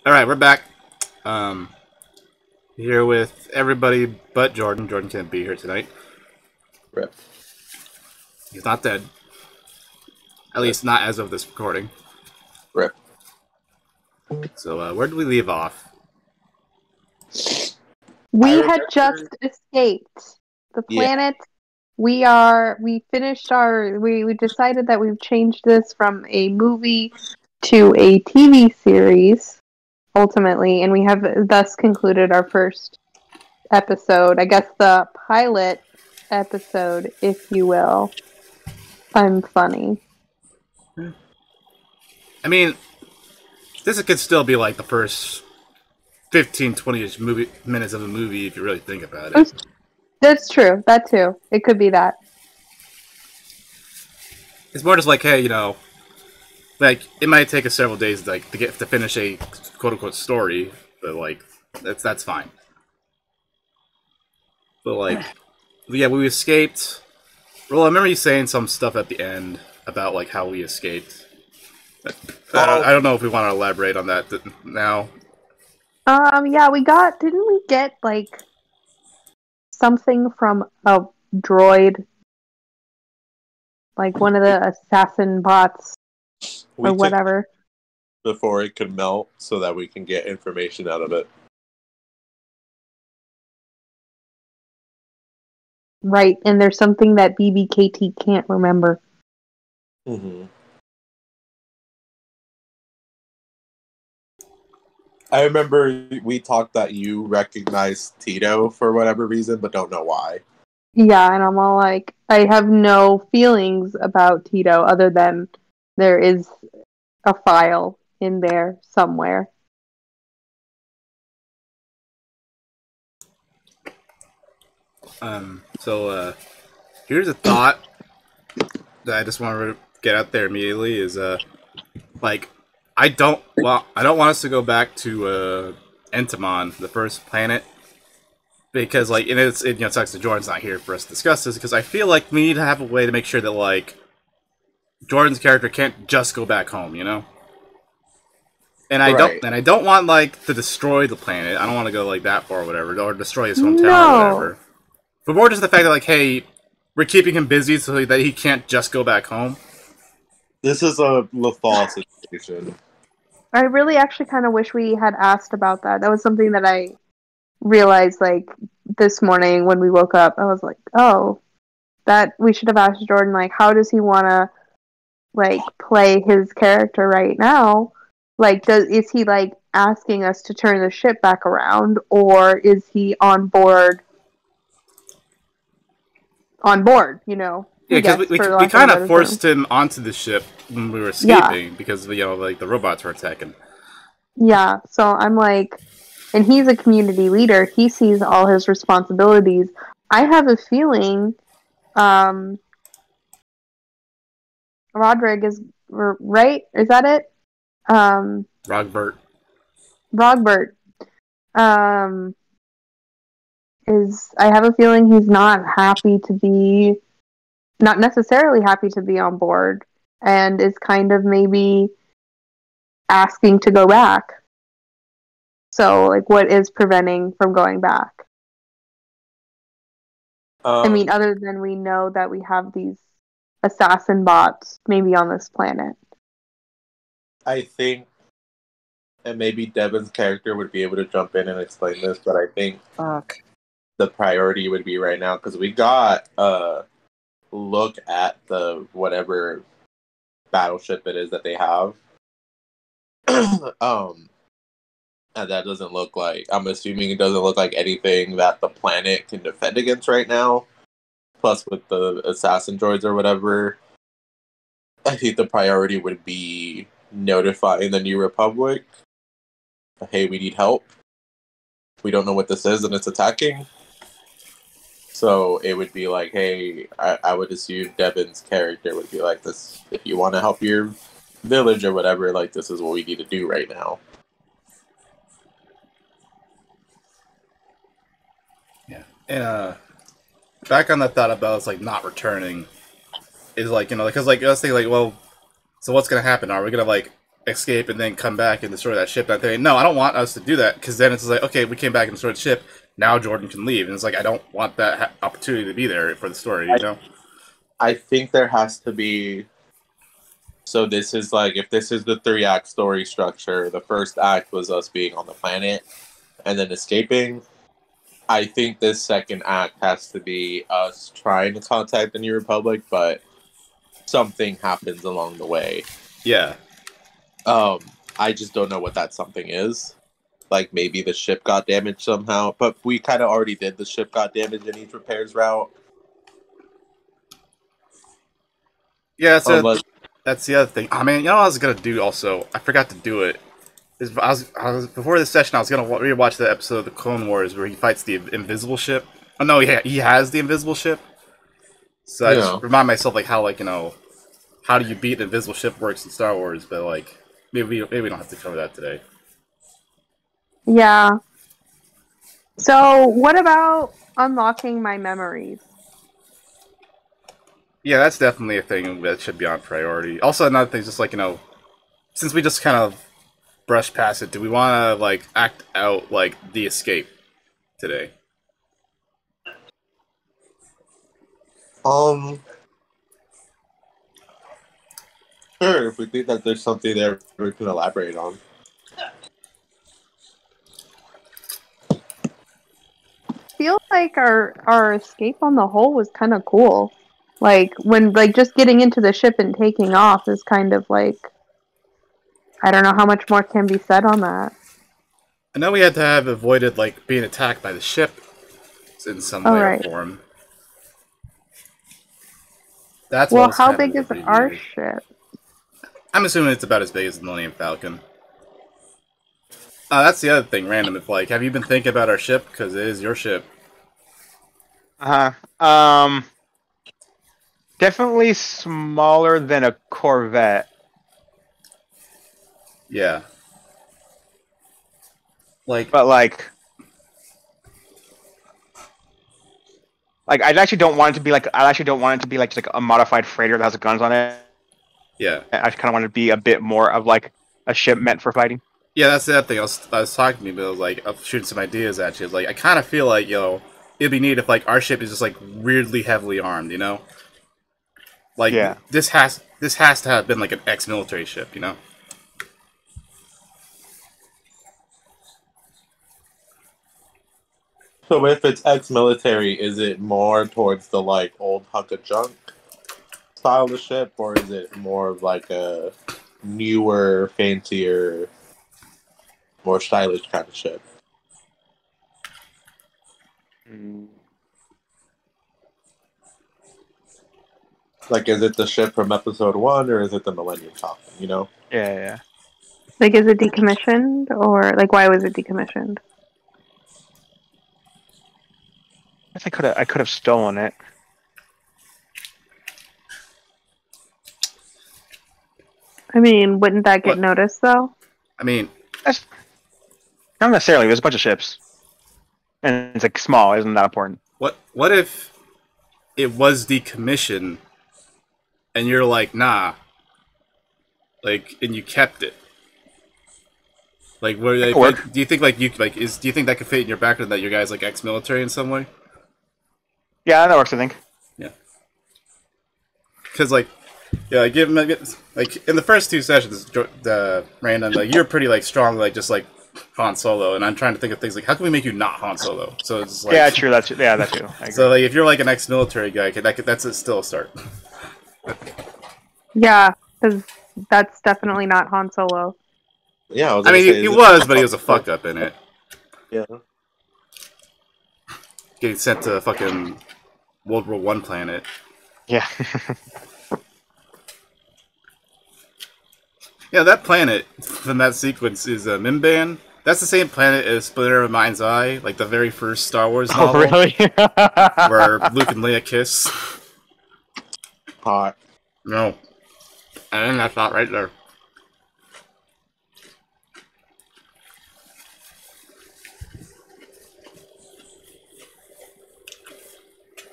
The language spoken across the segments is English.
All right, we're back. Um, Here with everybody but Jordan. Jordan can't be here tonight. Rip. He's not dead. At least not as of this recording. Rip. So where did we leave off? We had just escaped the planet. We finished we decided that we've changed this from a movie to a TV series ultimately, and we have thus concluded our first episode. I guess the pilot episode, if you will. I'm funny. I mean, this could still be like the first 15, 20-ish minutes of a movie if you really think about it. That's true. That too. It could be that. It's more just like, hey, like it might take us several days to finish a quote unquote story, but like that's fine. But like, yeah, we escaped. Well, I remember you saying some stuff at the end about like how we escaped. I don't know if we want to elaborate on that now. Yeah, didn't we get like something from a droid? Like one of the assassin bots or whatever. Before it could melt so that we can get information out of it. Right, and there's something that BBKT can't remember. Mm-hmm. I remember we talked that you recognized Tito for whatever reason, but don't know why. Yeah, and I'm all like, I have no feelings about Tito other than there is a file in there somewhere. So here's a thought that I just want to get out there immediately is like I don't want us to go back to Entomon, the first planet, because like it sucks that Jordan's not here for us to discuss this, because I feel like we need to have a way to make sure that like Jordan's character can't just go back home, And I don't want like to destroy the planet. I don't want to go like that far or whatever, or destroy his hometown or whatever. But more just the fact that like, hey, we're keeping him busy so that he can't just go back home. This is a Lethal situation. I really actually kind of wish we had asked about that. That was something that I realized like this morning when we woke up. I was like, oh, that we should have asked Jordan, like, how does he want to like play his character right now? Like, is he like asking us to turn the ship back around, or is he on board? Yeah, because we kind of forced him onto the ship when we were escaping because like the robots were attacking. Yeah, so I'm like, and he's a community leader. He sees all his responsibilities. I have a feeling, Rodrigue is right. Is that it? Rogbert. I have a feeling he's not necessarily happy to be on board, and is kind of maybe asking to go back. So, like, what is preventing from going back? I mean, other than we know that we have these assassin bots maybe on this planet. I think, and maybe Devin's character would be able to jump in and explain this, but I think the priority would be right now, because we got a look at the whatever battleship it is that they have. And that doesn't look like, I'm assuming it doesn't look like anything that the planet can defend against right now. Plus with the assassin droids or whatever, I think the priority would be notifying the New Republic, hey, we need help. We don't know what this is and it's attacking. So it would be like, hey, I would assume Devin's character would be like this, if you want to help your village or whatever, like this is what we need to do right now. Yeah. And back on that thought about us like not returning is like, because like I was thinking like, well, so what's gonna happen? Are we gonna like escape and then come back and destroy that ship. And I think, no, I don't want us to do that, because then it's like, okay, we came back and destroyed the ship. Now Jordan can leave, and it's like I don't want that opportunity to be there for the story. You know. I think there has to be. So this is like, if this is the 3-act story structure, the first act was us being on the planet and then escaping. I think this second act has to be us trying to contact the New Republic, but something happens along the way. Yeah. I just don't know what that something is. Like, maybe the ship got damaged somehow, but we kind of already did the ship got damaged in each repairs route. Yeah, that's the other thing. I mean, you know what I was gonna do also? I forgot to do it. I was before this session. I was gonna rewatch the episode of the Clone Wars where he fights the invisible ship. Oh no, he has the invisible ship. So I just remind myself like how, like, you know, how do you beat an invisible ship works in Star Wars, but like maybe we don't have to cover that today. Yeah. So what about unlocking my memories? Yeah, that's definitely a thing that should be on priority. Also, another thing is just like, you know, since we just kind of brushed past it, do we want to like act out like the escape today? Sure, if we think that there's something there we can elaborate on. Feel like our escape on the whole was kind of cool. Like when like just getting into the ship and taking off is kind of like, I don't know how much more can be said on that. I know we had to have avoided like being attacked by the ship in some way or form. That's well, how big is our ship? I'm assuming it's about as big as the Millennium Falcon. That's the other thing, random. If like, have you been thinking about our ship? Because it is your ship. Definitely smaller than a Corvette. Yeah. Like, but I actually don't want it to be like. I actually don't want it to be like just like a modified freighter that has guns on it. Yeah. I kind of want it to be a bit more of like a ship meant for fighting. Yeah, that's the other thing. I was talking to me, but I was like, I was shooting some ideas at you. I was like, I kind of feel like, yo, it'd be neat if like our ship is just like weirdly heavily armed, you know? Like, yeah. This has to have been like an ex-military ship, you know? So if it's ex-military, is it more towards the like old hunk of junk style of ship, or is it more of like a newer, fancier, more stylish kind of ship? Like, is it the ship from episode 1, or is it the Millennium Falcon? You know? Yeah. Like, is it decommissioned, or like why was it decommissioned? I guess I could have stolen it. I mean, wouldn't that get noticed though? I mean, not necessarily. There's a bunch of ships, and it's like small. Isn't that important? What if it was decommissioned, and you're like, nah, like, and you kept it? Like, where do you think like do you think that could fit in your background that your guy's like ex-military in some way? Yeah, that works. I think. Yeah. Because like, yeah, like in the first 2 sessions, the random like you're pretty like strong, like just like Han Solo, and I'm trying to think of things like how can we make you not Han Solo? So it's like, yeah, true. That too. So like if you're like an ex-military guy, that's still a start. Yeah, because that's definitely not Han Solo. Yeah, I mean, he was, but he was a fuck up in it. Yeah. Getting sent to fucking World War I planet. Yeah. Yeah, that planet from that sequence is Mimban. That's the same planet as Splinter of Mind's Eye, like the very first Star Wars novel. Oh, really? Where Luke and Leia kiss. Hot. No. And that's not right there.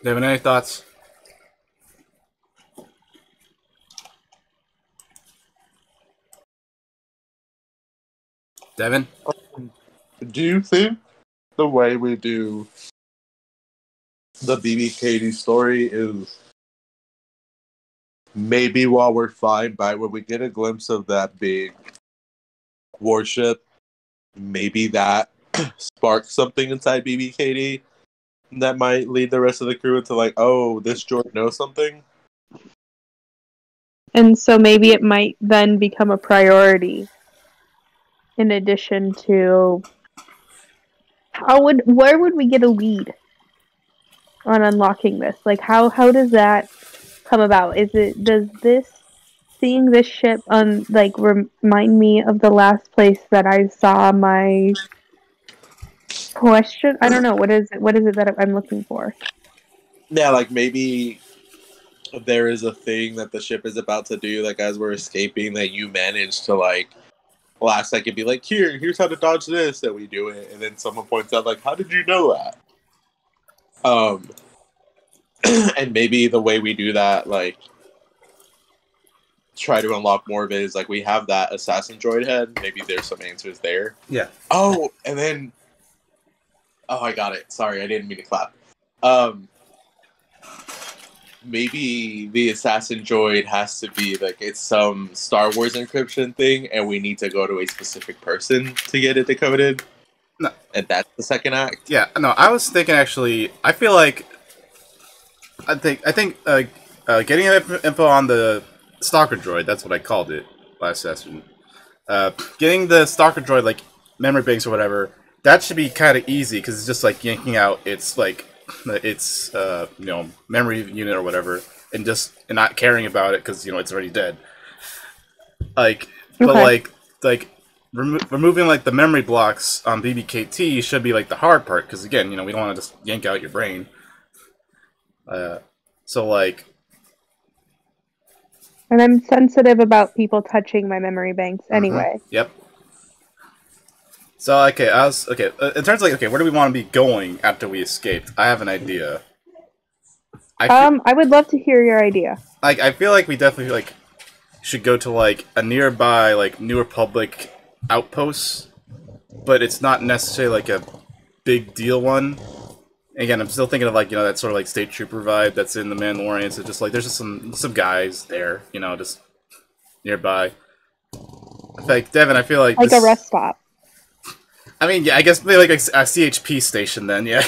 Devin, any thoughts? Devin? Do you think the way we do the BB-8 story is maybe while we're flying by, when we get a glimpse of that big warship, maybe that sparks something inside BB-8 that might lead the rest of the crew into like, oh, this droid knows something? And so maybe it might then become a priority in addition to where would we get a lead on unlocking this? Like how does that come about? Does seeing this ship remind me of the last place that I saw my question? I don't know. What is it that I'm looking for? Yeah, like maybe there is a thing that the ship is about to do, like as we're escaping, that you manage to like last second be like, here's how to dodge this, and we do it, and then someone points out like, how did you know that? And maybe the way we do that, like try to unlock more of it, is like we have that assassin droid head. Maybe there's some answers there. Yeah. Oh, and then I got it. Sorry, I didn't mean to clap. Maybe the assassin droid has to be like it's some Star Wars encryption thing, and we need to go to a specific person to get it decoded. No. And that's the second act. Yeah, no, I was thinking actually. I think getting info on the stalker droid. That's what I called it last session. Getting the stalker droid like memory banks or whatever. That should be kind of easy because it's just like yanking out its memory unit or whatever, and not caring about it because it's already dead. Like, okay. But removing like the memory blocks on BB-KT should be like the hard part because again, we don't want to just yank out your brain. So like, and I'm sensitive about people touching my memory banks anyway. Yep. So okay, in terms of where do we want to be going after we escaped? I have an idea. I would love to hear your idea. I feel like we definitely should go to a nearby New Republic outpost, but it's not necessarily a big deal one. Again, I'm still thinking of that sort of State Trooper vibe that's in the Mandalorian. So just there's just some guys there, just nearby. In fact, Devin, I feel like a rest stop. I mean, yeah, I guess maybe a CHP station then, yeah.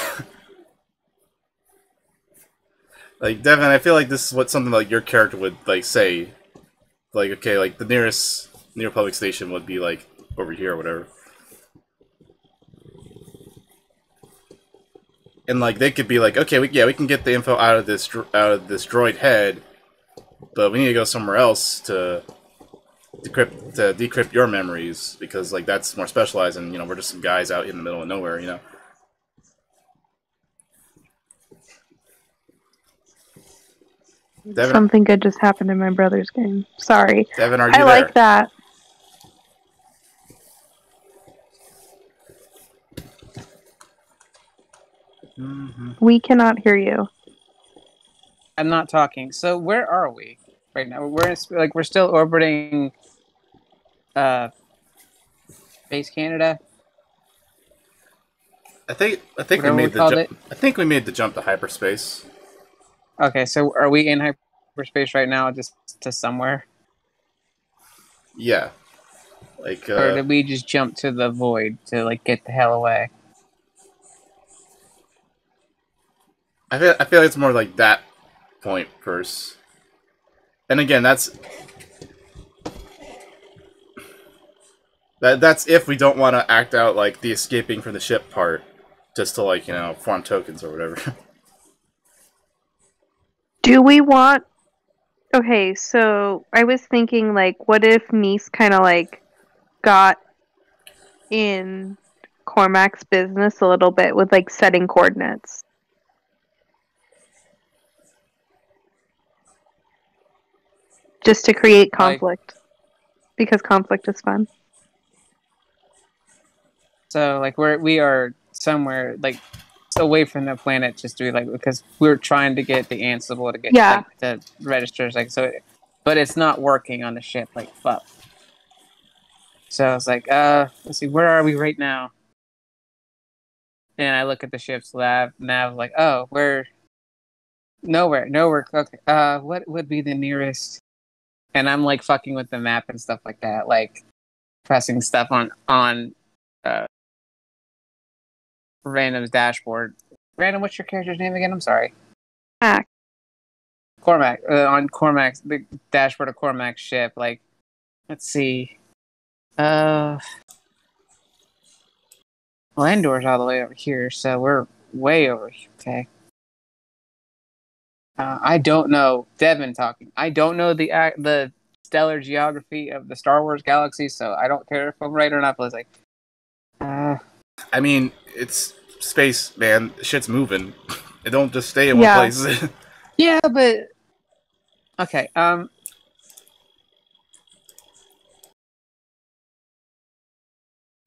Devin, I feel like this is what something your character would say. Okay, the nearest New Republic station would be over here or whatever. And they could be okay, we can get the info out of this droid head, but we need to go somewhere else to decrypt your memories because that's more specialized, and we're just some guys out in the middle of nowhere, Devin, something good just happened in my brother's game. Sorry. Devin, are you there? I like that. We cannot hear you. I'm not talking. So where are we right now? We're still orbiting Space Canada. I think we made the jump. I think we made the jump to hyperspace. Okay, so are we in hyperspace right now, just to somewhere? Yeah. Or did we just jump to the void to get the hell away? I feel it's more that point first. And again, that's if we don't want to act out the escaping from the ship part, just to farm tokens or whatever. Do we want? Okay, so I was thinking what if Nice kind of got in Cormac's business a little bit with setting coordinates. Just to create conflict. Because conflict is fun. So we are somewhere away from the planet, just to be because we're trying to get the Ansible to get the registers but it's not working on the ship. Fuck. So I was like, let's see, where are we right now? And I look at the ship's nav, like, oh, we're nowhere. Okay, what would be the nearest? And I'm like fucking with the map and stuff like that, like pressing stuff on Random's dashboard. Random, what's your character's name again? I'm sorry. Cormac. On Cormac's the dashboard of Cormac's ship. Like, let's see. Landor's all the way over here, so we're way over here. Okay. I don't know. Devin talking. I don't know the stellar geography of the Star Wars galaxy, so I don't care if I'm right or not. But it's like, I mean, it's space, man. Shit's moving. It don't just stay in one place. yeah, but okay.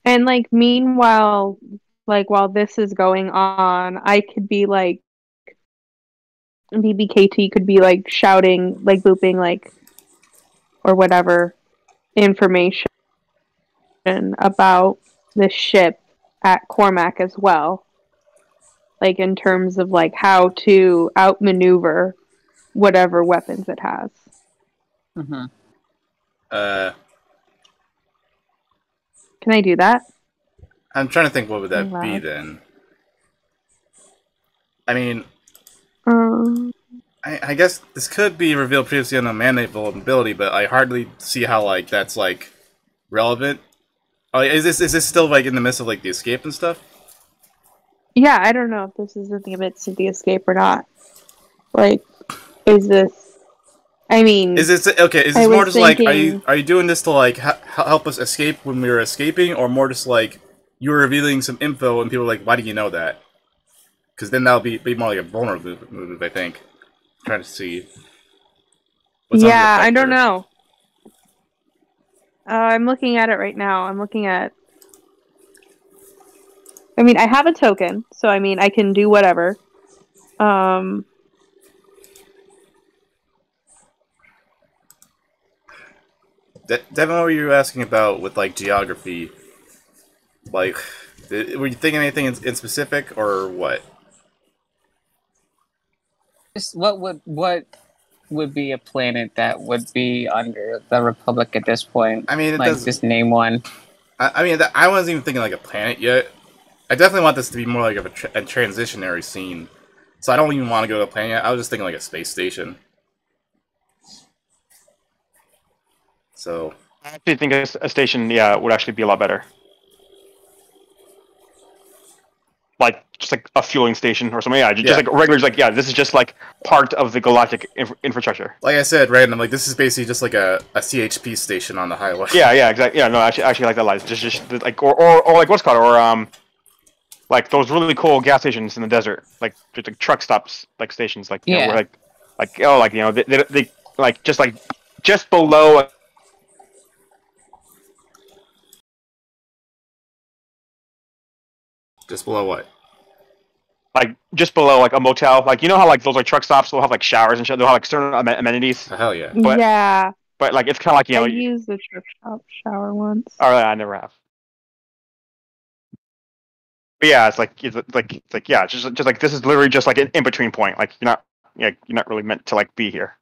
And like meanwhile, like while this is going on, I could be like BBKT could be like shouting, like booping, like or whatever information about the ship at Cormac as well. Like in terms of like how to outmaneuver whatever weapons it has. Mm-hmm. Can I do that? I'm trying to think, what would that be then? I mean, I guess this could be revealed previously on a mandate vulnerability, but I hardly see how like that's like relevant. Oh, is this still like in the midst of like the escape and stuff? Yeah, I don't know if this is in the midst of the escape or not. Like, is this? I mean, is this okay? Is this more just thinking, like, are you doing this to like help us escape when we were escaping, or more just like you were revealing some info and people were like, why do you know that? Because then that'll be more like a vulnerable move, I think. I'm trying to see. Yeah, I don't know. I'm looking at it right now. I'm looking at. I mean, I have a token, so I mean, I can do whatever. Devin, what were you asking about with like geography? Like, were you thinking anything in specific, or what? Just what would be a planet that would be under the Republic at this point? I mean, like just name one. I mean, I wasn't even thinking like a planet yet. I definitely want this to be more like a transitionary scene, so I don't even want to go to a planet yet. I was just thinking like a space station. So I actually think a station, would actually be a lot better. Like just like a fueling station or something. Yeah, just like regular. Like this is just like part of the galactic infrastructure. Like I said, random. Like this is basically just like a CHP station on the highway. Yeah, exactly. Yeah, no, actually like that line. Just like or like what's it called or like those really cool gas stations in the desert, like just like truck stops, like stations, like you know, where like you know they like just below. Just below what? Like just below like a motel, like you know how like those like truck stops will have like showers and shit. They'll have like certain amenities. Oh, hell yeah! But like it's kind of like I used the truck stop shower once. Oh, I never have. But yeah, it's like just like this is literally just like an in between point. Like you're not really meant to like be here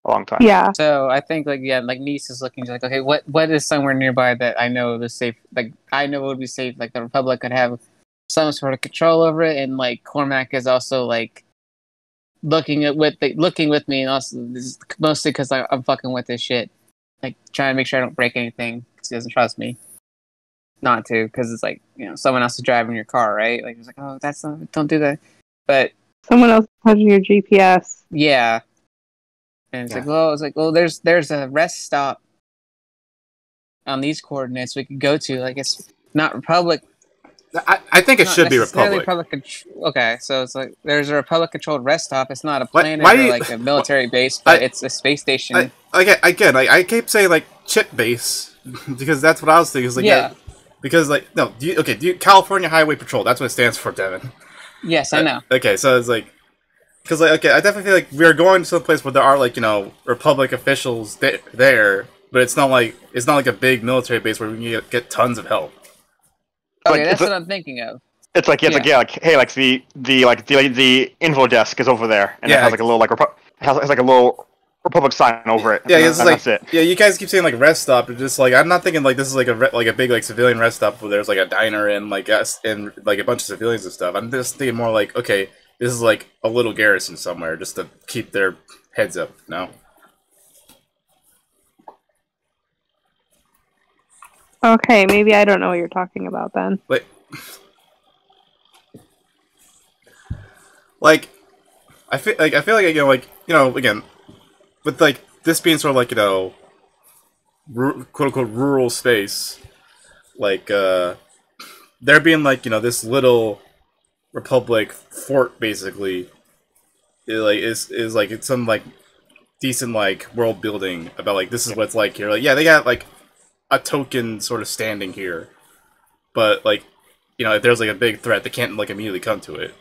a long time. Yeah. So I think like Nice is looking like, okay, what is somewhere nearby that I know is safe? Like I know it would be safe. Like the Republic could have some sort of control over it, and like Cormac is also like looking with me, and also this is mostly because I'm fucking with this shit, like trying to make sure I don't break anything because he doesn't trust me not to, because it's like, you know, someone else is driving your car, right? Like it's like, oh, don't do that, but someone else is touching your GPS. Yeah, and it's like, well, there's a rest stop on these coordinates we could go to. Like it's not Republic. I think it should be Republic. Okay, so it's like there's a Republic-controlled rest stop. It's not a planet or like a military base, but it's a space station. I keep saying like chip base because that's what I was thinking. Is like because like no, California Highway Patrol. That's what it stands for, Devin. Yes, I know. Okay, so it's like because like I definitely feel like we are going to some place where there are like, you know, Republic officials there. but it's not like a big military base where we can get tons of help. Okay, Like, that's what I'm thinking of. It's like hey, like the info desk is over there, and it has like a little has like a little Republic sign over it. Yeah, and it's like that's it. Yeah, you guys keep saying like rest stop, but just like I'm not thinking like this is like a big like civilian rest stop where there's like a diner and like us and like a bunch of civilians and stuff. I'm just thinking more like, okay, this is like a little garrison somewhere just to keep their heads up. No. Okay, maybe I don't know what you're talking about then. Like I feel like again with like this being sort of like quote unquote rural space, like there being like this little republic fort basically is like it's some like decent like world building about like this is what it's like here. Like yeah, they got like a token sort of standing here, but like if there's like a big threat, they can't like immediately come to it.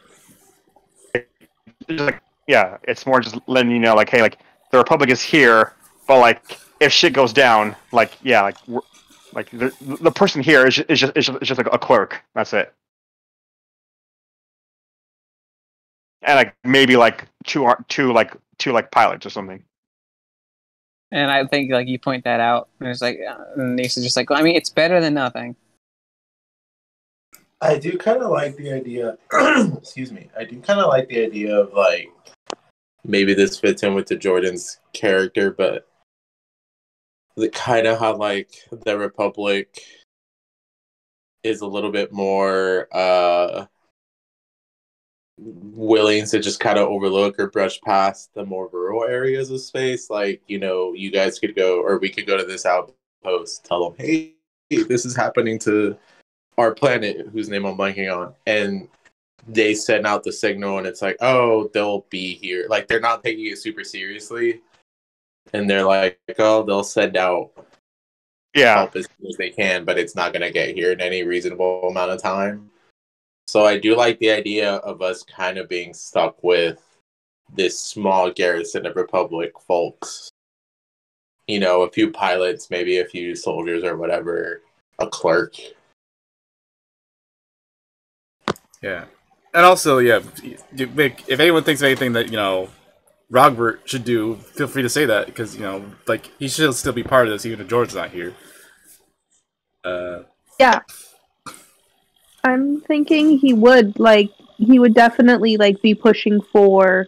It's more just letting you know, like, hey, like the Republic is here, but like if shit goes down, like the person here is just like a clerk. That's it. And like maybe like two pilots or something. And I think like you point that out, and it's like, and Nisa's just like, well, I mean, it's better than nothing. I do kind of like the idea. Excuse me. I do kind of like the idea of like maybe this fits in with the Jordan's character, but the kind of how like the Republic is a little bit more willing to just kind of overlook or brush past the more rural areas of space. Like, you guys could go, or we could go to this outpost, tell them, hey, this is happening to our planet, whose name I'm blanking on, and they send out the signal, and it's like, oh, they'll be here. Like, they're not taking it super seriously, and they're like, oh, they'll send out help as soon as they can, but it's not going to get here in any reasonable amount of time. So I do like the idea of us kind of being stuck with this small garrison of Republic folks. A few pilots, maybe a few soldiers or whatever, a clerk. Yeah. And also, yeah, if anyone thinks of anything that, Rogbert should do, feel free to say that, because, like, he should still be part of this, even if George's not here. Yeah. I'm thinking he would definitely, be pushing for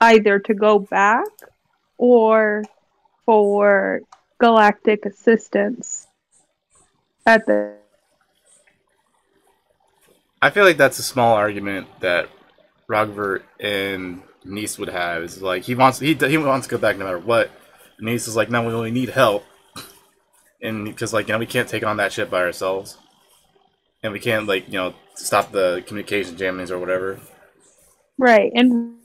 either to go back or for galactic assistance at the... I feel like that's a small argument that Rogbert and Nice would have. Is like he wants to go back no matter what. And Nice is like, no, we only need help, and because we can't take on that shit by ourselves, and we can't stop the communication jammings or whatever. Right, and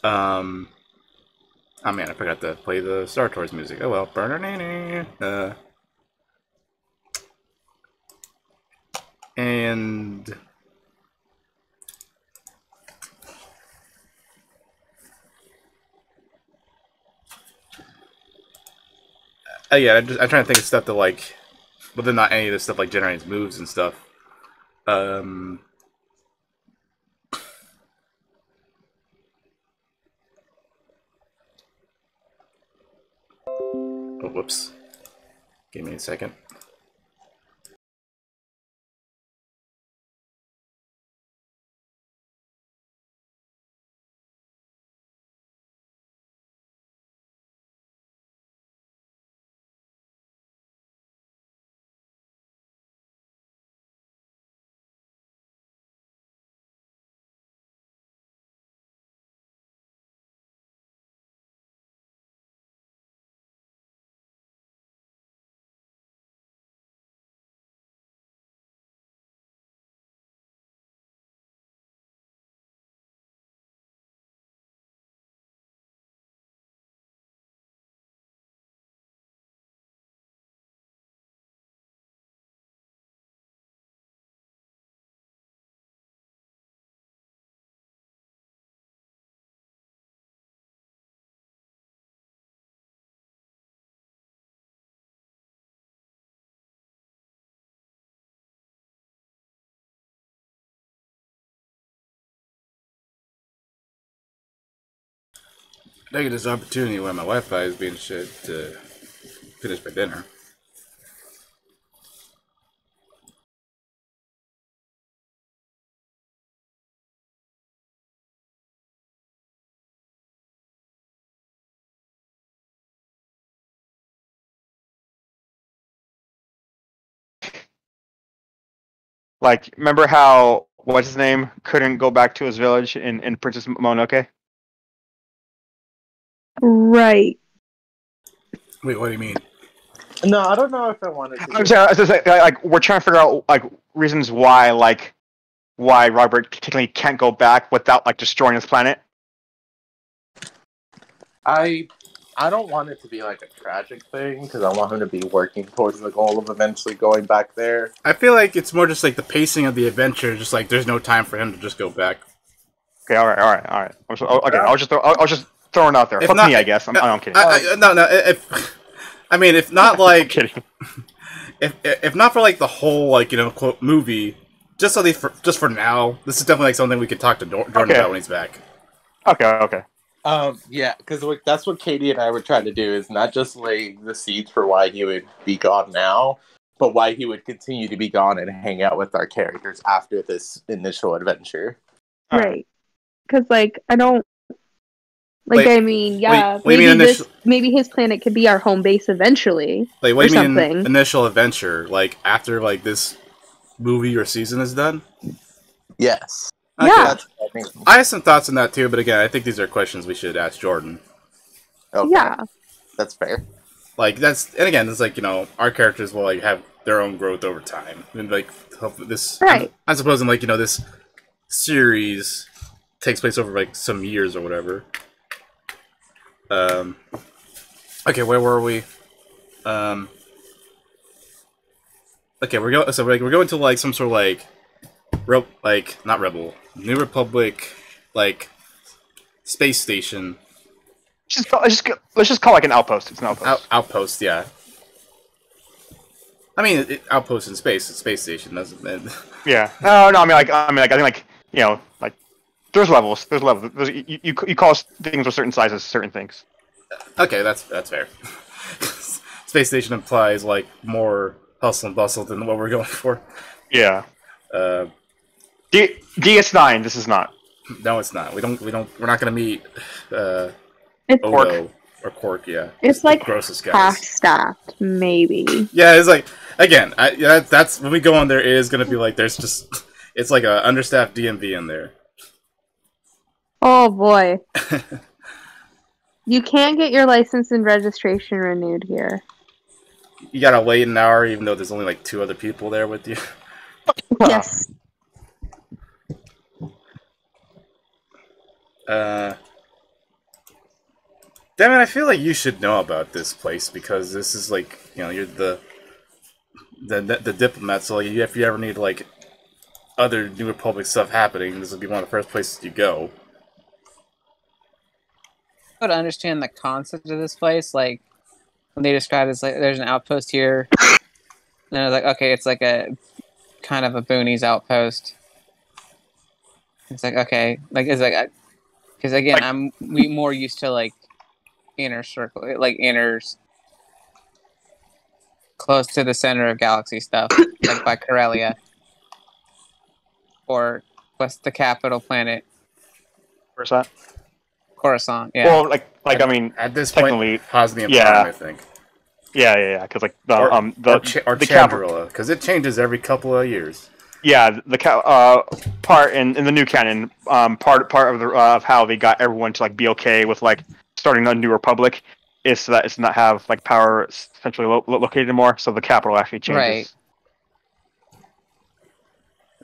oh man, I forgot to play the Star Tours music. Oh well, and yeah, I'm trying to think of stuff that but then not any of this stuff generates moves and stuff. Oh, whoops. Give me a second. I get this opportunity when my Wi-Fi is being shit to finish my dinner. Like, remember how what's his name couldn't go back to his village in Princess Mononoke? Right. Wait, what do you mean? No, I don't know if I wanted to. I'm sorry, like we're trying to figure out like reasons why Robert technically can't go back without like destroying his planet. I don't want it to be like a tragic thing because I want him to be working towards the goal of eventually going back there. I feel like it's more just like the pacing of the adventure. Just like there's no time for him to just go back. Okay, all right. Okay, I was just throwing it out there. If Fuck not- me, I guess. I'm kidding. No. If not like kidding. if not for like the whole like quote movie, just for now, this is definitely like something we could talk to Jordan about when he's back. Okay. Yeah, because that's what Katie and I were trying to do, is not just lay the seeds for why he would be gone now, but why he would continue to be gone and hang out with our characters after this initial adventure. Right. Because, like, I don't... Wait, Like, I mean, yeah, wait, maybe his planet could be our home base eventually. Like, what or do you mean something. initial adventure? Like, after, like, this movie or season is done? Yes. Yeah. That's what I mean. I have some thoughts on that, too, but again, I think these are questions we should ask Jordan. Okay. Yeah. That's fair. Like, and again, it's like, our characters will, like, have their own growth over time. And, like, this... Right. I'm supposing, like, this series takes place over, like, some years or whatever. Okay, where were we? Okay, we're going to like some sort of not Rebel, New Republic, like space station. Let's just call it like an outpost. It's an outpost. Outpost, yeah. I mean, outpost in space. It's space station, doesn't it? Yeah. No. I think like like there's levels. You call things with certain sizes certain things. Okay, that's fair. Space station implies like more hustle and bustle than what we're going for. Yeah. DS9. This is not. No, it's not. We're not gonna meet It's Odo or Quark. Yeah, It's like the grossest guys. half-staffed, maybe. Yeah, it's like again. That's when we go on there. It is gonna be like it's like a understaffed DMV in there. Oh, boy. You can't get your license and registration renewed here. You gotta wait an hour, even though there's only like 2 other people there with you. Yes. Damn it! I feel like you should know about this place because this is like you're the diplomat. So like, if you ever need like other New Republic stuff happening, this would be one of the first places you go. To understand the concept of this place, like when they described it as like there's an outpost here, and I was like, okay, it's like a kind of a boonies outpost. It's like okay, like it's like because again, Like, I'm more used to like inner circle, like inners close to the center of galaxy stuff, like by Corellia or what's the capital planet? Where's that? Coruscant. Yeah. Well, I mean, At this technically, point, Hosnian yeah. Prime, I think. Yeah, because like Or the Chandrilla, because it changes every couple of years. Yeah, the part in the new canon, part of how they got everyone to like be okay with like starting a new republic is so that it's not have like power centrally located anymore. So the capital actually changes. Right.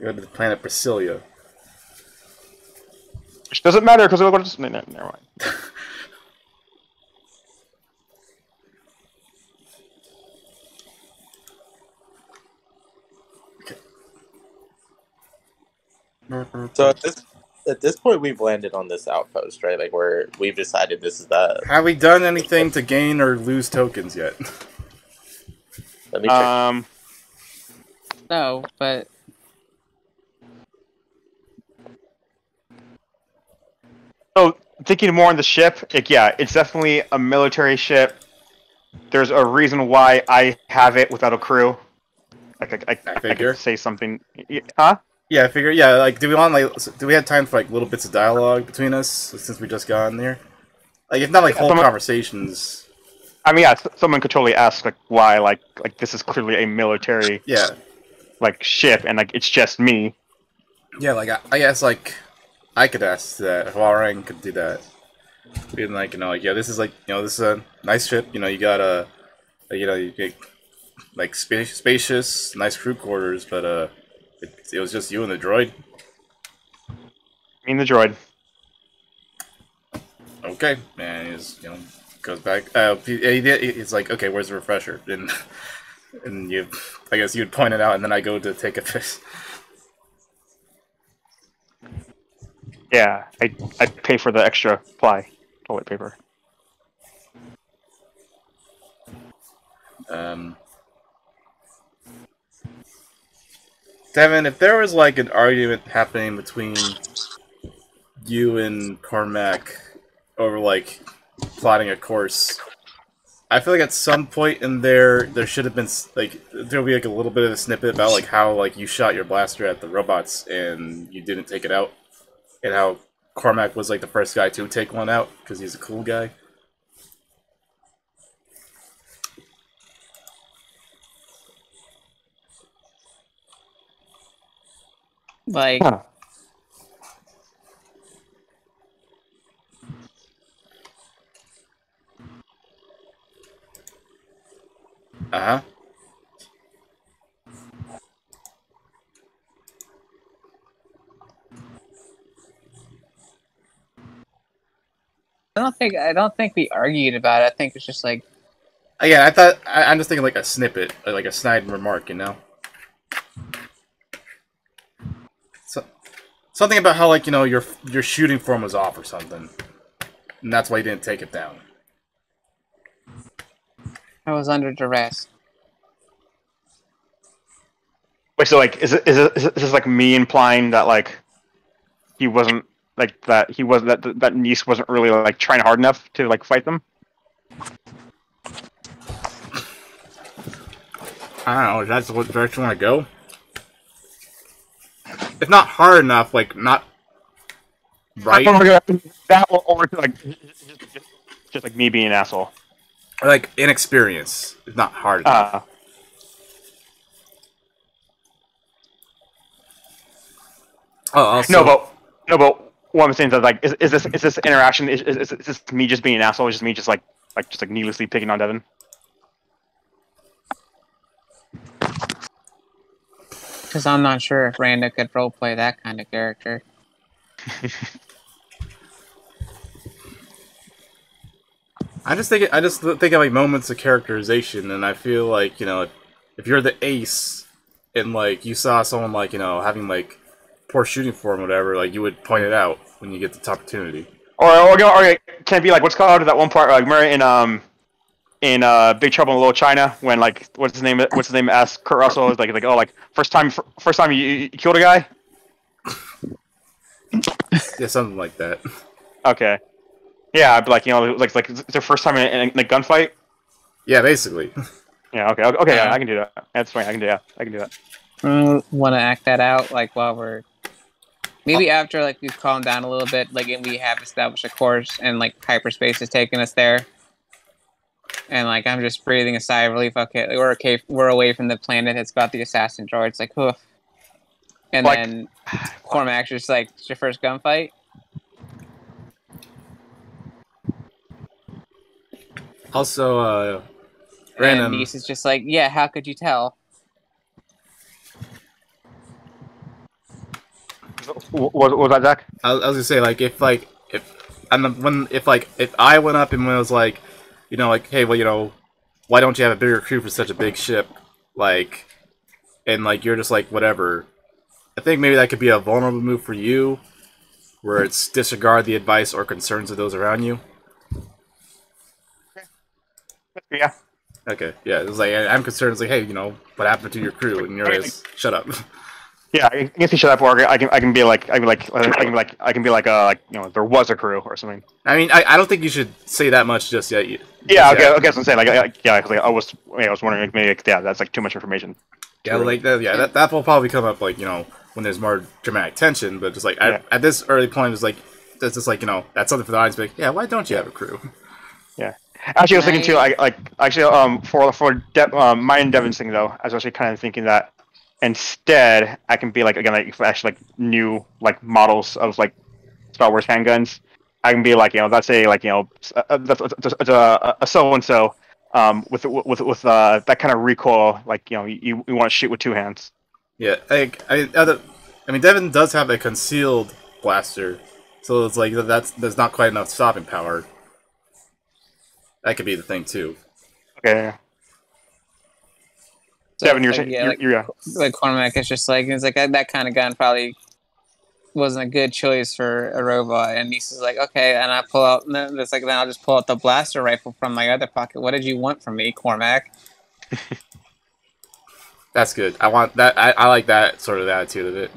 Go to the planet Brasilia. Which doesn't matter because we'll go to never mind. So at this point, we've landed on this outpost, right? Like we've decided this is the. Have we done anything to gain or lose tokens yet? Let me check. No, but So thinking more on the ship, yeah, it's definitely a military ship. There's a reason why I have it without a crew. Like I figure. could say something, huh? Yeah, I figure. Yeah, like, do we have time for like little bits of dialogue between us since we just got in there? Like, if not like whole conversations. I mean, yeah, someone could totally ask like why, like this is clearly a military, yeah, like ship, and like it's just me. Yeah, like I guess like I could ask that. Huarang could do that. Being like, like, yeah, this is like, this is a nice ship. You got you get like spacious, nice crew quarters, but it was just you and the droid. Me and the droid. Okay, and he's goes back. He's like, okay, where's the refresher? And I guess you'd point it out, and then I go to take a piss. Yeah, I'd pay for the extra ply toilet paper. Devin, if there was like an argument happening between you and Cormac over like plotting a course, I feel like at some point in there should have been like there'll be like a little bit of a snippet about like how like you shot your blaster at the robots and you didn't take it out, and how Cormac was like the first guy to take one out because he's a cool guy. Like, huh. Uh-huh. I don't think we argued about it. I think it's just like, Yeah, I'm just thinking like a snippet, like a snide remark, So, something about how like your shooting form was off or something, and that's why you didn't take it down. I was under duress. Wait, so like, is this like me implying that like he wasn't like that Nice wasn't really like trying hard enough to like fight them? I don't know. Is that what direction you want to go? If not hard enough, like not right. That or like just like me being an asshole. Or like inexperience. It's not hard enough. Also, no, but what I'm saying is that like, is this interaction is this me just being an asshole? Is just me just like needlessly picking on Devin? Because I'm not sure if Randa could roleplay that kind of character. I just think of like moments of characterization, and I feel like if you're the ace and like you saw someone like having like poor shooting form or whatever, like you would point it out when you get the opportunity. Or can it be like what's called that one part like Murray in Big Trouble in Little China when like what's his name asked Kurt Russell is like oh like first time you killed a guy. Yeah, something like that. Okay. Yeah, I'd be like like it's their first time in a gunfight. Yeah, basically. Yeah. Okay. Yeah, I can do that. That's fine. I can do that. Want to act that out like while we're maybe after like we've calmed down a little bit, like and we have established a course and like hyperspace is taking us there. And like I'm just breathing a sigh of relief. Okay, we're away from the planet that's got the assassin droids. Like, whew. And like, then Cormac's just like, it's your first gunfight. Also, random. And Nice is just like, yeah. How could you tell? What was that, Zach? I was gonna say like if I went up and was like, like, hey, well, why don't you have a bigger crew for such a big ship, like, and like you're just like whatever. I think maybe that could be a vulnerable move for you, where it's disregard the advice or concerns of those around you. Yeah. Okay. Yeah. It was like I'm concerned. It's like, hey, what happened to your crew? And you're like, shut up. Yeah, I can picture that part. I can be like there was a crew or something. I mean, I don't think you should say that much just yet. Yeah, okay, that's what I'm saying. Cause I was wondering, like, maybe that's like too much information. Yeah, like that will probably come up like when there's more dramatic tension. But just like at this early point, it's like that's just like that's something for the audience. Like, yeah, why don't you have a crew? Yeah, actually, I was thinking too. For mine and Devin's thing though, I was actually kind of thinking that instead I can be like again like actually like new like models of like Star Wars handguns. I can be like let's say like that's a so and so with that kind of recoil like you want to shoot with two hands. Yeah, I mean Devin does have a concealed blaster, so it's like there's not quite enough stopping power. That could be the thing too. Okay. So Devin, you're like, saying like Cormac is just like it's like that kind of gun probably wasn't a good choice for a robot, and Nisa's like, okay, and I pull out, it's like then I'll just pull out the blaster rifle from my other pocket. What did you want from me, Cormac? That's good. I want that. I like that sort of attitude of it.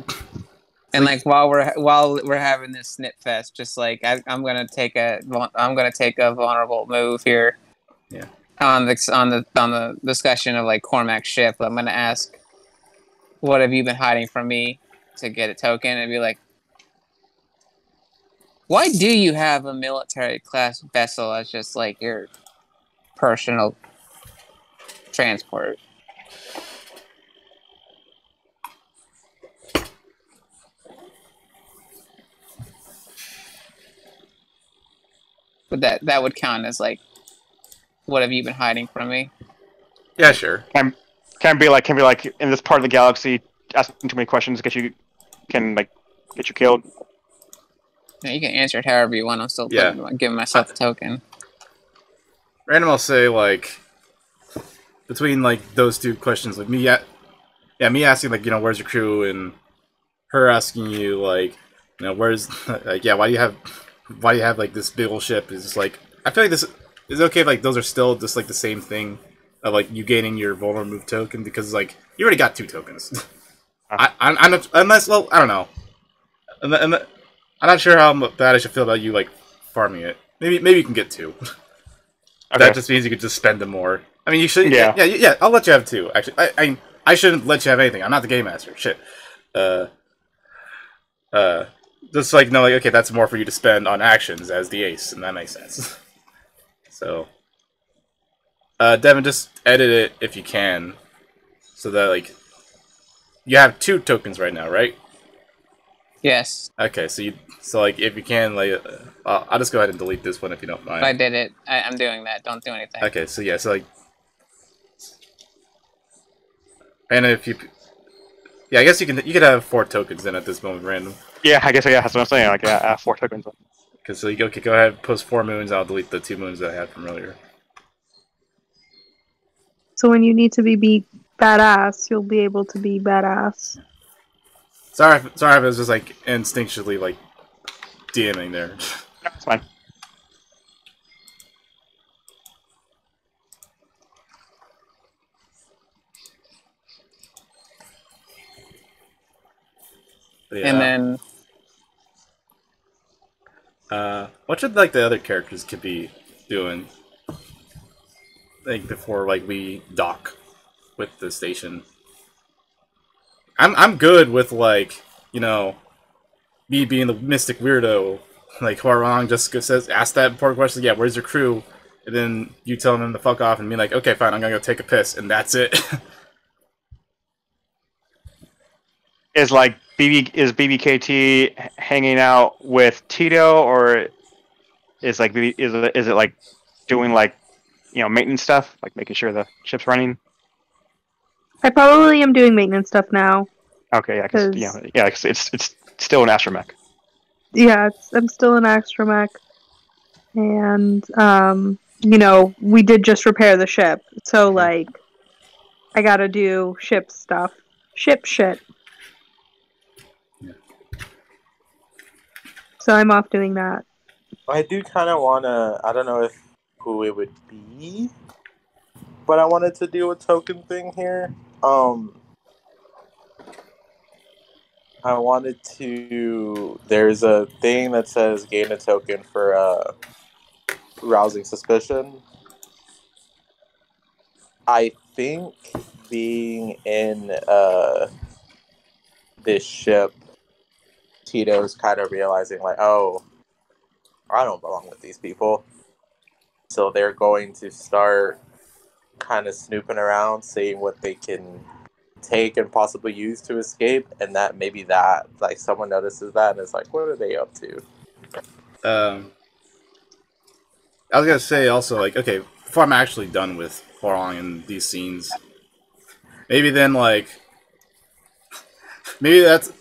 And like while we're having this snip fest, just like I'm gonna take a vulnerable move here. Yeah. On the discussion of like Cormac's ship, I'm gonna ask, what have you been hiding from me to get a token? And be like, why do you have a military class vessel as just like your personal transport? But that would count as like, what have you been hiding from me? Yeah, sure. Can be like in this part of the galaxy, asking too many questions get you killed. Yeah, you can answer it however you want. I'm still giving myself the token. Random, I'll say like between like those two questions, like me asking like where's your crew, and her asking you like where's like why do you have like this big old ship? Is just like I feel like this is okay if like those are still just like the same thing of like you gaining your vulnerable move token, because like you already got 2 tokens. I'm not, unless I don't know. I'm not sure how bad I should feel about you like farming it. Maybe you can get 2. Okay. That just means you could just spend them more. I mean, you should. Yeah. I'll let you have 2. Actually, I shouldn't let you have anything. I'm not the game master. Shit. Just like no, like okay, that's more for you to spend on actions as the ace, and that makes sense. So, Devin, just edit it if you can, so that like you have 2 tokens right now, right? Yes. Okay, so like if you can, like I'll just go ahead and delete this one if you don't mind. I did it. I'm doing that. Don't do anything. Okay, so like, and if you, I guess you could have 4 tokens then at this moment, random. Yeah, I guess that's what I'm saying. Like 4 tokens. Because so you go ahead, post 4 moons. I'll delete the 2 moons that I had from earlier. So when you need to be badass, you'll be able to be badass. Sorry if I was just like instinctually like DMing there. No, it's fine. Yeah. And then what should like the other characters could be doing? Like before like we dock with the station. I'm good with like me being the mystic weirdo. Like Huarong just ask that important question. Yeah, where's your crew? And then you telling them to fuck off and be like, okay, fine, I'm gonna go take a piss, and that's it. Is BBKT hanging out with Tito, or is it like doing like maintenance stuff, like making sure the ship's running? I probably am doing maintenance stuff now. Okay, yeah, cause it's still an astromech. Yeah, I'm still an astromech, and we did just repair the ship, so like I gotta do ship stuff, ship shit. Yeah. So I'm off doing that. I do kind of want to, I don't know who it would be, but I wanted to do a token thing here. I wanted to. There's a thing that says gain a token for rousing suspicion. I think being in this ship, Tito's kind of realizing like, oh, I don't belong with these people. So they're going to start kind of snooping around, seeing what they can take and possibly use to escape, and that maybe that like someone notices that and is like, what are they up to? I was gonna say also, like, okay, before I'm actually done with Horong and these scenes, maybe then, like, maybe that's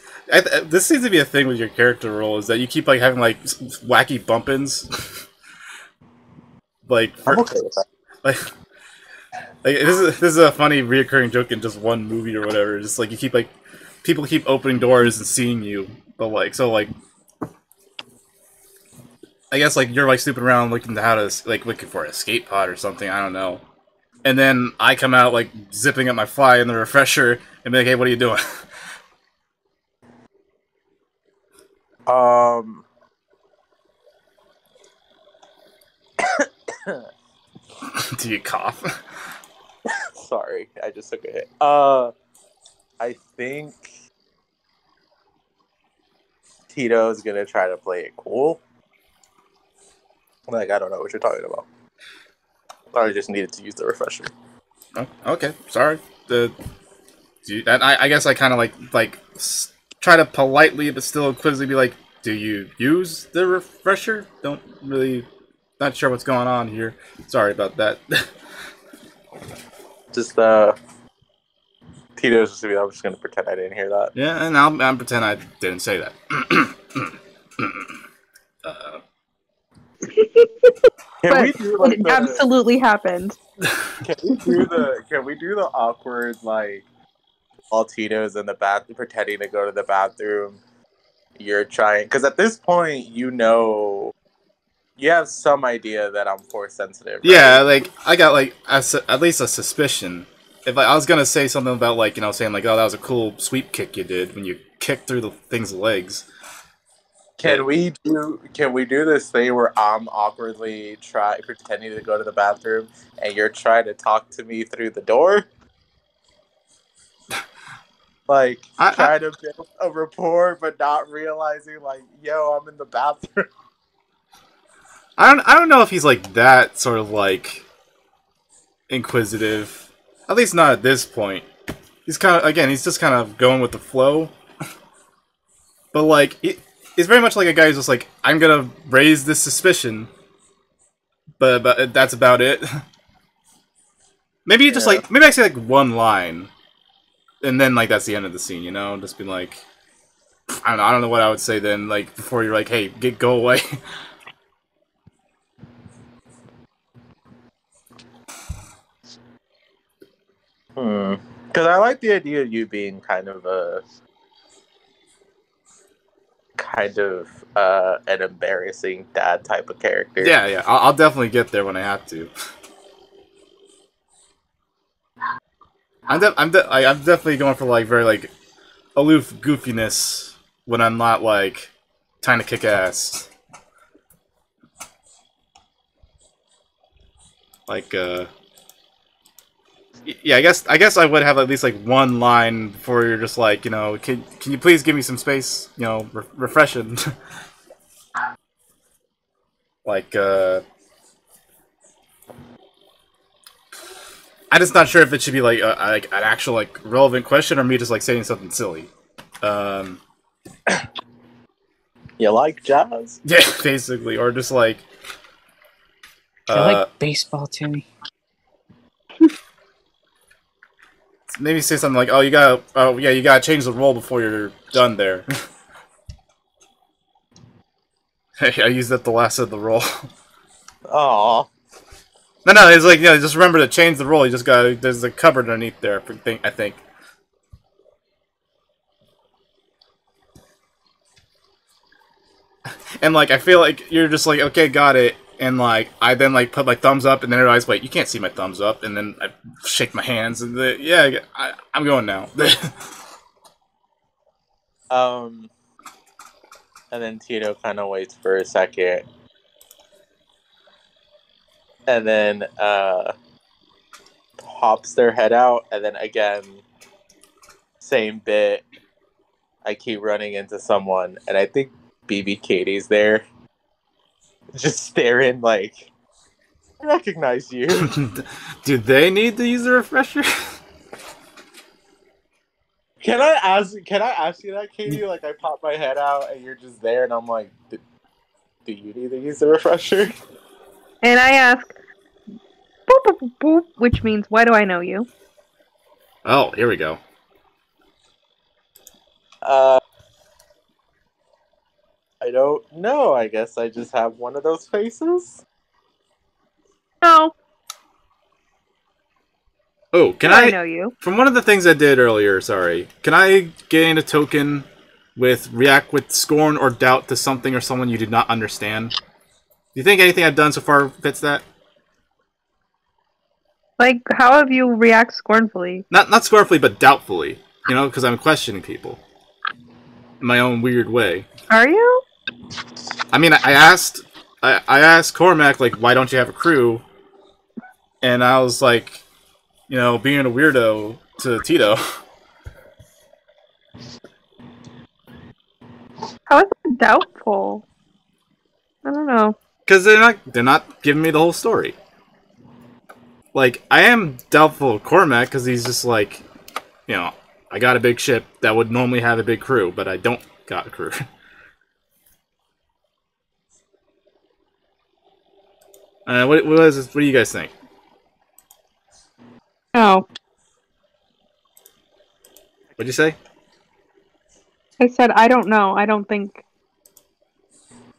this seems to be a thing with your character role, is that you keep like having like wacky bump-ins. Like, I'm okay with that. Like this is a funny reoccurring joke in just one movie or whatever. Just like you keep like people keep opening doors and seeing you, but like so like I guess like you're like snooping around looking to how to like looking for an escape pod or something. I don't know. And then I come out like zipping up my fly in the refresher and be like, hey, what are you doing? Do you cough? Sorry, I just took a hit. I think Tito's gonna try to play it cool. Like, I don't know what you're talking about. I just needed to use the refresher. Oh, okay, sorry. I guess I kind of like try to politely but still quizzically be like, do you use the refresher? Don't really, not sure what's going on here. Sorry about that. Just Tito's just I'm just gonna pretend I didn't hear that. Yeah, and I'm pretend I didn't say that. Can we do like it absolutely happened. Can we do the awkward like all Tito's in the bathroom pretending to go to the bathroom? You're trying, because at this point you know you have some idea that I'm force sensitive. Right? Yeah, like I got like at least a suspicion. If I was gonna say something about like saying like, oh, that was a cool sweep kick you did when you kicked through the thing's legs. Can we do this thing where I'm awkwardly pretending to go to the bathroom and you're trying to talk to me through the door? Like, try to build a rapport, but not realizing, like, yo, I'm in the bathroom. I don't know if he's like that sort of like inquisitive. At least not at this point. He's he's just kind of going with the flow. But like, he's very much like a guy who's just like, I'm gonna raise this suspicion, but that's about it. Maybe you just like, maybe I say like one line. And then, like, that's the end of the scene, you know? Just be like, I don't know what I would say then, like, before you're like, hey, go away. Because I like the idea of you being kind of an embarrassing dad type of character. Yeah, I'll definitely get there when I have to. I'm definitely going for like very like aloof goofiness when I'm not like trying to kick ass. Like yeah, I guess I would have at least like one line before you're just like, can you please give me some space, refreshing. Like I'm just not sure if it should be like an actual like relevant question or me just like saying something silly. You like jazz? Yeah, basically, or just like. I like baseball, Timmy. Maybe say something like, "Oh, you gotta change the roll before you're done there." Hey, I used that the last of the roll. Aww. No, it's like, just remember to change the roll. You just gotta, there's a cupboard underneath there, I think. And, like, I feel like you're just like, okay, got it. And, like, I then, like, put my thumbs up, and then everybody's like, you can't see my thumbs up. And then I shake my hands, and yeah, I'm going now. And then Tito kind of waits for a second. And then pops their head out. And then again, same bit. I keep running into someone. And I think BB Katie's there. Just staring like, I recognize you. Do they need to use the refresher? Can I ask you that, Katie? Like, I pop my head out and you're just there, and I'm like, do you need to use the refresher? And I ask, boop, boop, boop, boop, which means, why do I know you? Oh, here we go. I don't know. I guess I just have one of those faces. No. Oh, can I know you? From one of the things I did earlier, sorry, can I gain a token react with scorn or doubt to something or someone you did not understand? Do you think anything I've done so far fits that? Like, how have you react scornfully? Not scornfully, but doubtfully. You know, because I'm questioning people. In my own weird way. Are you? I mean, I asked Cormac, like, why don't you have a crew? And I was like, you know, being a weirdo to Tito. How is it doubtful? I don't know. Because they're not giving me the whole story. Like, I am doubtful of Cormac because he's just like, you know, I got a big ship that would normally have a big crew, but I don't got a crew. What do you guys think? Oh. What'd you say? I said, I don't know. I don't think.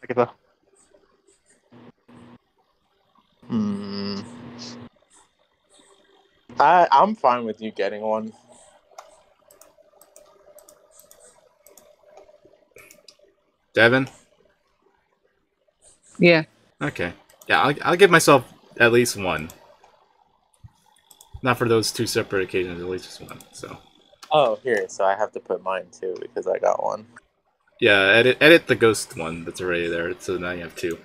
I get that. I'm fine with you getting one. Devin? Yeah. Okay. Yeah, I'll give myself at least one. Not for those two separate occasions, at least just one. So. Oh, here. So I have to put mine too because I got one. Yeah, edit the ghost one that's already there. So now you have two.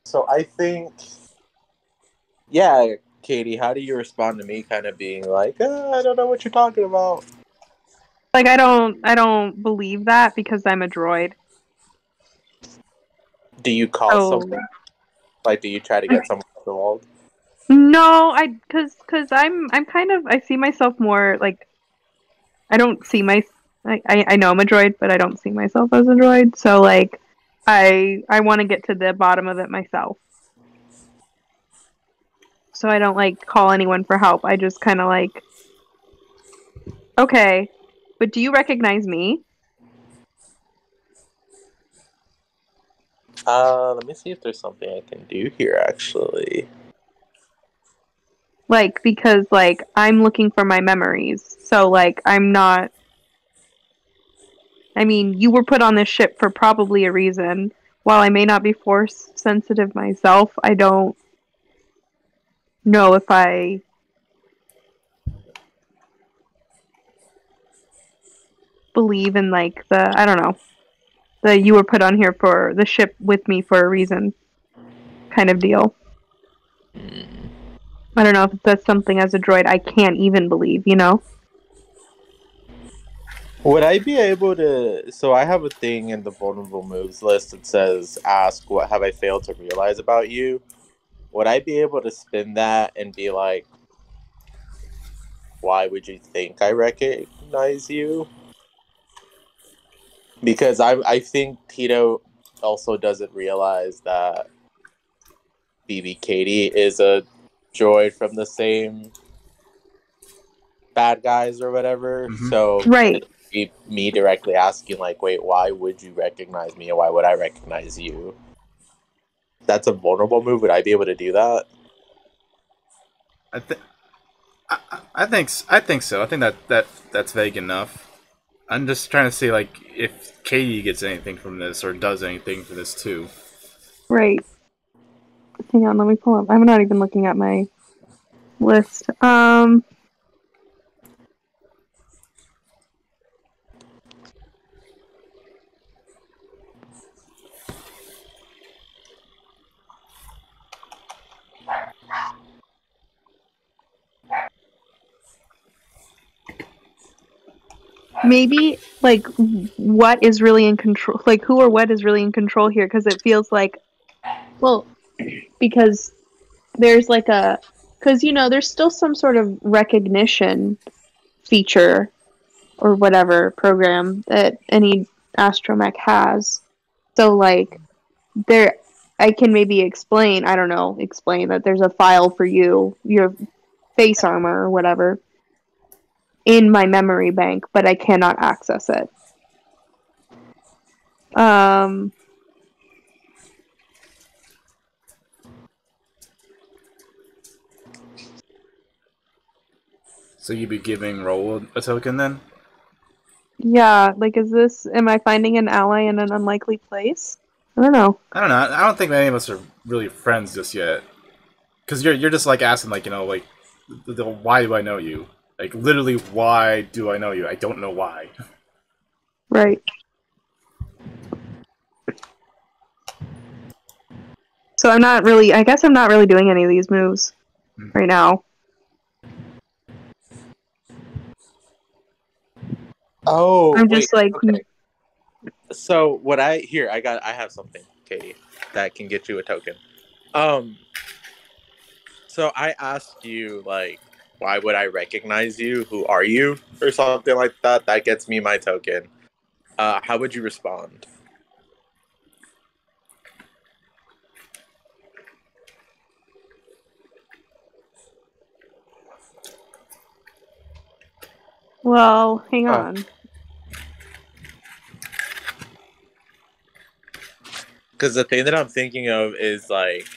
So I think, yeah, Katie, how do you respond to me kind of being like, I don't know what you're talking about? Like, I don't believe that because I'm a droid. Do you call someone? Like, do you try to get someone off the wall? No, cause I'm kind of, I see myself more like, I don't see I know I'm a droid, but I don't see myself as a droid. So like, I want to get to the bottom of it myself. So I don't like call anyone for help. I just kind of like, okay, but do you recognize me? Let me see if there's something I can do here, actually. Like, because, like, I'm looking for my memories. So, like, I'm not... I mean, you were put on this ship for probably a reason. While I may not be force sensitive myself, I don't know if I... believe in, like, I don't know. You were put on here for the ship with me for a reason kind of deal. I don't know if that's something as a droid I can't even believe, you know? Would I be able to... So I have a thing in the vulnerable moves list that says, ask, what have I failed to realize about you? Would I be able to spin that and be like, why would you think I recognize you? Because I think Tito also doesn't realize that BB Katie is a droid from the same bad guys or whatever. Mm-hmm. So right. Me directly asking, like, wait, why would you recognize me and why would I recognize you? That's a vulnerable move. Would I be able to do that? I think so. I think that's vague enough. I'm just trying to see, like, if Katie gets anything from this or does anything for this too. Right. Hang on, let me pull up. I'm not even looking at my list. Maybe, like, what is really in control? Like, who or what is really in control here? Because it feels like, well, because there's like a, because there's still some sort of recognition feature or whatever program that any astromech has. So, like, there, I can maybe explain, I don't know, explain that there's a file for you, your face armor or whatever, in my memory bank, but I cannot access it. So you'd be giving Roll a token then? Yeah, like, am I finding an ally in an unlikely place? I don't know. I don't know. I don't think any of us are really friends just yet. Because you're just, like, asking, like, like, why do I know you? Like, literally, why do I know you? I don't know why. Right. So I guess I'm not really doing any of these moves right now. Oh, I'm wait. just like, Okay. So I have something, Katie, that can get you a token. So I asked you, like, why would I recognize you? Who are you? Or something like that. That gets me my token. How would you respond? well, hang on. Because the thing that I'm thinking of is, like,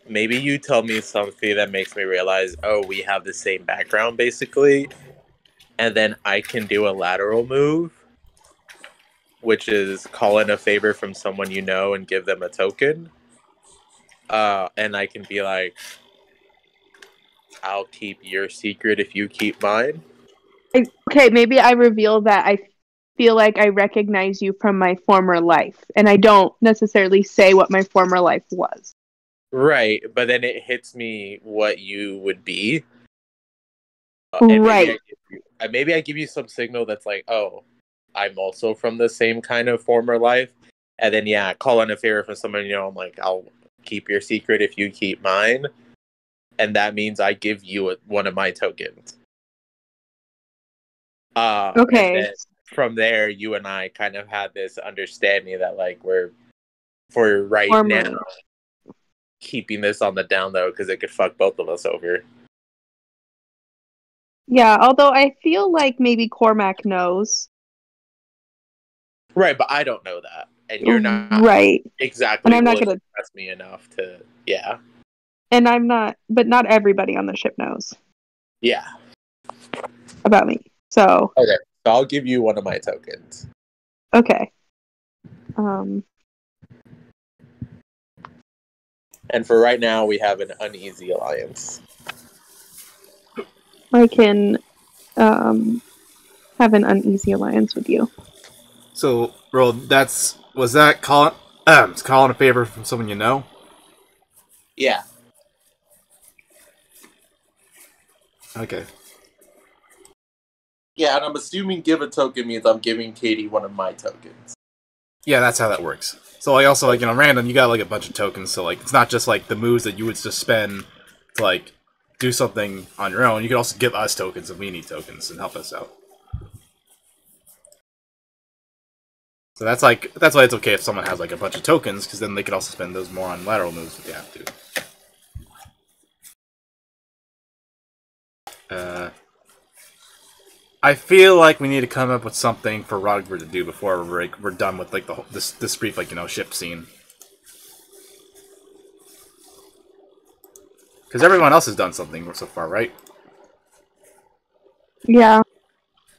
maybe you tell me something that makes me realize, oh, we have the same background, basically. And then I can do a lateral move, which is call in a favor from someone you know and give them a token. And I can be like, I'll keep your secret if you keep mine. Okay, maybe I reveal that I feel like I recognize you from my former life, and I don't necessarily say what my former life was. Right, but then it hits me what you would be. Right. Maybe I give you some signal that's like, oh, I'm also from the same kind of former life. And then, yeah, call in a favor from someone, I'm like, I'll keep your secret if you keep mine. And that means I give you one of my tokens. Okay. And then from there, you and I kind of had this understanding that, like, we're, for right now, keeping this on the down low because it could fuck both of us over. Yeah, although I feel like maybe Cormac knows. Right, but I don't know that. And you're not exactly and I'm willing not gonna to trust me enough to, yeah. And I'm not, but not everybody on the ship knows. Yeah. About me. So. Okay, so I'll give you one of my tokens. Okay. And for right now, we have an uneasy alliance. I can have an uneasy alliance with you. So, Roll, was that calling a favor from someone you know? Yeah. Okay. Yeah, and I'm assuming give a token means I'm giving Katie one of my tokens. Yeah, that's how that works. So, like, also, like, random, you got, like, a bunch of tokens, so, like, it's not just, like, the moves that you would just spend to, like, do something on your own. You could also give us tokens if we need tokens and help us out. So that's why it's okay if someone has, like, a bunch of tokens, because then they could also spend those more on lateral moves if they have to. I feel like we need to come up with something for Rodgber to do before we're done with, like, this brief, like, ship scene. Because everyone else has done something so far, right? Yeah.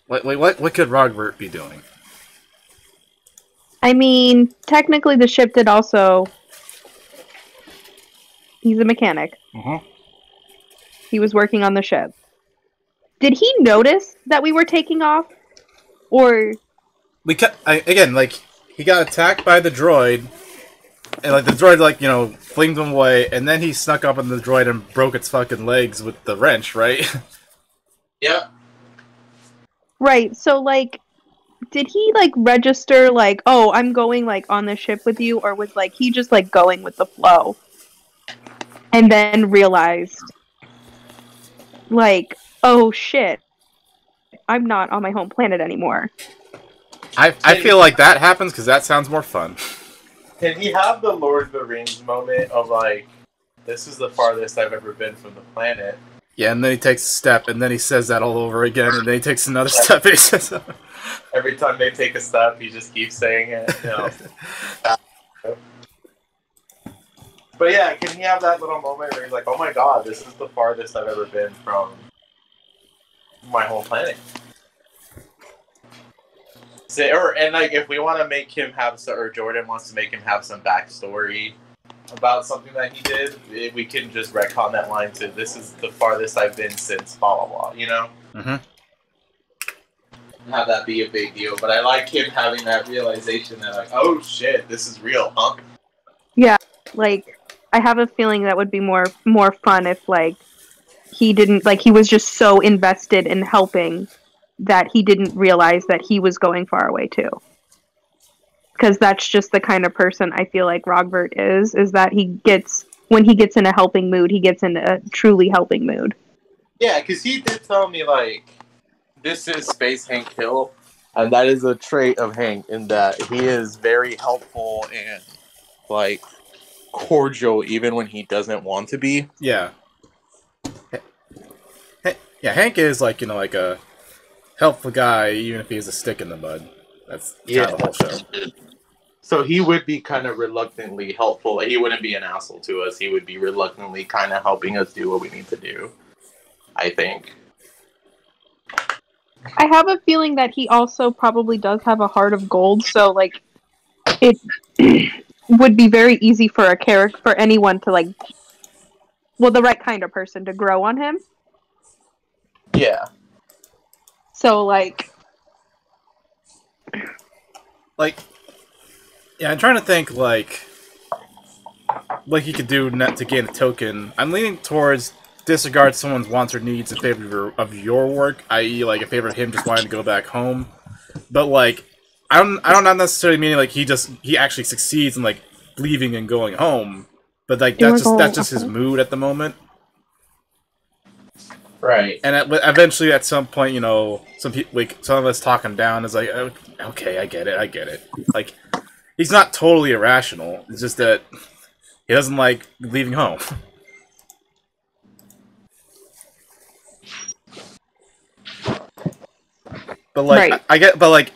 What could Rogbert be doing? I mean, technically the ship did also... He's a mechanic. Mm-hmm. He was working on the ship. Did he notice that we were taking off? Or... Again, like, he got attacked by the droid, and, like, the droid, like, you know, flinged him away, and then he snuck up on the droid and broke its fucking legs with the wrench, right? Yep. Right, so, like, did he, like, register, like, oh, I'm going, like, on the ship with you, or was, like, he just, like, going with the flow? And then realized, like, oh, shit, I'm not on my home planet anymore. I feel like that happens because that sounds more fun. Can he have the Lord of the Rings moment of, like, this is the farthest I've ever been from the planet? Yeah, and then he takes a step, and then he says that all over again, and then he takes another step, and he says... Every time they take a step, he just keeps saying it, you know. But yeah, can he have that little moment where he's like, oh my god, this is the farthest I've ever been from my home planet? And like, if we want to make him have, or Jordan wants to make him have some backstory about something that he did, we can just retcon that line to, this is the farthest I've been since blah blah blah, you know? Mm-hmm. Have that be a big deal, but I like him having that realization that, like, oh shit, this is real, huh? Yeah, like, I have a feeling that would be more fun if, like, he didn't, like, he was just so invested in helping that he didn't realize that he was going far away too. Because that's just the kind of person I feel like Rogbert is that when he gets in a helping mood, he gets in a truly helping mood. Yeah, because he did tell me, like, this is Space Hank Hill, and that is a trait of Hank in that he is very helpful and, like, cordial even when he doesn't want to be. Yeah. Yeah, Hank is, like, you know, like a helpful guy, even if he has a stick in the mud. That's kind of the whole show. So he would be kind of reluctantly helpful. He wouldn't be an asshole to us. He would be reluctantly kind of helping us do what we need to do, I think. I have a feeling that he also probably does have a heart of gold, so, like, it would be very easy for anyone to, like, well, the right kind of person to grow on him. Yeah. So, like, yeah, I'm trying to think, like he could do to gain a token. I'm leaning towards disregard someone's wants or needs in favor of your work, i.e., like, in favor of him just wanting to go back home. But, like, I don't not necessarily meaning, like, he actually succeeds in, like, leaving and going home. But, like, that's just his mood at the moment. Right. And eventually, at some point, you know, some of us talk him down is like, oh, okay, I get it. Like, he's not totally irrational. It's just that he doesn't like leaving home. But, like, right. but, like,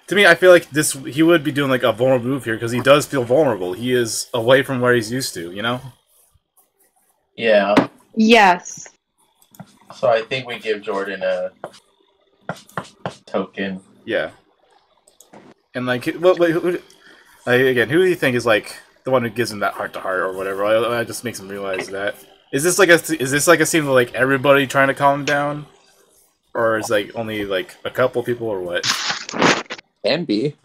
to me, I feel like he would be doing, like, a vulnerable move here because he does feel vulnerable. He is away from where he's used to, you know? Yeah. Yes. So I think we give Jordan a token. Yeah. And, like, again, who do you think is, like, the one who gives him that heart-to-heart or whatever? I just makes him realize that. Is this like a scene with, like, everybody trying to calm him down? Or is, like, only, like, a couple people or what? Can be.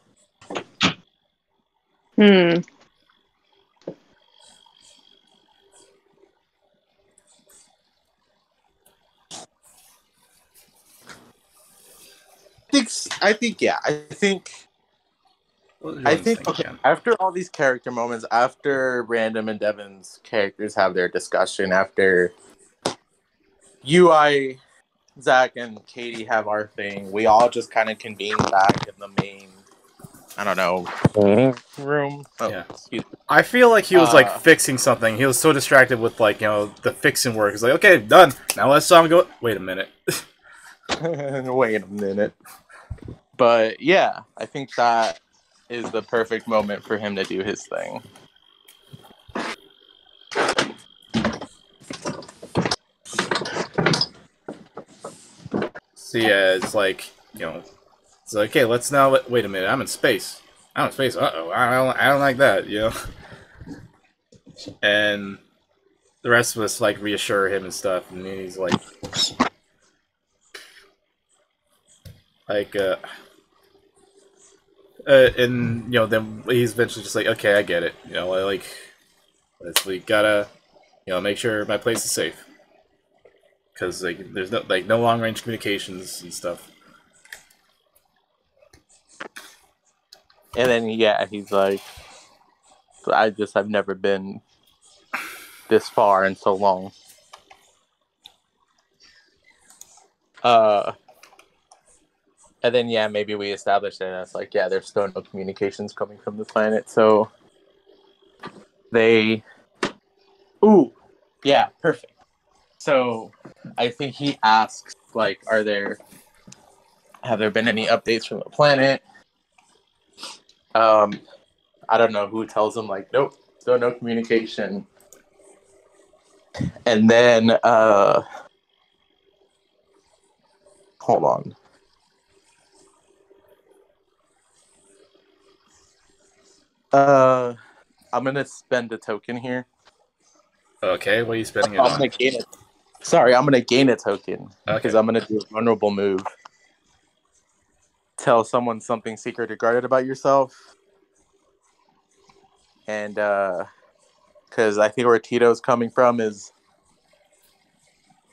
I think okay, after all these character moments, after Random and Devin's characters have their discussion, after I, Zach, and Katie have our thing, we all just kind of convene back in the main, I don't know, room. Oh, yeah. Excuse me. I feel like he was, like, fixing something. He was so distracted with, like, you know, the fixing work. He's like, okay, done. Now let's saw him go. Wait a minute. Wait a minute. But yeah, I think that is the perfect moment for him to do his thing. So yeah, it's like you know, it's like, okay, let's now wait a minute. I'm in space. I'm in space. Uh-oh, I don't like that, you know. And the rest of us like reassure him and stuff, and he's like, and you know, then he's eventually just like, okay, I get it. You know, like, we gotta, you know, make sure my place is safe. Because like there's no long range communications and stuff. And then he's like, I've never been this far in so long. And then maybe we established it as like, there's still no communications coming from the planet, so they perfect. So I think he asks, like, have there been any updates from the planet? I don't know who tells him, like, nope, still no communication. And then, hold on. I'm gonna spend a token here. Okay, what are you spending it on? I'm gonna gain a token because Okay. I'm gonna do a vulnerable move. Tell someone something secret or guarded about yourself, and because I think where Tito's coming from is,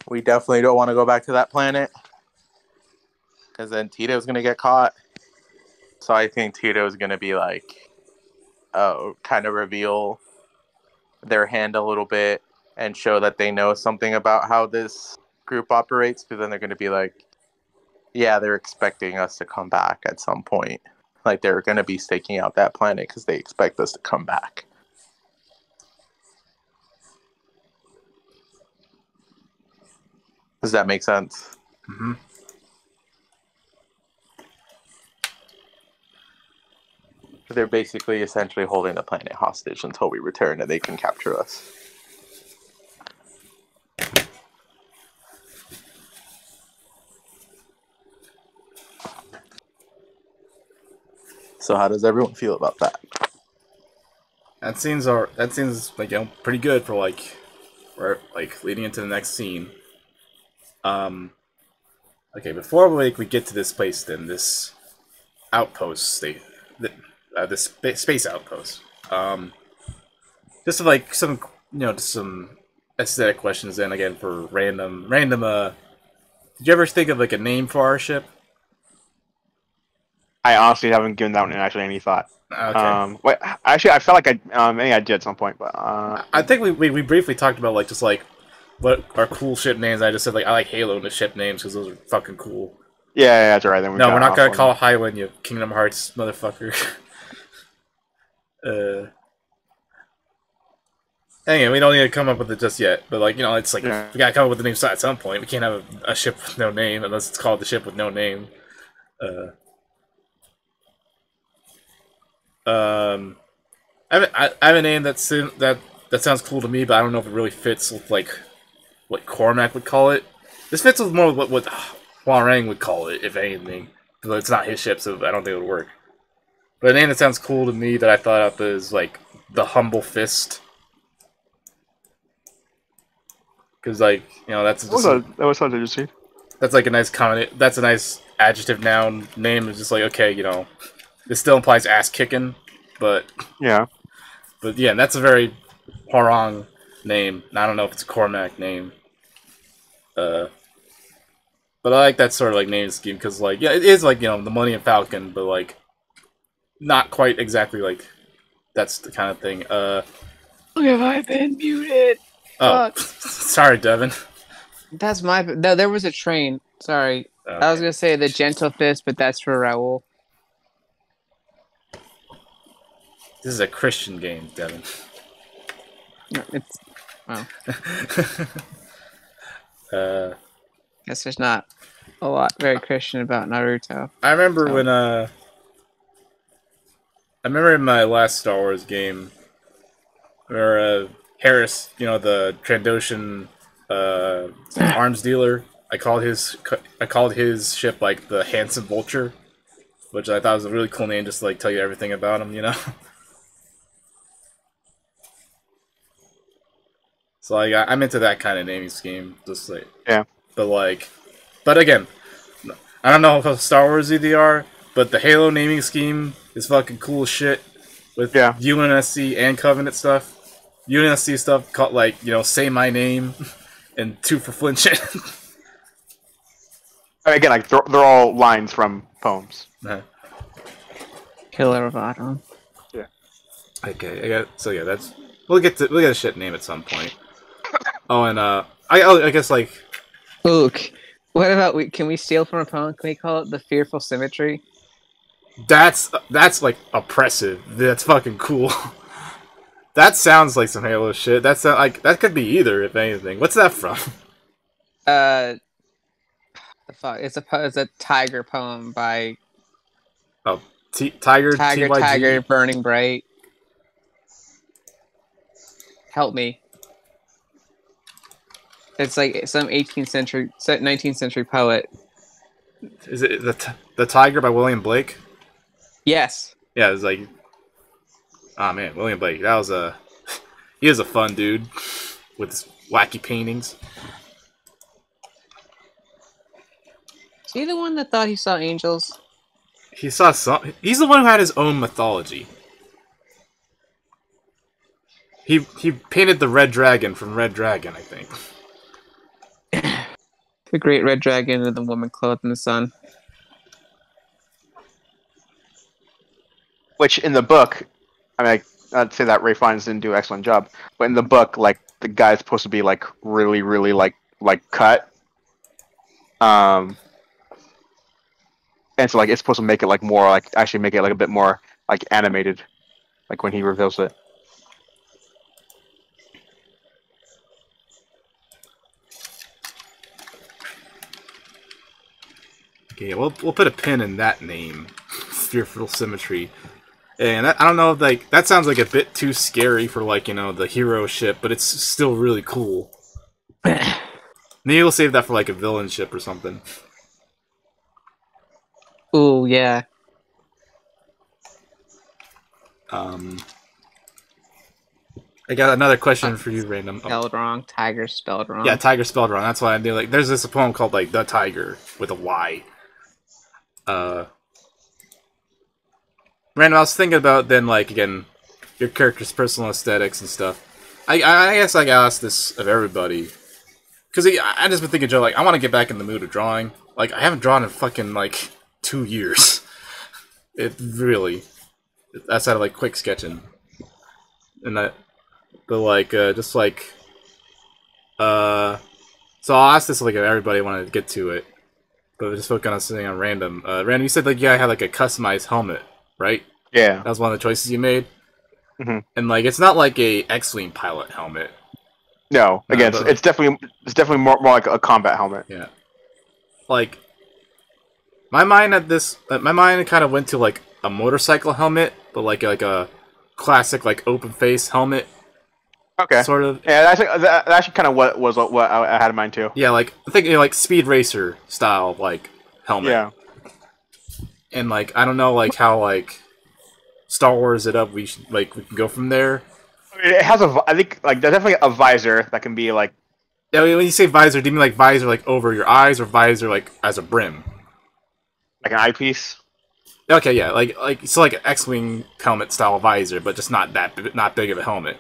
we definitely don't want to go back to that planet, because then Tito's gonna get caught. So I think Tito's gonna be like, kind of reveal their hand a little bit and show that they know something about how this group operates, because then they're going to be like, they're expecting us to come back at some point. Like, they're going to be staking out that planet because they expect us to come back. Does that make sense? Mm-hmm. They're basically essentially holding the planet hostage until we return and they can capture us. So how does everyone feel about that? That seems like, you know, pretty good for like leading into the next scene. Okay, before we get to this place, then this outpost this space outpost. Just like some, you know, just some aesthetic questions. Then again, for random. Did you ever think of like a name for our ship? I honestly haven't given that one actually any thought. Okay. Wait, actually, I felt like maybe I did at some point, but I think we briefly talked about like just like what are cool ship names. I just said like I like Halo in the ship names because those are fucking cool. yeah, that's alright. Then No, we're not gonna call Highwind, you Kingdom Hearts motherfucker. Anyway, we don't need to come up with it just yet. But like, you know, it's like we gotta come up with the name at some point. We can't have a ship with no name unless it's called the ship with no name. I have a name that sounds cool to me, but I don't know if it really fits with like what Cormac would call it. This fits with more what Huarang would call it, if anything. But it's not his ship, so I don't think it would work. But a name that sounds cool to me that I thought up is like the Humble Fist. Because like, you know, that was something interesting. That's like a nice comment. That's a nice adjective noun name. It's just like, okay, you know, this still implies ass kicking, but yeah, that's a very Huarang name. I don't know if it's a Cormac name. But I like that sort of like name scheme because like, yeah, it is like, you know, the Millennium Falcon, but like not quite exactly like that's the kind of thing. Have I been muted? Oh, sorry, Devin. That's my. No, there was a train. Sorry, Okay. I was gonna say the Gentle Fist, but that's for Raoul. This is a Christian game, Devin. No, it's wow. Guess there's not a lot very Christian about Naruto. I remember when I remember in my last Star Wars game where Harris, you know, the Trandoshan arms dealer, I called his ship like the Handsome Vulture, which I thought was a really cool name, just to like tell you everything about him, you know. So like I'm into that kind of naming scheme, just like Yeah. But again, I don't know how Star Warsy they are, but the Halo naming scheme is fucking cool as shit with UNSC and Covenant stuff. UNSC stuff called like say my name and two for flinching. Again, like they're all lines from poems. Killer Bottom. Yeah. Okay, that's we'll get a shit name at some point. Oh, and I guess like. Look, what about can we steal from a poem? Can we call it the Fearful Symmetry? That's like oppressive. That's fucking cool. That sounds like some Halo shit. That could be either, if anything. What's that from? The fuck. It's a Tiger poem by. Oh, Tiger. Tiger, Burning Bright. Help me. It's like some 19th century poet. Is it the Tiger by William Blake? Yes. Yeah, it's like. Oh man, William Blake. That was he is a fun dude with his wacky paintings. Is he the one that thought he saw angels? He saw some. He's the one who had his own mythology. He painted the Red Dragon from Red Dragon, I think. The Great Red Dragon and the woman clothed in the sun. Which in the book, I mean, I'd say that Ray Fiennes didn't do an excellent job, but in the book, like the guy's supposed to be like really, really like cut, and so like it's supposed to make it like more like actually make it like a bit more like animated, like when he reveals it. Okay, we'll put a pin in that name, Fearful Symmetry. And I don't know, like that sounds like a bit too scary for like the hero ship, but it's still really cool. Maybe we'll save that for like a villain ship or something. Ooh, yeah. I got another question for you, random. Spelled wrong. Tiger spelled wrong. Yeah, Tiger spelled wrong. That's why I do. Like, there's this poem called like The Tiger with a Y. Random. I was thinking about then like again, your character's personal aesthetics and stuff. I guess I ask this of everybody because I just been thinking, Joe. Like, I want to get back in the mood of drawing. Like, I haven't drawn in fucking like 2 years. It really, outside of like quick sketching, and that. But like, just like, so I'll ask this like if everybody wanted to get to it, but just focus on something on random. Random, you said like I had like a customized helmet, right? Yeah, that was one of the choices you made. Mm-hmm. And like, it's not like a X-wing pilot helmet. No, again, it's definitely more like a combat helmet. Yeah, like my mind kind of went to like a motorcycle helmet, but like a classic like open face helmet. Okay. Sort of. Yeah, that's actually kind of what I had in mind too. Yeah, like I think like Speed Racer style like helmet. Yeah. And like I don't know like how like Star Wars it up. We can go from there. I mean, it has I think like there's definitely a visor that can be like. Yeah, when you say visor, do you mean like visor like over your eyes or visor like as a brim? Like an eyepiece. Okay, yeah, like an X-wing helmet style visor, but just not big of a helmet.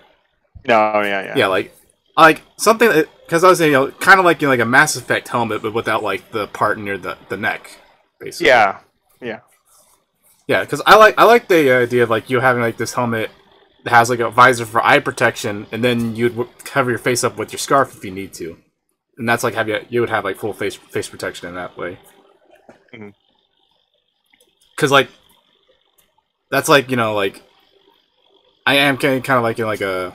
No, yeah. Yeah, like something because I was saying, kind of like like a Mass Effect helmet, but without like the part near the neck, basically. Yeah. Yeah, because I like the idea of like you having like this helmet that has like a visor for eye protection, and then you'd cover your face up with your scarf if you need to, and that's like you would have like full face protection in that way. Because like that's like like I am kind of like like a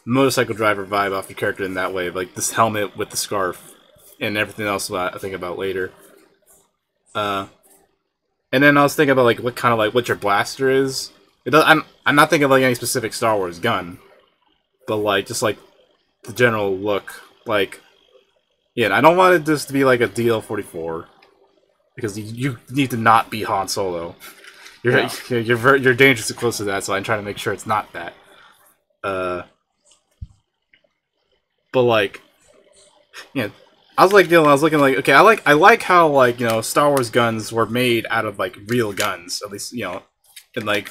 motorcycle driver vibe off your character in that way, like this helmet with the scarf and everything else I think about later. And then I was thinking about like what your blaster is. I'm not thinking of like any specific Star Wars gun, but like just like the general look. Like Yeah, and I don't want this to be like a DL-44 because you need to not be Han Solo. You're dangerously close to that, so I'm trying to make sure it's not that. But like, yeah, I was like, I was looking like, okay, I like how like Star Wars guns were made out of like real guns, at least and like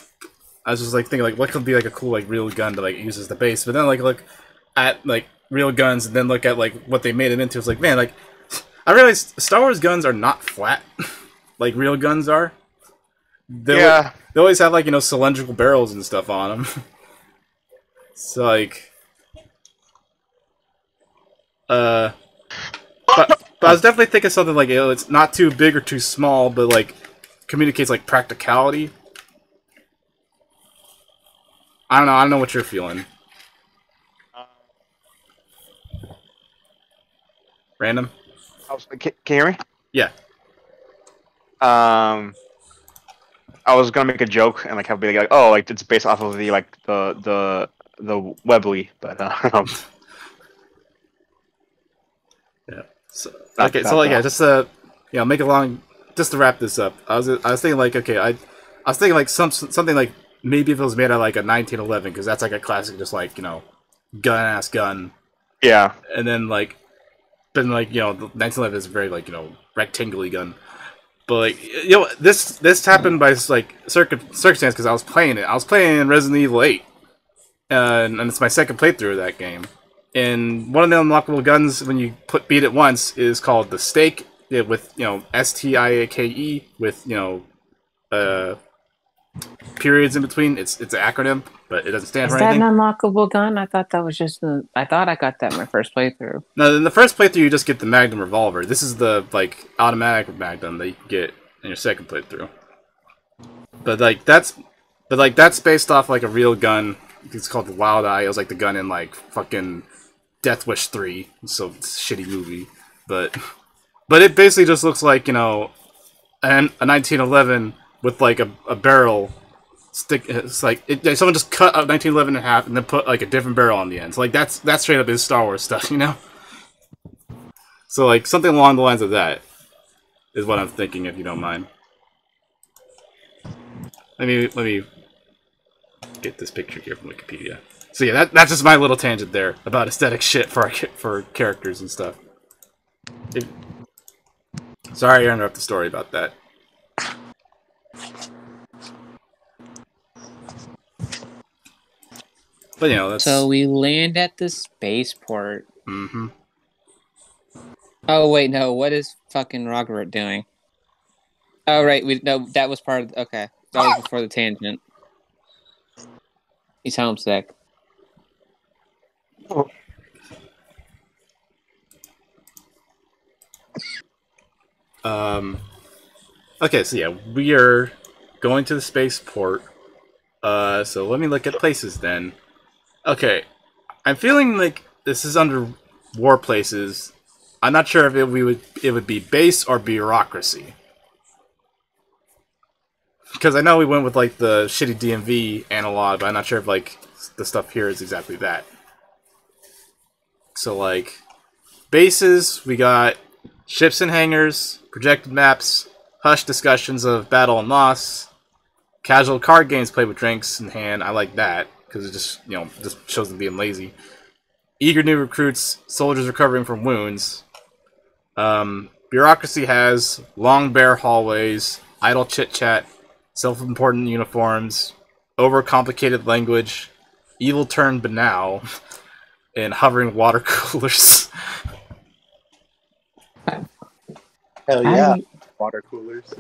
I was just like thinking like what could be like a cool like real gun to like use as the base, but then like look at like real guns and then look at like what they made them into. It's like, man, like I realized Star Wars guns are not flat like real guns are. They always have like cylindrical barrels and stuff on them. It's like, but I was definitely thinking something like it's not too big or too small, but like communicates like practicality. I don't know what you're feeling. Random. Can you hear me? Yeah. I was gonna make a joke and like have be like, oh, like it's based off of the like the Webley, but yeah. So, okay, so like yeah, just make a long, just to wrap this up. I was thinking like, okay, I was thinking like something like maybe if it was made out of like a 1911 because that's like a classic, just like gun-ass gun. Yeah. And then like, the 1911 is a very like rectangular gun. But like this happened by like circumstance because I was playing it. I was playing Resident Evil 8, and it's my second playthrough of that game. And one of the unlockable guns when you beat it once is called the Stake, with STIAKE with periods in between. It's an acronym, but it doesn't stand for anything. Is that an unlockable gun? I thought that was just I thought I got that in my first playthrough. No, in the first playthrough you just get the Magnum revolver. This is the like automatic Magnum that you can get in your second playthrough. But that's based off like a real gun. It's called the Wild Eye. It was like the gun in like fucking Death Wish 3. So it's a shitty movie, but it basically just looks like a 1911 with like a barrel stick. It's like someone just cut a 1911 in half and then put like a different barrel on the end. So like that's straight up is Star Wars stuff, So like something along the lines of that is what I'm thinking, if you don't mind. Let me get this picture here from Wikipedia. So yeah, that's just my little tangent there about aesthetic shit for characters and stuff. Sorry I interrupted the story about that. But that's... So we land at the spaceport. Mm-hmm. Oh wait, no. What is fucking Robert doing? Oh right, that was part of. Okay, that was before the tangent. He's homesick. Oh. Okay, so yeah, we are going to the spaceport. So let me look at places then. Okay, I'm feeling like this is under war places. I'm not sure if it would be base or bureaucracy. Because I know we went with like the shitty DMV analog, but I'm not sure if like the stuff here is exactly that. So like bases, we got ships and hangars, projected maps, hushed discussions of battle and loss, casual card games played with drinks in hand. I like that because it just just shows them being lazy. Eager new recruits, soldiers recovering from wounds. Bureaucracy has long bare hallways, idle chit chat, self-important uniforms, overcomplicated language, evil turned banal, and hovering water coolers. Hell yeah, water coolers.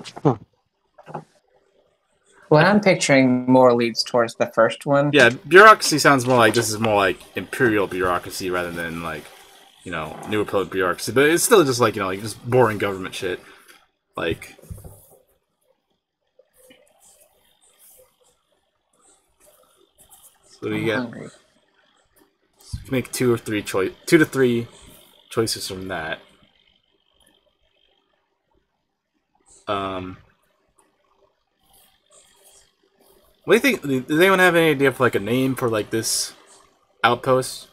What I'm picturing more leads towards the first one. Yeah, bureaucracy sounds more like this is more like imperial bureaucracy rather than like New Republic bureaucracy, but it's still just like like just boring government shit. Like, so you get make 2 to 3 choices from that. What do you think? Does anyone have any idea for like a name for like this outpost?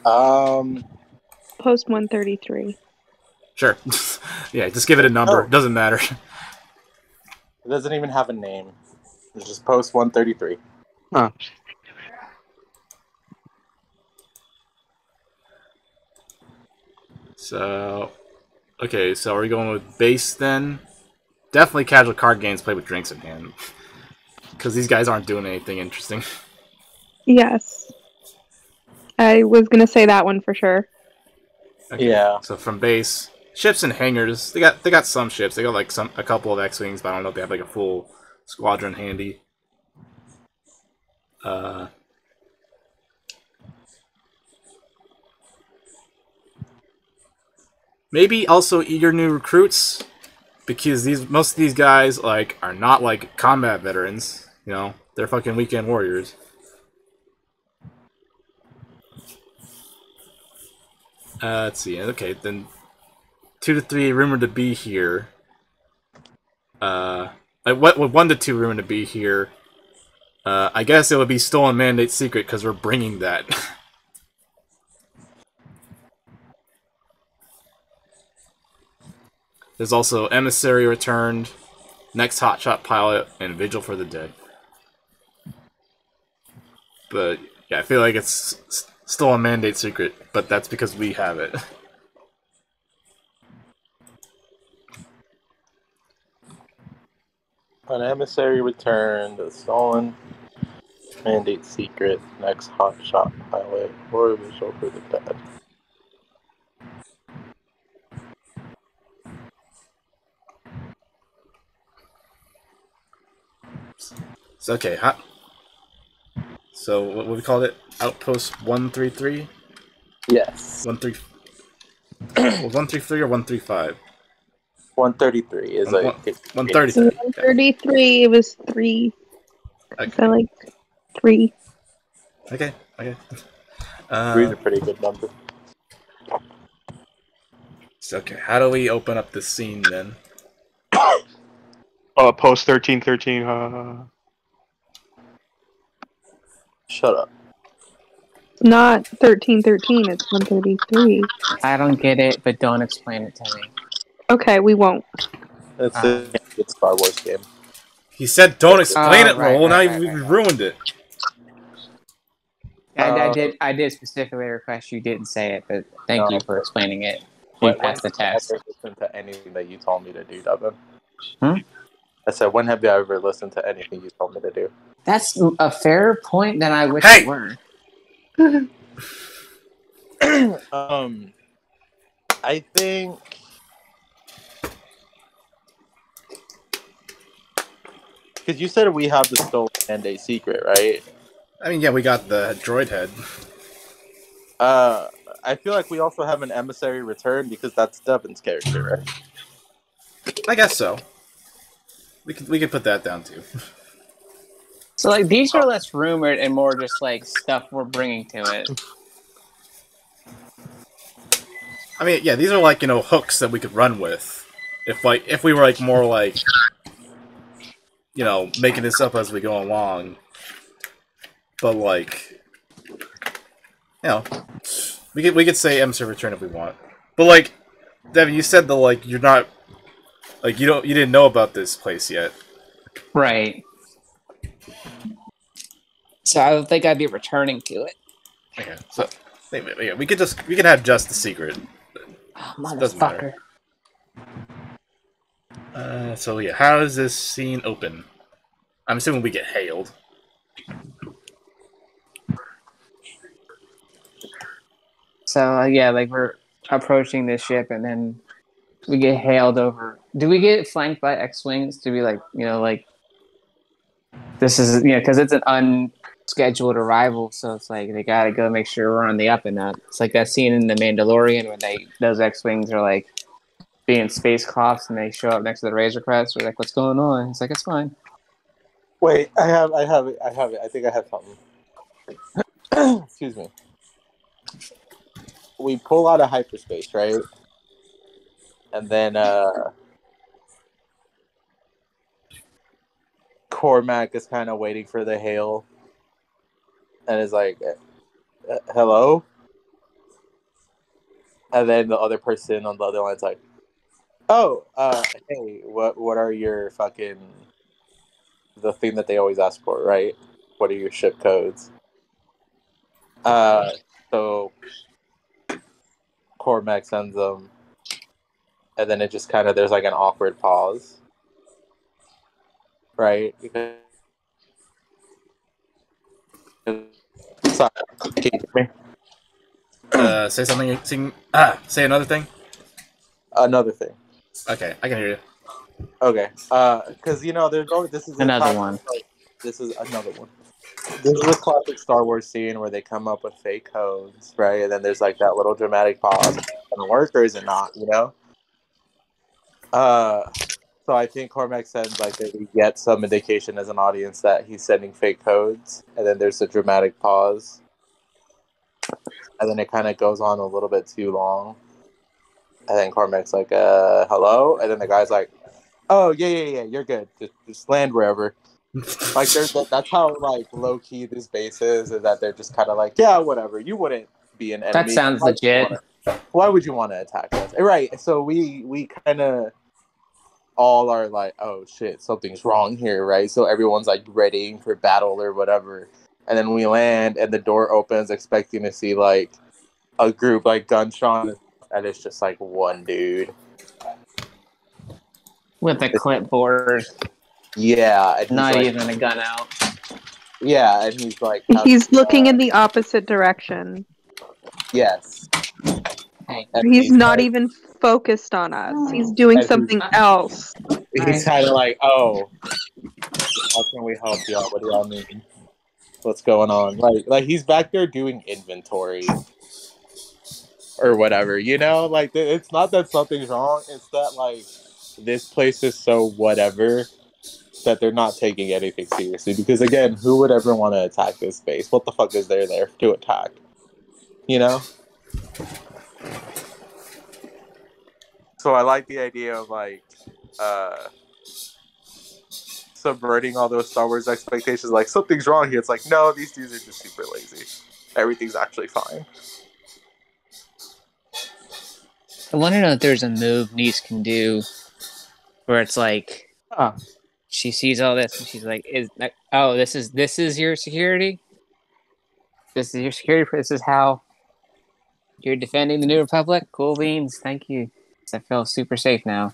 Post 133. Sure. Yeah, just give it a number. Oh. Doesn't matter. It doesn't even have a name. It's just post 133. Huh. So, okay, so are we going with base then? Definitely casual card games played with drinks in hand. Because these guys aren't doing anything interesting. Yes. I was gonna say that one for sure. Okay, Yeah. so from base, ships and hangars. They got some ships. They got like a couple of X-wings, but I don't know if they have like a full squadron handy. Maybe also eager new recruits, because most of these guys like are not like combat veterans. You know, they're fucking weekend warriors. Let's see. Okay, then 2 to 3 rumored to be here. Like what 1 to 2 rumored to be here. I guess it would be stolen mandate secret because we're bringing that. There's also emissary returned, next hotshot pilot, and vigil for the dead. But yeah, I feel like it's still a mandate secret, but that's because we have it. An emissary returned, a stolen mandate secret, next hotshot pilot, or visual for the dead. So, okay, so what we called it? Outpost 133? Yes. 133 or 135? 133 is like 133. 133, it was 3. Okay. So like 3. Okay. Three's a pretty good number. So, okay, how do we open up this scene then? Post 1313. Shut up. Not 1313, it's 133. I don't get it, but don't explain it to me. Okay, we won't. It's a good Star Wars game. He said, "Don't explain it, right, Roll." Now right, we right. ruined it. I did specifically request you didn't say it, but thank you for explaining it. You passed the test. When have you ever listened to anything that you told me to do, Devin? Hmm? I said, when have you ever listened to anything you told me to do? That's a fairer point than I wish Hey! it were. I think because you said we have the stolen mandate secret, right? I mean, yeah, we got the droid head. I feel like we also have an emissary return because that's Devin's character, right? I guess so. We could put that down too. So, like, these are less rumored and more just, like, stuff we're bringing to it. I mean, yeah, these are like, hooks that we could run with. If we were like more like, making this up as we go along. But like, we could say emissary return if we want. But like, Devin, you said you're not, like, you didn't know about this place yet. Right. So I don't think I'd be returning to it. Okay, so yeah, we can have just the secret. Oh, Doesn't matter. So yeah, how does this scene open? I'm assuming we get hailed. So yeah, like we're approaching this ship, and then we get hailed over. Do we get flanked by X-wings to be like, this is because it's an unscheduled arrival, so it's like they gotta go make sure we're on the up and up. It's like that scene in The Mandalorian where those X-wings are like being space cops and they show up next to the Razor Crest. We're like, what's going on? It's like, it's fine. Wait, I have it. I think I have something. Excuse me. We pull out of hyperspace, right? And then Cormac is kind of waiting for the hail, and is like, "Hello," And then the other person on the other line's like, "Oh, hey, what are your fucking the thing that they always ask for, right? What are your ship codes?" So Cormac sends them, and then it just kind of there's like an awkward pause, right? Because sorry, can you hear me? Say something. Say another thing. Another thing. Okay, I can hear you. Okay, because there's always this is Another one. This is another one. This is a classic Star Wars scene where they come up with fake codes, right? And then there's like that little dramatic pause. And work or is it not? So I think Cormac said like that we get some indication as an audience that he's sending fake codes, and then there's a dramatic pause, and then it kind of goes on a little bit too long. And then Cormac's like, hello? And then the guy's like, oh, yeah, you're good. Just land wherever. Like, that's how, like, low-key this base is that they're just kind of like, yeah, whatever. You wouldn't be an enemy. That sounds legit. Why would you want to attack us? Right, so we kind of all are like, oh, shit, something's wrong here, right? So everyone's, like, readying for battle or whatever. And then we land, and the door opens expecting to see, like, a group, like, Gunshot, and it's just, like, one dude. With a clipboard. Yeah. And not like, even a gun out. Yeah, and he's like... He's looking in the opposite direction. Yes. He's not like, even focused on us. He's doing something else. He's kind of like, oh, how can we help y'all? What do y'all need? What's going on? Like he's back there doing inventory. Or whatever, Like, it's not that something's wrong. It's that, like, this place is so whatever that they're not taking anything seriously. Because, again, who would ever want to attack this base? What the fuck is there to attack? So I like the idea of, like, subverting all those Star Wars expectations. Like, something's wrong here. It's like, no, these dudes are just super lazy. Everything's actually fine. I want to know if there's a move Nice can do where it's like, she sees all this and she's like, this is your security? This is your security? This is how you're defending the New Republic? Cool beans, thank you. I feel super safe now.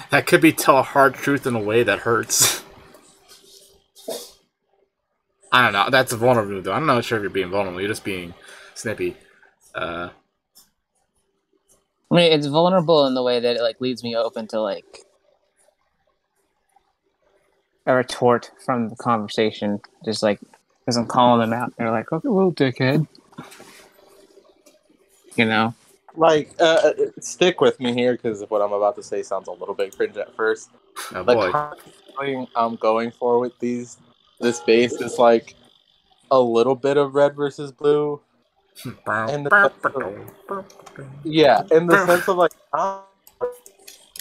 That could be tell a hard truth in a way that hurts. I don't know. That's vulnerable, though. I'm not sure if you're being vulnerable. You're just being snippy. I mean, it's vulnerable in the way that it like leaves me open to like a retort from the conversation. Just like because I'm calling them out, they're like, "Okay, well, dickhead," Like, stick with me here because what I'm about to say sounds a little bit cringe at first. Oh, like, boy. I'm going for with this base is like a little bit of red versus blue. In the sense of like how red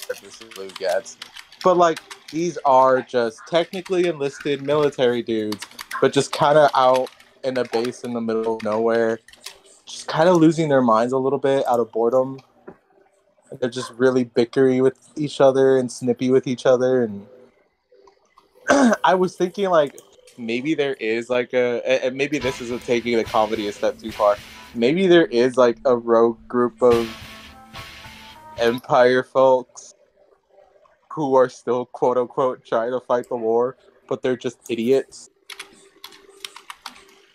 versus blue gets, but like these are just technically enlisted military dudes, but just kind of out in a base in the middle of nowhere. Just kind of losing their minds a little bit out of boredom. They're just really bickery with each other and snippy with each other. And I was thinking, like, maybe there is, like, and maybe this isn't taking the comedy a step too far. Maybe there is, like, a rogue group of Empire folks who are still, quote-unquote, trying to fight the war, but they're just idiots.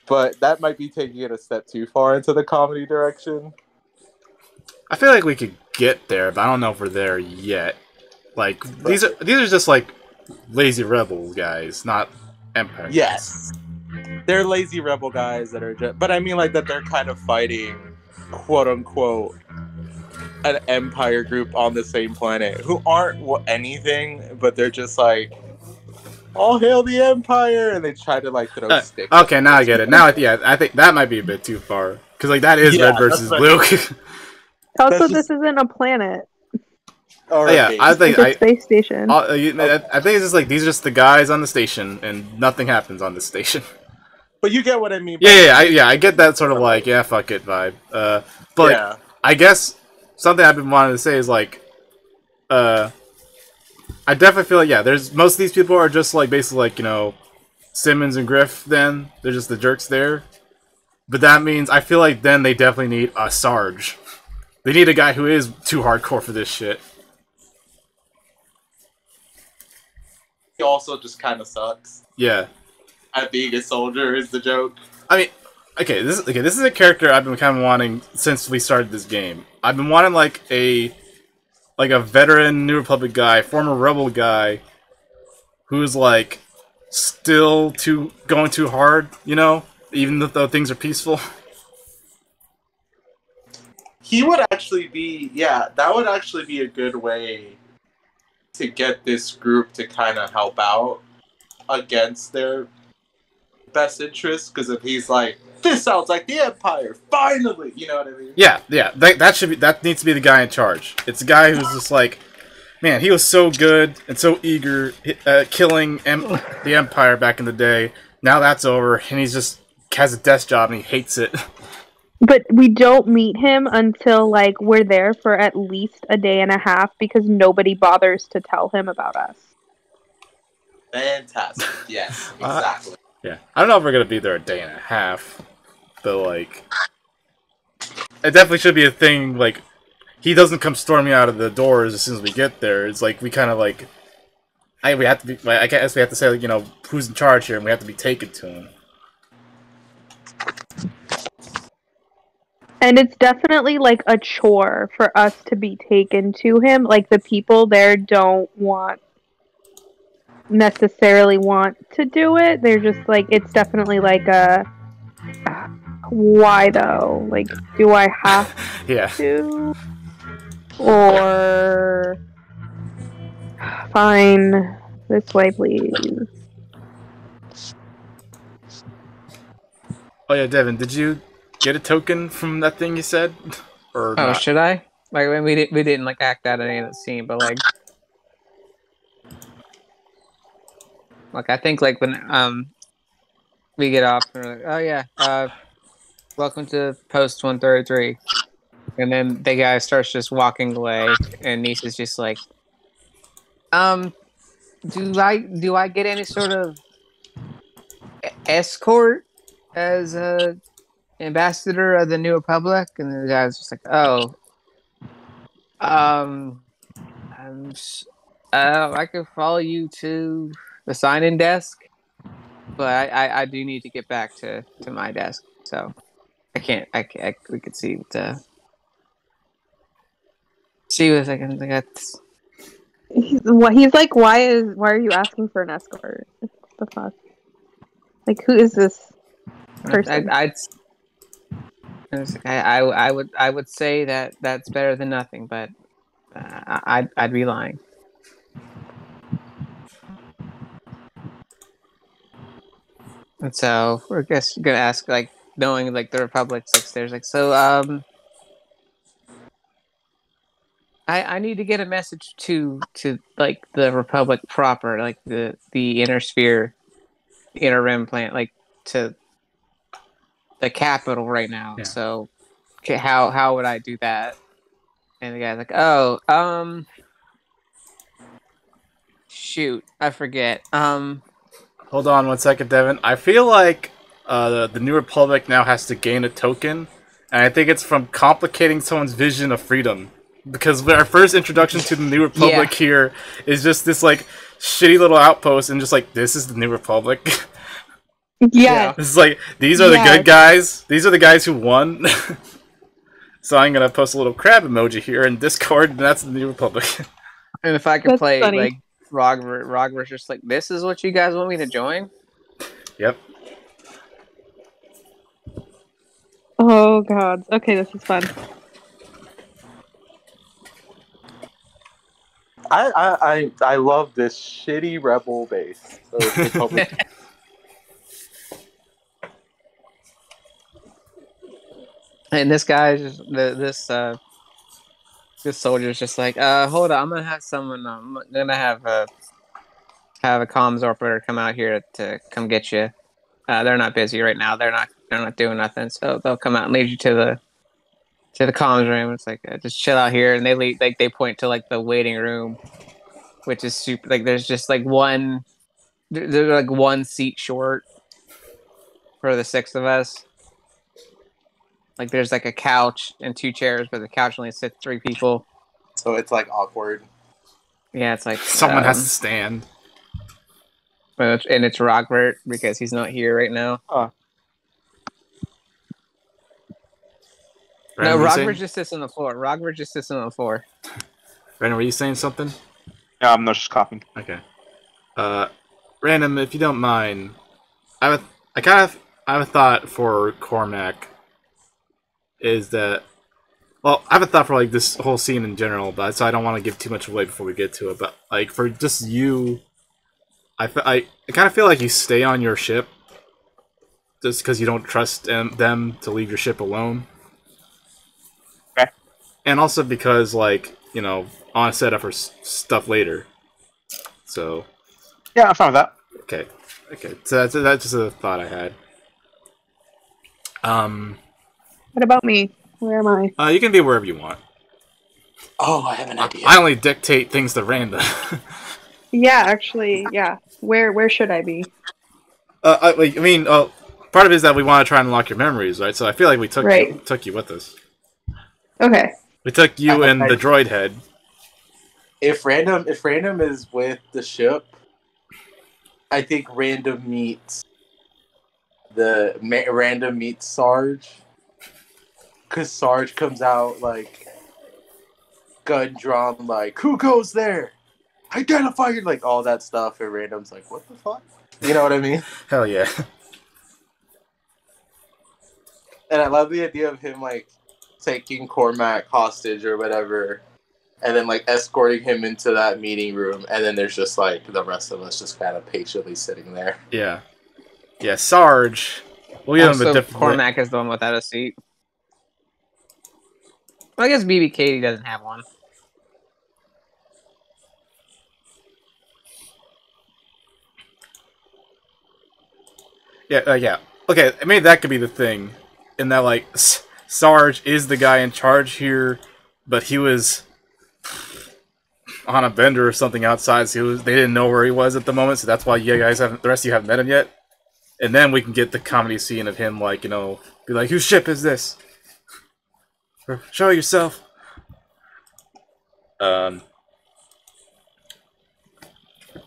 But that might be taking it a step too far into the comedy direction. I feel like we could get there, but I don't know if we're there yet. Like, these are just like lazy rebel guys, not Empire. Yes, they're lazy rebel guys that are just. But I mean, like that they're kind of fighting, quote unquote, an Empire group on the same planet who aren't anything, but they're just like, all hail the Empire, and they try to like throw sticks. Okay, now I get it. Now, I think that might be a bit too far because like that is red versus blue. Also, this isn't a planet. Or Yeah, base. I think It's a space station. I think it's just like these are just the guys on the station, and nothing happens on the station. But you get what I mean. By I get that sort of like fuck it vibe. But like, yeah. I guess something I've been wanting to say is like, I definitely feel like there's most of these people are just like basically like Simmons and Griff. Then they're just the jerks there. But that means I feel like then they definitely need a Sarge. They need a guy who is too hardcore for this shit. He also just kind of sucks. Yeah. At being a soldier is the joke. I mean, this is a character I've been kind of wanting since we started this game. I've been wanting like a veteran New Republic guy, former Rebel guy, who's like still going too hard, even though things are peaceful. He would actually be, that would actually be a good way to get this group to kind of help out against their best interest. Because if he's like, this sounds like the Empire, finally, you know what I mean? Yeah, that needs to be the guy in charge. It's a guy who's just like, man, he was so good and so eager killing the Empire back in the day. Now that's over, and he's just has a desk job and he hates it. But we don't meet him until, like, we're there for at least a day and a half because nobody bothers to tell him about us. Fantastic. Yes, exactly. Yeah. I don't know if we're going to be there a day and a half, but, like, it definitely should be a thing, like, he doesn't come storming out of the doors as soon as we get there. It's like, we kind of, like, I guess we have to say, like, who's in charge here, and we have to be taken to him. And it's definitely, like, a chore for us to be taken to him. Like, the people there don't necessarily want to do it. They're just, like, it's definitely, like, why, though? Like, do I have to? Or... Fine. This way, please. Oh, yeah, Devin, did you get a token from that thing you said, or not? Should I? Like, we didn't like act out any of the scene, but like I think like when we get off, and we're like, oh yeah, welcome to post 133, and then the guy starts just walking away, and Nice is just like, do I get any sort of escort as a ambassador of the New Republic? And the guy's just like, I could follow you to the sign-in desk, but I do need to get back to my desk, so I can't. We could see what I can get. He's like, why are you asking for an escort? What the fuck? Like, who is this person? I would say that that's better than nothing, but I'd be lying. And so we're gonna ask, like, knowing like the Republic's upstairs, like, so I need to get a message to like the Republic proper, like the inner sphere, inner rim planet, like to the capital right now. Yeah. So how would I do that? And the guy's like, shoot, I forget. Hold on 1 second, Devin. I feel like the New Republic now has to gain a token, and I think it's from complicating someone's vision of freedom. Because our first introduction to the New Republic here is just this like shitty little outpost, and just like, this is the New Republic. Yeah. This is like, these are the good guys. These are the guys who won. So I'm gonna post a little crab emoji here in Discord, and that's the New Republic. And if I could play funny. Like Rogver's just like, this is what you guys want me to join? Yep. Oh god. Okay, this is fun. I love this shitty rebel base. And this guy, this This soldier's just like, hold on, I'm gonna have someone. I'm gonna have a comms operator come out here to come get you. They're not busy right now. They're not doing nothing. So they'll come out and lead you to the comms room. It's like just chill out here, and they lead, like they point to like the waiting room, which is super. Like there's just like one. There's like one seat short for the 6 of us. Like there's like a couch and 2 chairs, but the couch only sits 3 people. So it's like awkward. Yeah, it's like Someone has to stand. And it's Rogbert because he's not here right now. Oh. No, Rogbert just sits on the floor. Rogbert just sits on the floor. Brandon, were you saying something? Yeah, I'm not just coughing. Okay. Random, if you don't mind, I have a thought for Cormac. Is that, well, I have a thought for like this whole scene in general, but so I don't want to give too much away before we get to it. But like for just you, I kind of feel like you stay on your ship just because you don't trust them to leave your ship alone. Okay. And also because, like, you know, I want to set up for stuff later. So. Yeah, I'm fine with that. Okay. Okay. So that's just a thought I had. What about me? Where am I? You can be wherever you want. Oh, I have an idea. I only dictate things to Randa. Yeah, actually, yeah. Where should I be? Part of it is that we want to try and unlock your memories, right? So I feel like we took you with us. Okay. We took you and the droid head. If random is with the ship, I think random meets Sarge, because Sarge comes out like gun drawn, like, who goes there? Identify your, like, all that stuff, and random's like, what the fuck? You know what I mean? Hell yeah. And I love the idea of him, like, taking Cormac hostage or whatever, and then, like, escorting him into that meeting room, and then there's just, like, the rest of us just kind of patiently sitting there. Yeah. Yeah, Sarge. We'll give him a different... Cormac is the one without a seat. Well, I guess BB Katie doesn't have one. Yeah, yeah. Okay, maybe that could be the thing. In that, like, Sarge is the guy in charge here, but he was on a bender or something outside, so they didn't know where he was at the moment, so that's why you guys haven't, the rest of you haven't met him yet. And then we can get the comedy scene of him, like, you know, be like, whose ship is this? Show yourself.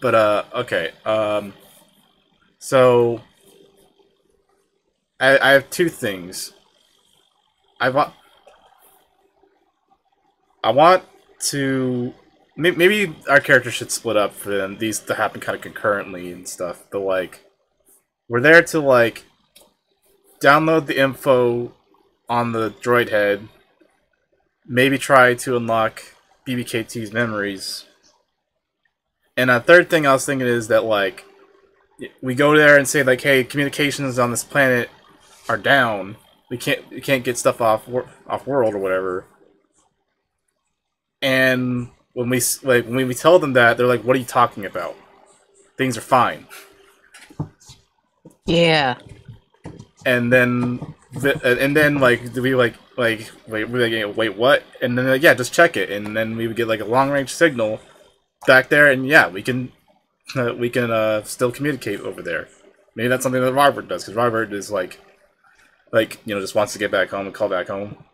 Okay. So I have 2 things. I want to... Maybe our characters should split up for them, these to happen kind of concurrently and stuff, but, like, we're there to, like, download the info on the droid head, maybe try to unlock BBKT's memories. And a third thing I was thinking is that, like, we go there and say, like, hey, communications on this planet are down. We can't get stuff off world or whatever. And when we tell them that, they're like, what are you talking about? Things are fine. Yeah. And then like, do we like wait what? And then, like, yeah, just check it. And then we would get, like, a long range signal back there, and yeah, we can still communicate over there. Maybe that's something that Robert does, because Robert is like, you know, just wants to get back home and call back home.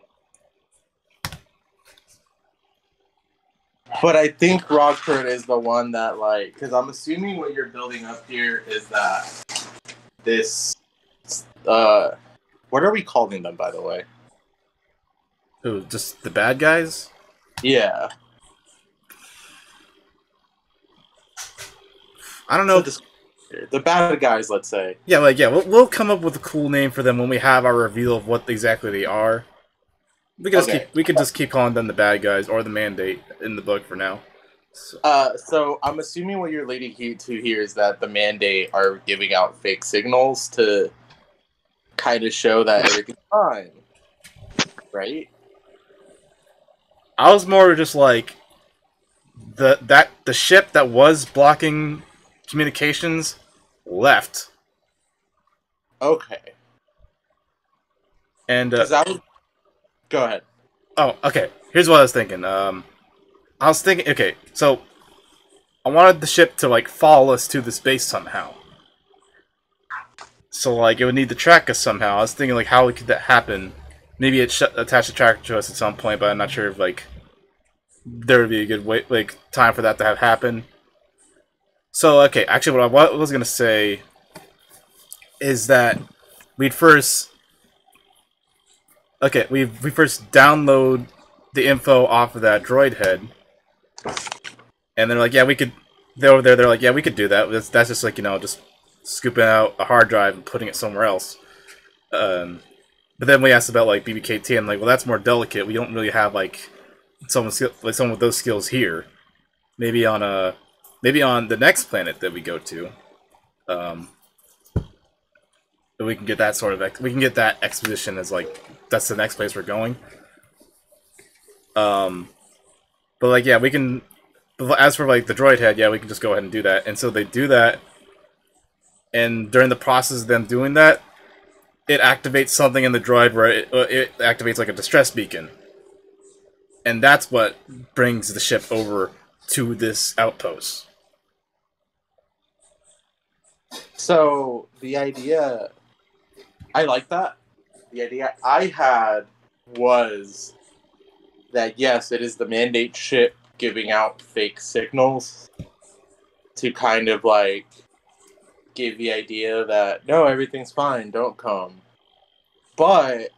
But I think Rockford is the one that, like, because I'm assuming what you're building up here is that this, what are we calling them, by the way? Who, just the bad guys? Yeah. I don't know. So the bad guys, let's say. Yeah, like, yeah, we'll come up with a cool name for them when we have our reveal of what exactly they are. We can just keep calling them the bad guys or the mandate in the book for now. So I'm assuming what you're leading to here is that the mandate are giving out fake signals to kind of show that everything's fine, right? I was more just like the ship that was blocking communications left. Okay. And Because I was. Go ahead. oh, okay. Here's what I was thinking. I was thinking, okay, so I wanted the ship to like follow us to this base somehow. So like it would need to track us somehow. I was thinking like how could that happen? Maybe it attach a tracker to us at some point, but I'm not sure if like there would be a good way, like time for that to have happen. So okay, actually, what I was gonna say is that we'd first, okay, we first download the info off of that droid head, and they're like, yeah, we could. They're like, yeah, we could do that. That's just like just scooping out a hard drive and putting it somewhere else. But then we asked about like BBKT, and I'm like, well, that's more delicate. We don't really have like someone with those skills here. Maybe on the next planet that we go to, we can get that sort of we can get that exposition as like that's the next place we're going. But like yeah, we can. As for like the droid head, yeah, we can just go ahead and do that. And so they do that, and during the process of them doing that, it activates something in the droid where it activates like a distress beacon, and that's what brings the ship over to this outpost. So the idea, I like that. The idea I had was that yes, it is the mandate ship giving out fake signals to kind of like give the idea that no, everything's fine, don't come. But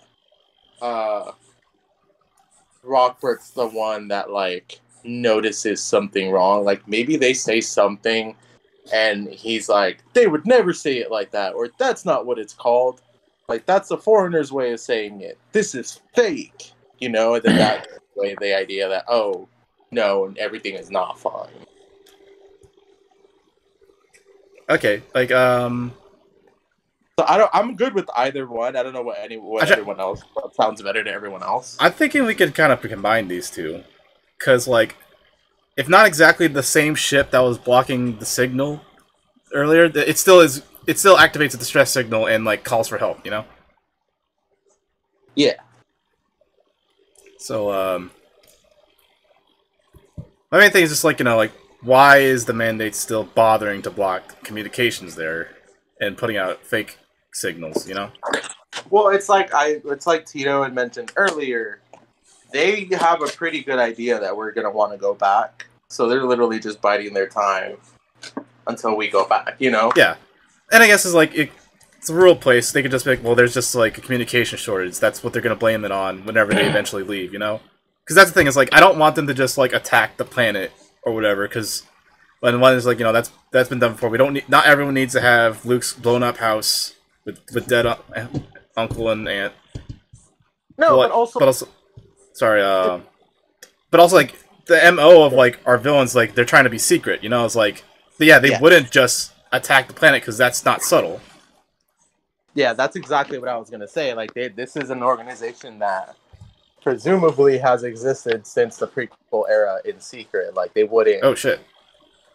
Rockbert's the one that like notices something wrong. Like maybe they say something and he's like, they would never say it like that, or that's not what it's called. Like that's a foreigner's way of saying it. This is fake, and then that way the idea that oh no, and everything is not fine. Okay, like So I'm good with either one. I don't know what everyone else what sounds better to everyone else. I'm thinking we could kind of combine these two, because like, if not exactly the same ship that was blocking the signal earlier, it still is. It still activates a distress signal and like calls for help. Yeah. So my main thing is just like like why is the mandate still bothering to block communications there and putting out fake signals? Well, it's like Tito had mentioned earlier. They have a pretty good idea that we're gonna want to go back, so they're literally just biding their time until we go back. Yeah, and I guess it's like it's a rural place. They could just be like, well, there's just like a communication shortage. That's what they're gonna blame it on whenever they eventually leave. Because that's the thing is like I don't want them to just like attack the planet or whatever. Because when one is like that's been done before. We don't need. Not everyone needs to have Luke's blown up house with dead uncle and aunt. No, but also sorry. But also like the MO of like our villains, like they're trying to be secret. It's like they wouldn't just attack the planet because that's not subtle. Yeah, that's exactly what I was gonna say. Like this is an organization that presumably has existed since the prequel era in secret. Like they wouldn't. Oh shit.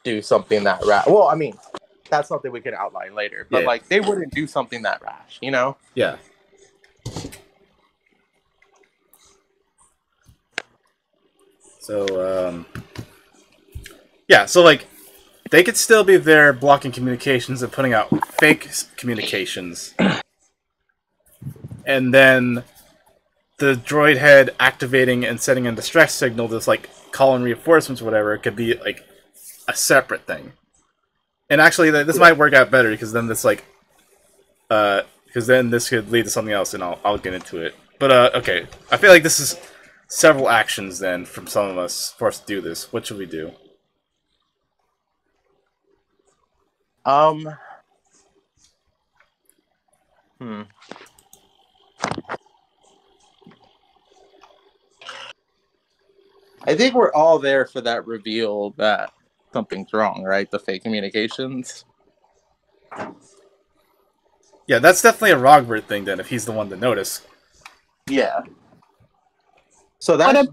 Do something that rash. Well, I mean, that's something we can outline later. But like, they wouldn't do something that rash. Yeah. So yeah. So like, they could still be there blocking communications and putting out fake communications, and then the droid head activating and setting a distress signal that's like calling reinforcements or whatever. It could be like a separate thing. And actually, this might work out better because then this like, because then this could lead to something else, and I'll get into it. But okay, I feel like this is several actions then from some of us for us to do this. What should we do? I think we're all there for that reveal that something's wrong, right? The fake communications. Yeah, that's definitely a Rogbert thing then, if he's the one to notice. Yeah. So that's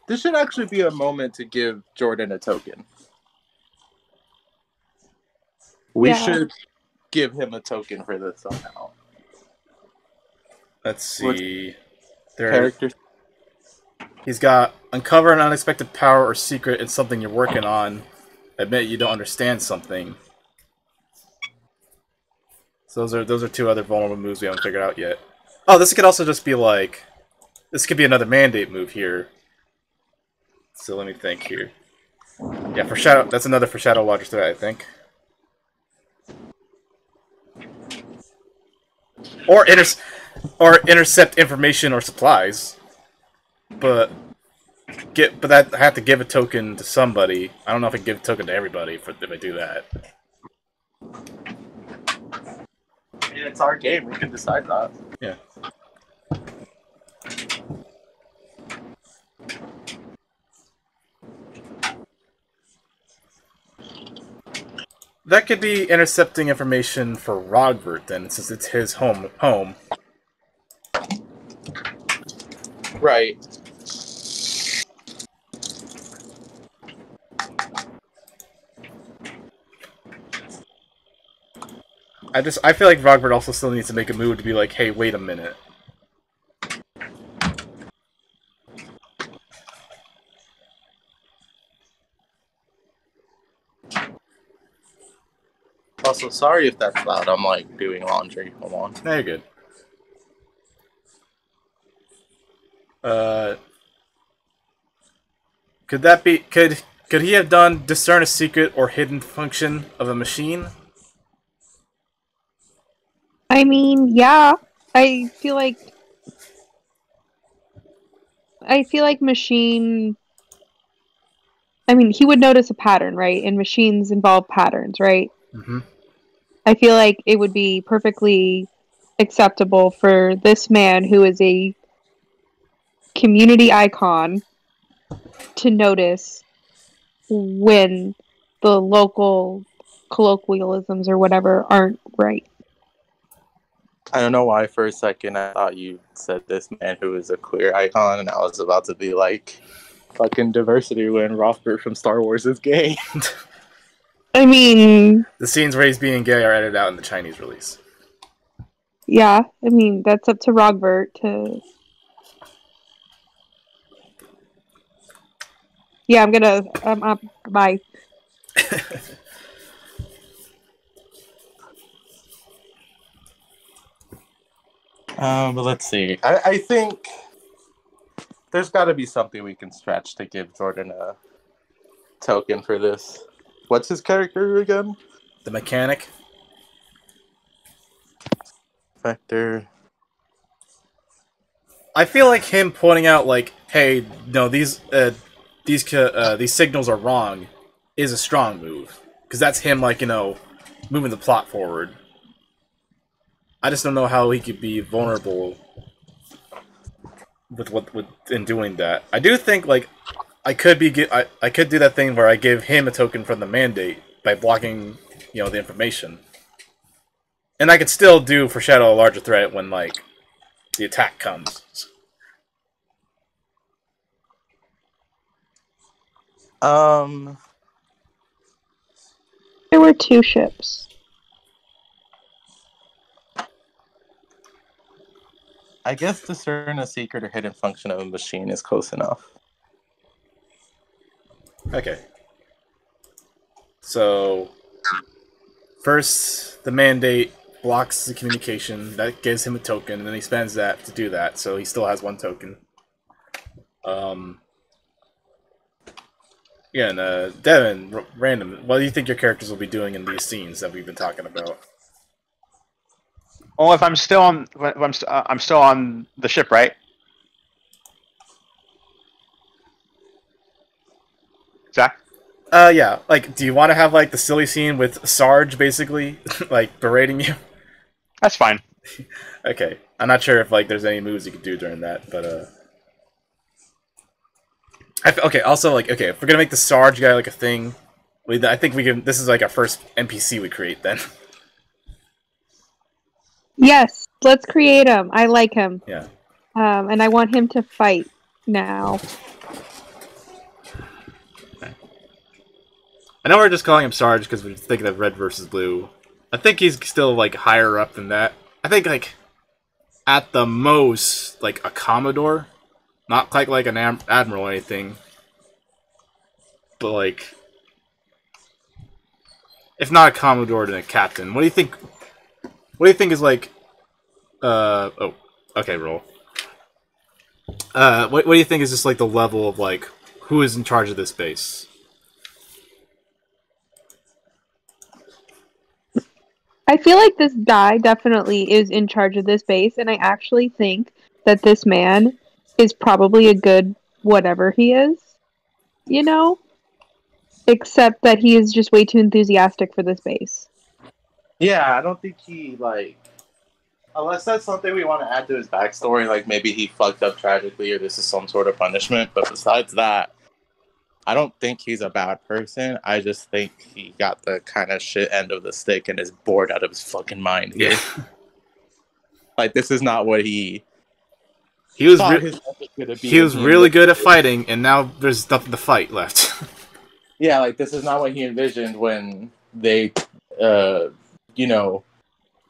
This should actually be a moment to give Jordan a token. We should give him a token for this somehow. Let's see. Characters. He's got uncover an unexpected power or secret in something you're working on. Admit you don't understand something. So those are two other vulnerable moves we haven't figured out yet. Oh, this could also just be like, this could be another mandate move here. So let me think here. Yeah, for Shadow, that's another for Shadow Watcher threat, I think. Or intercept information or supplies. But I have to give a token to somebody. I don't know if I can give a token to everybody if I do that. Yeah, it's our game. We can decide that. Yeah. That could be intercepting information for Rogbert then, since it's his home. Right. I feel like Rogbert also still needs to make a move to be like, hey, wait a minute. Also, sorry if that's loud. I'm like doing laundry. Hold on. No, you're good. Could that be? Could he have done discern a secret or hidden function of a machine? I mean, yeah. I feel like machine. I mean, he would notice a pattern, right? And machines involve patterns, right? Mm-hmm. I feel like it would be perfectly acceptable for this man, who is a community icon, to notice when the local colloquialisms or whatever aren't right. I don't know why for a second I thought you said this man who is a queer icon, and I was about to be like, fucking diversity when Rothbard from Star Wars is gay. I mean, the scenes where he's being gay are edited out in the Chinese release. Yeah, I mean, that's up to Rogbert to... Yeah, I'm gonna... bye. But let's see. I think there's got to be something we can stretch to give Jordan a token for this. What's his character again? The mechanic. Vector. I feel like him pointing out, like, hey, no, these signals are wrong, is a strong move, because that's him, like, you know, moving the plot forward. I just don't know how he could be vulnerable in doing that. I do think, like, I could do that thing where I give him a token from the mandate by blocking, you know, the information, and I could still do foreshadow a larger threat when, like, the attack comes. There were 2 ships. I guess discern a secret or hidden function of a machine is close enough. Okay. So, first, the mandate blocks the communication. That gives him a token, and then he spends that to do that, so he still has 1 token. Again, Devin, random. What do you think your characters will be doing in these scenes that we've been talking about? Well, if I'm still on, I'm still on the ship, right? Zach? Yeah. Like, do you want to have, like, the silly scene with Sarge, basically, like, berating you? That's fine. Okay. I'm not sure if, like, there's any moves you could do during that, but, okay, also, like, okay, if we're gonna make the Sarge guy, like, a thing, I think we can, this is, like, our first NPC we create, then. Yes, let's create him. I like him. Yeah. And I want him to fight now. I know we're just calling him Sarge because we're thinking of Red versus Blue. I think he's still, like, higher up than that. I think, like, at the most, like, a Commodore. Not quite like an Admiral or anything. But, like... If not a Commodore, then a Captain. What do you think... What do you think is, like... Oh. Okay, roll. What do you think is just, like, the level of, like... Who is in charge of this base? I feel like this guy definitely is in charge of this base, and I actually think that this man is probably a good whatever he is, you know? Except that he is just way too enthusiastic for this base. Yeah, I don't think he, like... Unless that's something we want to add to his backstory, like maybe he fucked up tragically or this is some sort of punishment, but besides that, I don't think he's a bad person. I just think he got the kind of shit end of the stick and is bored out of his fucking mind here. Yeah. Like, this is not what he was he was really good at fighting, and now there's nothing to fight left. Yeah, like, this is not what he envisioned when they, you know,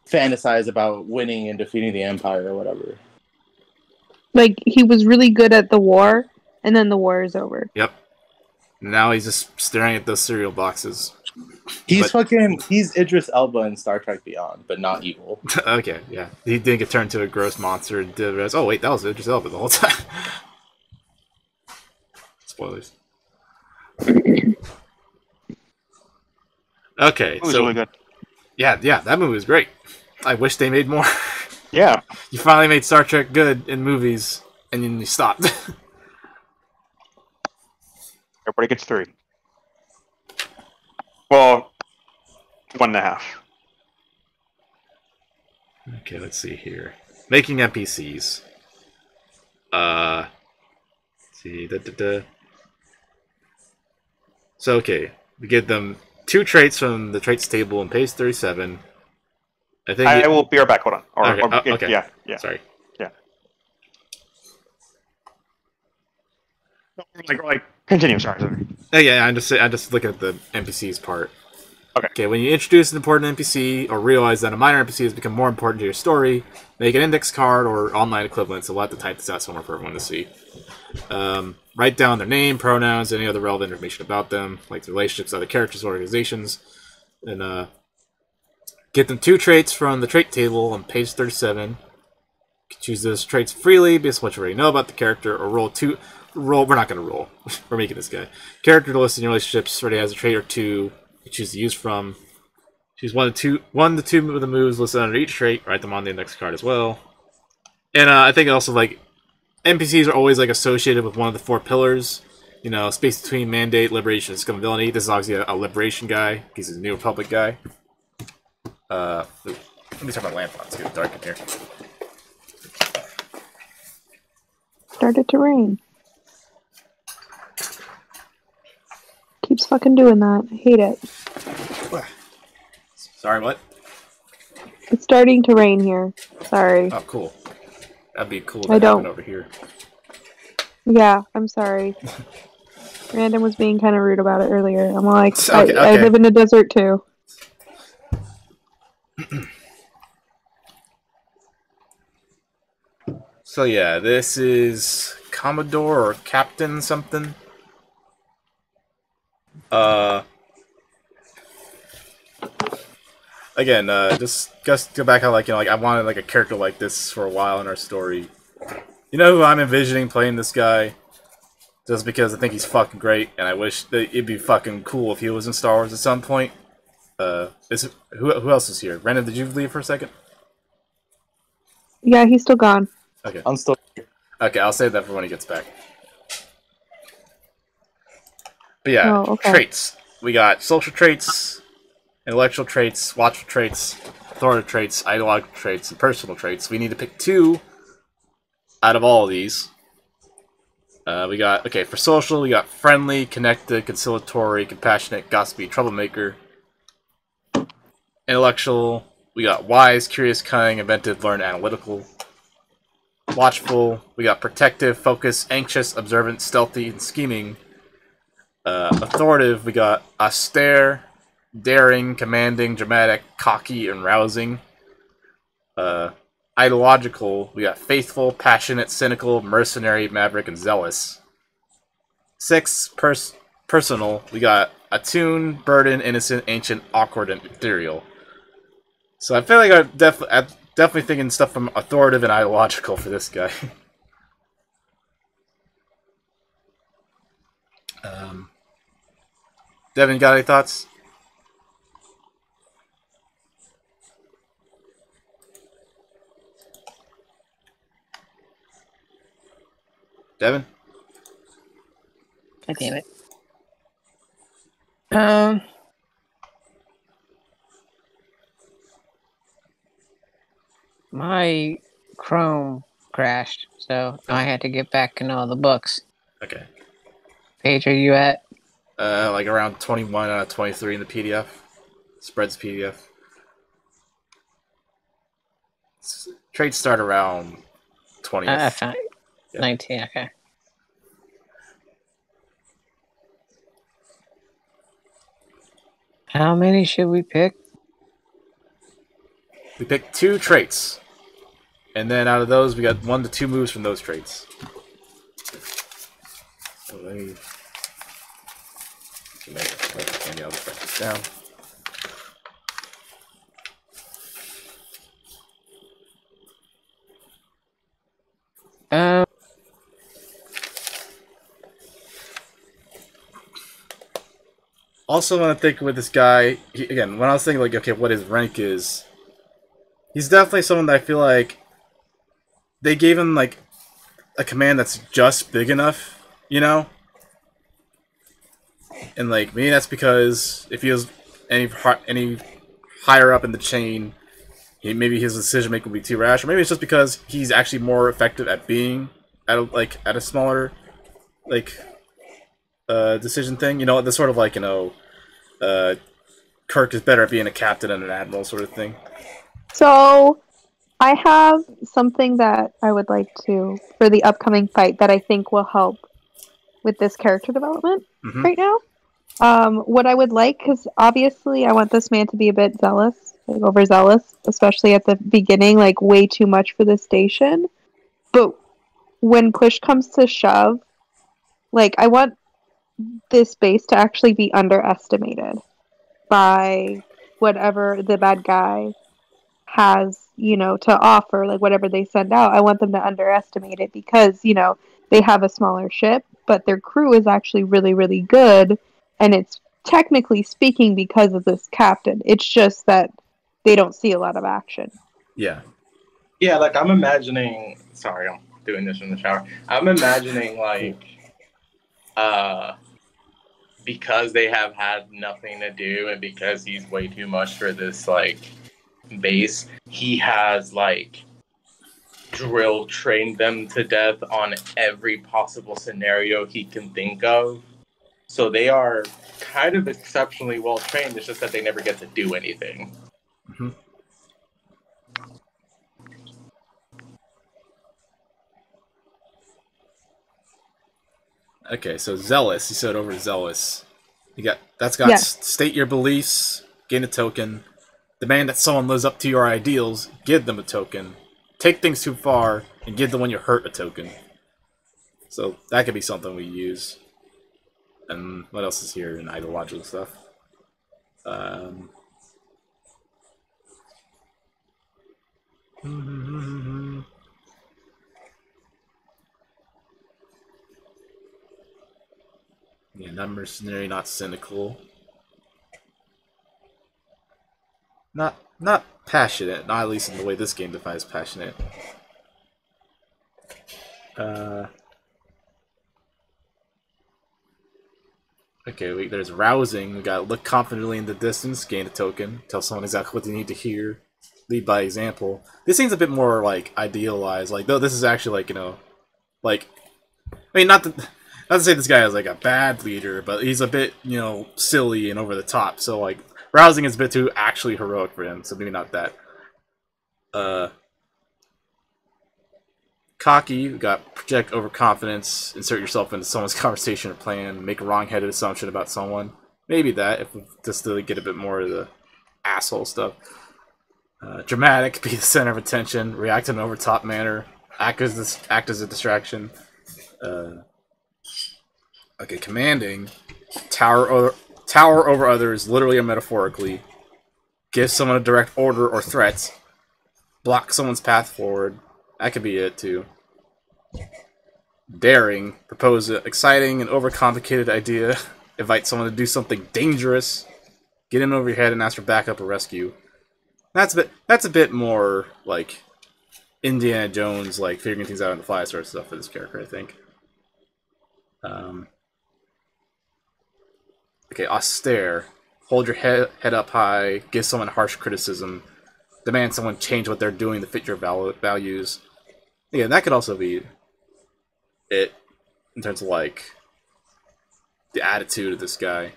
fantasize about winning and defeating the Empire or whatever. Like, he was really good at the war, and then the war is over. Yep. Now he's just staring at those cereal boxes. He's Idris Elba in Star Trek Beyond, but not evil. Okay, yeah. He didn't get turned into a gross monster and did the rest. Oh, wait, that was Idris Elba the whole time. Spoilers. Okay, so... really good. Yeah, that movie was great. I wish they made more. Yeah. You finally made Star Trek good in movies, and then you stopped. Everybody gets 3. Well, 1.5. Okay, let's see here. Making NPCs. Let's see. So, okay. We give them 2 traits from the traits table on page 37. I will be right back. Hold on. Okay. Yeah. Sorry. Yeah. Like, continue. Sorry. Oh, yeah. I'm just looking at the NPCs part. Okay. When you introduce an important NPC or realize that a minor NPC has become more important to your story, make an index card or online equivalent. So we'll have to type this out somewhere for everyone to see. Write down their name, pronouns, any other relevant information about them, like the relationships, other characters, organizations, and get them 2 traits from the trait table on page 37. You can choose those traits freely based on what you already know about the character, or roll 2. We're not going to roll. We're making this guy. Character to list in your relationships already has a trait or 2 you choose to use from. Choose 1 to 2 of the moves listed under each trait. Write them on the index card as well. And I think also, like, NPCs are always, like, associated with one of the 4 pillars. You know, space between mandate, liberation, and scum and villainy. This is obviously a liberation guy. He's a New Republic guy. Let me turn my lamp on. It's getting dark in here. Started to rain. Keeps fucking doing that. I hate it. Sorry, what? It's starting to rain here. Sorry. Oh, cool. That'd be cool. I don't. Over here. Yeah, I'm sorry. Random was being kind of rude about it earlier. I'm like, okay. I live in a desert too. So yeah, this is Commodore or Captain something. Again, just go back how, like, you know, like, I wanted, like, a character like this for a while in our story. You know who I'm envisioning playing this guy? Just because I think he's fucking great, and I wish that it'd be fucking cool if he was in Star Wars at some point. Who else is here? Brendan, did you leave for a second? Yeah, he's still gone. Okay. I'm still here. Okay, I'll save that for when he gets back. But yeah, traits. We got social traits, intellectual traits, watchful traits, authoritative traits, ideological traits, and personal traits. We need to pick 2 out of all of these. We got, for social, we got friendly, connected, conciliatory, compassionate, gossipy, troublemaker. Intellectual, we got wise, curious, cunning, inventive, learned, analytical. Watchful, we got protective, focused, anxious, observant, stealthy, and scheming. Authoritative, we got austere, daring, commanding, dramatic, cocky, and rousing. Ideological, we got faithful, passionate, cynical, mercenary, maverick, and zealous. 6, personal, we got attuned, burdened, innocent, ancient, awkward, and ethereal. So I feel like I'm definitely thinking stuff from authoritative and ideological for this guy. Devin, got any thoughts? Devin? God damn it. My Chrome crashed, so I had to get back in all the books. Okay. Page are you at? Like around 21 out of 23 in the PDF. Spreads PDF. Trades start around 20th. I found Yeah. 19, okay. How many should we pick? We picked 2 traits. And then out of those, we got 1 to 2 moves from those traits. So let me... Maybe I'll just write this down. Also, when I think with this guy, again, when I was thinking, like, okay, what his rank is, he's definitely someone that I feel like they gave him, like, a command that's just big enough, you know? And, like, maybe that's because if he was any higher up in the chain, maybe his decision making would be too rash, or maybe it's just because he's actually more effective at being at a smaller, like, decision thing. You know, the sort of like, you know, Kirk is better at being a captain and an admiral sort of thing. So, I have something that I would like to, for the upcoming fight, that I think will help with this character development right now. What I would like, because obviously I want this man to be a bit zealous, like overzealous, especially at the beginning, like way too much for the station. But when push comes to shove, like I want this base to actually be underestimated by whatever the bad guy has, you know, to offer, like whatever they send out. I want them to underestimate it because, you know, they have a smaller ship, but their crew is actually really, really good, and it's technically speaking because of this captain. It's just that they don't see a lot of action. Yeah. Yeah, like I'm imagining. Sorry, I'm doing this in the shower. I'm imagining like, because they have had nothing to do, and because he's way too much for this like base, he has like drill trained them to death on every possible scenario he can think of. So they are kind of exceptionally well trained. It's just that they never get to do anything. Mm-hmm. Okay, so zealous. You said overzealous. That's got state your beliefs, gain a token, demand that someone lives up to your ideals, give them a token, take things too far, and give the one you hurt a token. So that could be something we use. And what else is here in ideological stuff? Yeah, not mercenary, not cynical. Not passionate, not at least in the way this game defines passionate. Okay, there's rousing. We got look confidently in the distance, gain a token, tell someone exactly what they need to hear, lead by example. This seems a bit more like idealized. Like, though this is actually like, you know, like, I mean, not to say this guy is like a bad leader, but he's a bit, you know, silly and over the top. So like, rousing is a bit too actually heroic for him. So maybe not that. cocky. We got project overconfidence. Insert yourself into someone's conversation or plan. Make a wrong-headed assumption about someone. Maybe that, if we just to get a bit more of the asshole stuff. Dramatic. Be the center of attention. React in an over-top manner. Act as a distraction. Okay, commanding. Tower over others, literally and metaphorically. Give someone a direct order or threats. Block someone's path forward. That could be it, too. Daring. Propose an exciting and overcomplicated idea. Invite someone to do something dangerous. Get in over your head and ask for backup or rescue. That's a bit more, like, Indiana Jones, like, figuring things out on the fly sort of stuff for this character, I think. Okay, austere. Hold your head up high. Give someone harsh criticism. Demand someone change what they're doing to fit your values. Yeah, that could also be it in terms of like the attitude of this guy.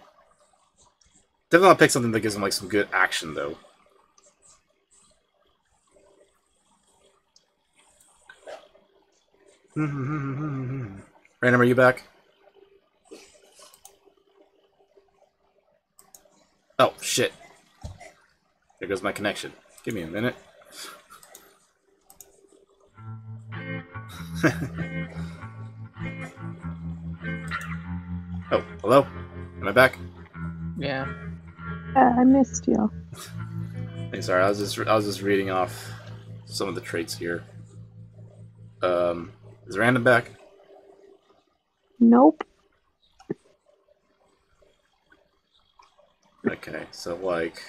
Definitely want to pick something that gives him like some good action though. Random, are you back? Oh shit! There goes my connection. Give me a minute. Oh, hello? Am I back? Yeah. I missed you. Hey, sorry, I was just reading off some of the traits here. Is Random back? Nope. Okay, so like,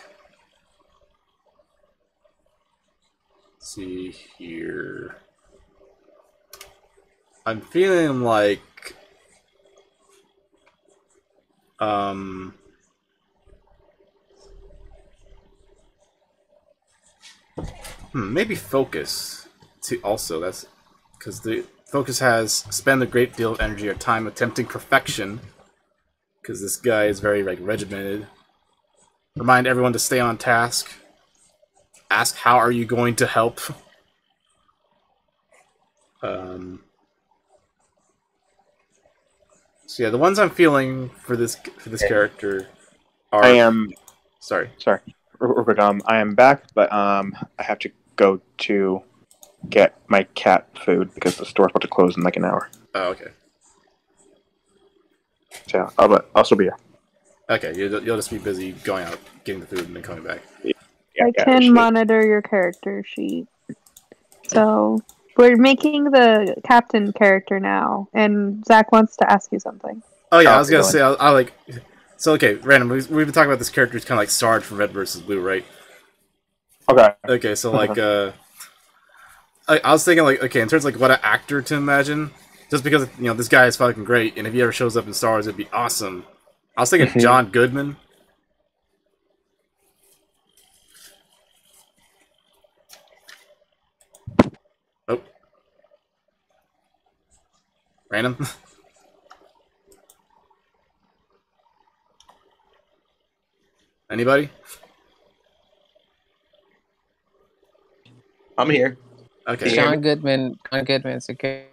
let's see here. I'm feeling like, maybe focus. Also, that's because the focus has spend a great deal of energy or time attempting perfection. Because this guy is very like regimented. Remind everyone to stay on task. Ask how are you going to help. So yeah, the ones I'm feeling for this character are. I am. Sorry. Real quick, I am back, but I have to go to get my cat food because the store's about to close in like an hour. Oh, okay. So I'll still be here. Okay, you'll just be busy going out, getting the food, and then coming back. I can monitor your character sheet. So we're making the captain character now, and Zach wants to ask you something. Oh yeah, I was gonna say I like. So okay, Random. We've been talking about this character who's kind of like Sarge from Red vs. Blue, right? Okay. Okay, so like, I was thinking like, okay, in terms of like what an actor to imagine, just because this guy is fucking great, and if he ever shows up in Star Wars, it'd be awesome. I was thinking John Goodman. Oh, Random. Anybody? I'm here. Okay. John Goodman's okay.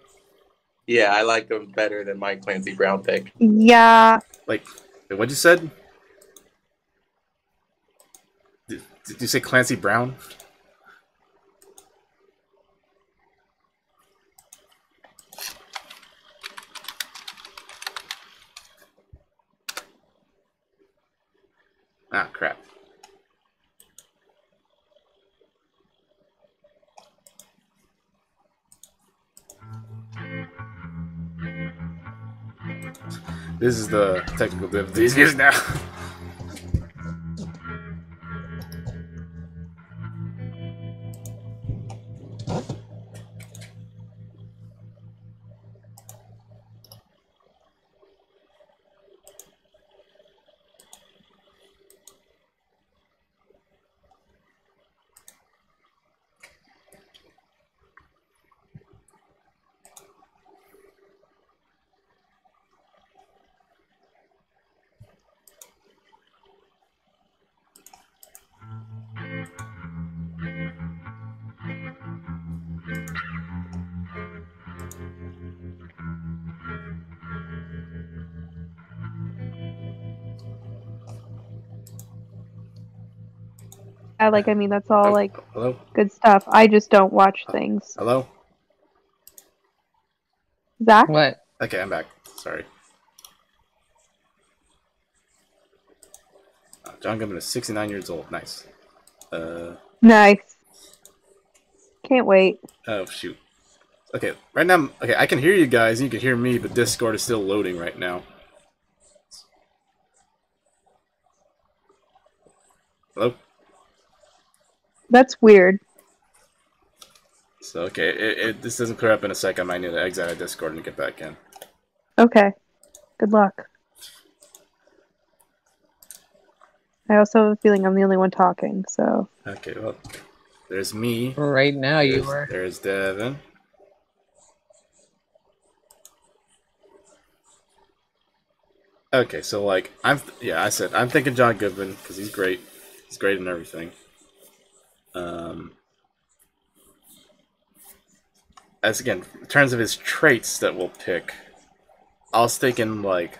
Yeah, I like him better than Mike Clancy Brown pick. Yeah. Like, what'd you said? Did you say Clancy Brown? Ah, crap. This is the technical difficulties now. like, I mean, that's all, Oh, like, hello? good stuff. I just don't watch things. Hello? Zach? What? Okay, I'm back. Sorry. John Goodman is 69 years old. Nice. Nice. Can't wait. Oh, shoot. Okay, right now, okay, I can hear you guys, you can hear me, but Discord is still loading right now. Hello? That's weird. So, okay, this doesn't clear up in a sec. I might need to exit out of Discord and get back in. Okay. Good luck. I also have a feeling I'm the only one talking, so... Okay, well, there's me. Right now, you are. There's Devin. Okay, so like I'm thinking John Goodman because he's great. He's great in everything. As again, in terms of his traits that we'll pick, I was thinking like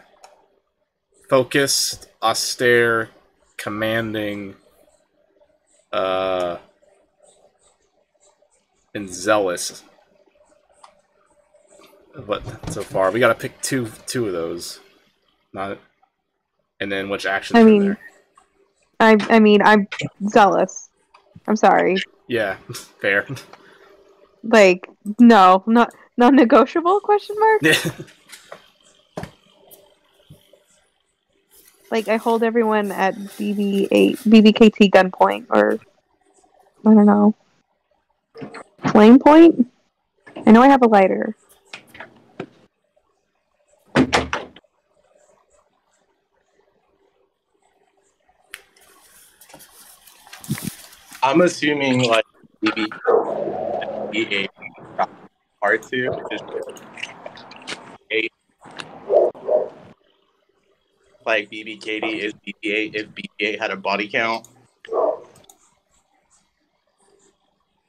focused, austere, commanding, and zealous. But so far, we got to pick two of those. Not, and then which actions from there. I mean, I'm zealous. I'm sorry. Yeah, fair. Like, no, not non-negotiable? Question mark. Yeah. Like, I hold everyone at BBKT gunpoint, or I don't know, flame point. I know I have a lighter. I'm assuming like maybe a part two, just eight. Like BB-8 is BB-8 if BB-8 had a body count.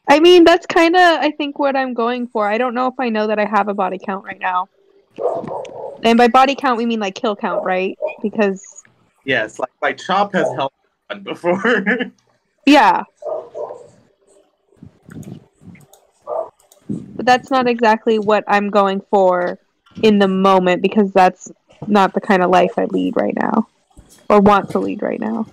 I mean, that's kind of, I think, what I'm going for. I don't know if I know that I have a body count right now. And by body count, we mean like kill count, right? Because Yes, like Chop has held one before. yeah, but that's not exactly what I'm going for in the moment because that's not the kind of life I lead right now or want to lead right now.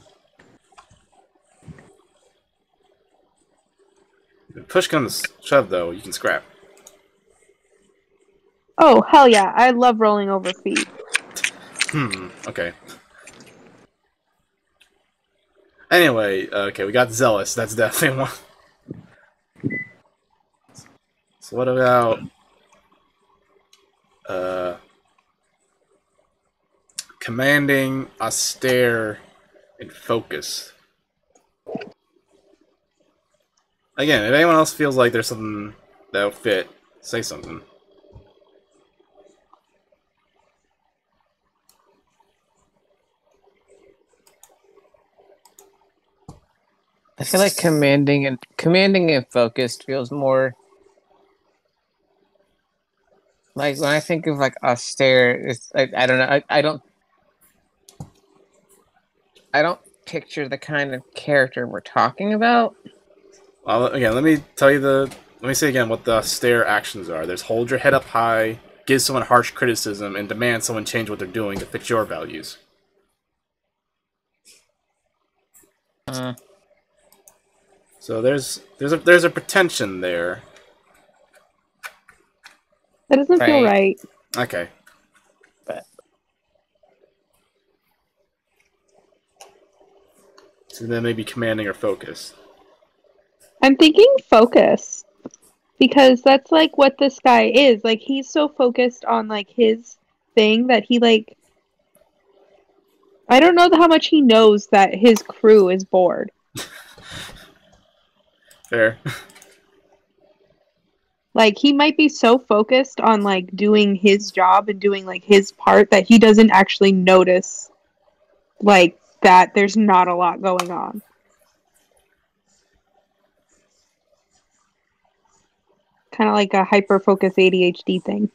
Push comes to shove, though, you can scrap. Oh, hell yeah. I love rolling over feet. Okay. Anyway, okay, we got Zealous. That's definitely one. So what about... commanding, austere, and focused? Again, if anyone else feels like there's something that'll fit, say something. I feel like commanding and focused feels more like when I think of like austere. It's like I don't know. I don't picture the kind of character we're talking about. Well, again, let me say again what the austere actions are. There's hold your head up high, give someone harsh criticism, and demand someone change what they're doing to fit your values. So there's a pretension there. That doesn't feel right. Okay. But So then maybe commanding or focused. I'm thinking focus. Because that's like what this guy is. Like he's so focused on like his thing that he like I don't know how much he knows that his crew is bored. Fair. Like he might be so focused on like doing his job and doing like his part that he doesn't actually notice like that there's not a lot going on. Kind of like a hyper focus ADHD thing.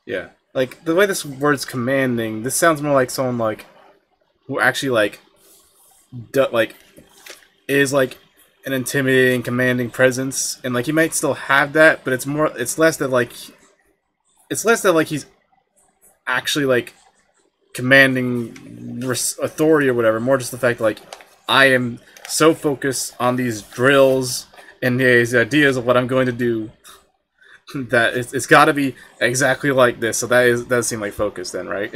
Yeah. Like, the way this word's commanding, this sounds more like someone, like, who actually, like, like, is, like, an intimidating, commanding presence. And, like, he might still have that, but it's less that, like, he's actually, like, commanding authority or whatever. More just the fact that, like, I am so focused on these drills and these ideas of what I'm going to do that it's got to be exactly like this. So that does seem like focus then, right?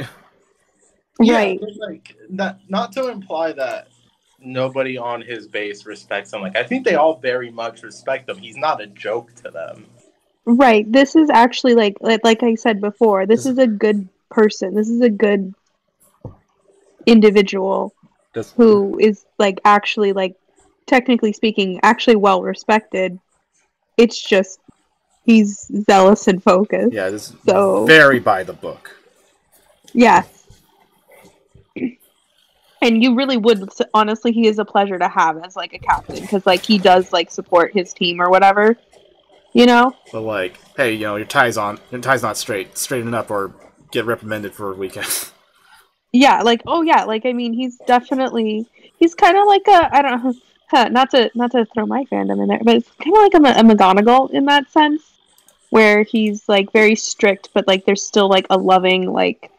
Yeah, Right. but like that. Not to imply that nobody on his base respects him. Like I think they all very much respect him. He's not a joke to them. Right. This is actually like I said before, this is a good person. This is a good individual Does who is like actually like technically speaking actually well respected. It's just he's zealous and focused. yeah, this is So, very by the book. yes. And you really would honestly he is a pleasure to have as like a captain cuz like he does like support his team or whatever, you know? But like, hey, your tie's not straight. Straighten it up or get reprimanded for a weekend. Yeah, like oh yeah, like I mean he's kind of like a I don't know, not to throw my fandom in there, but it's kind of like a McGonagall in that sense where he's like very strict but like there's still like a loving like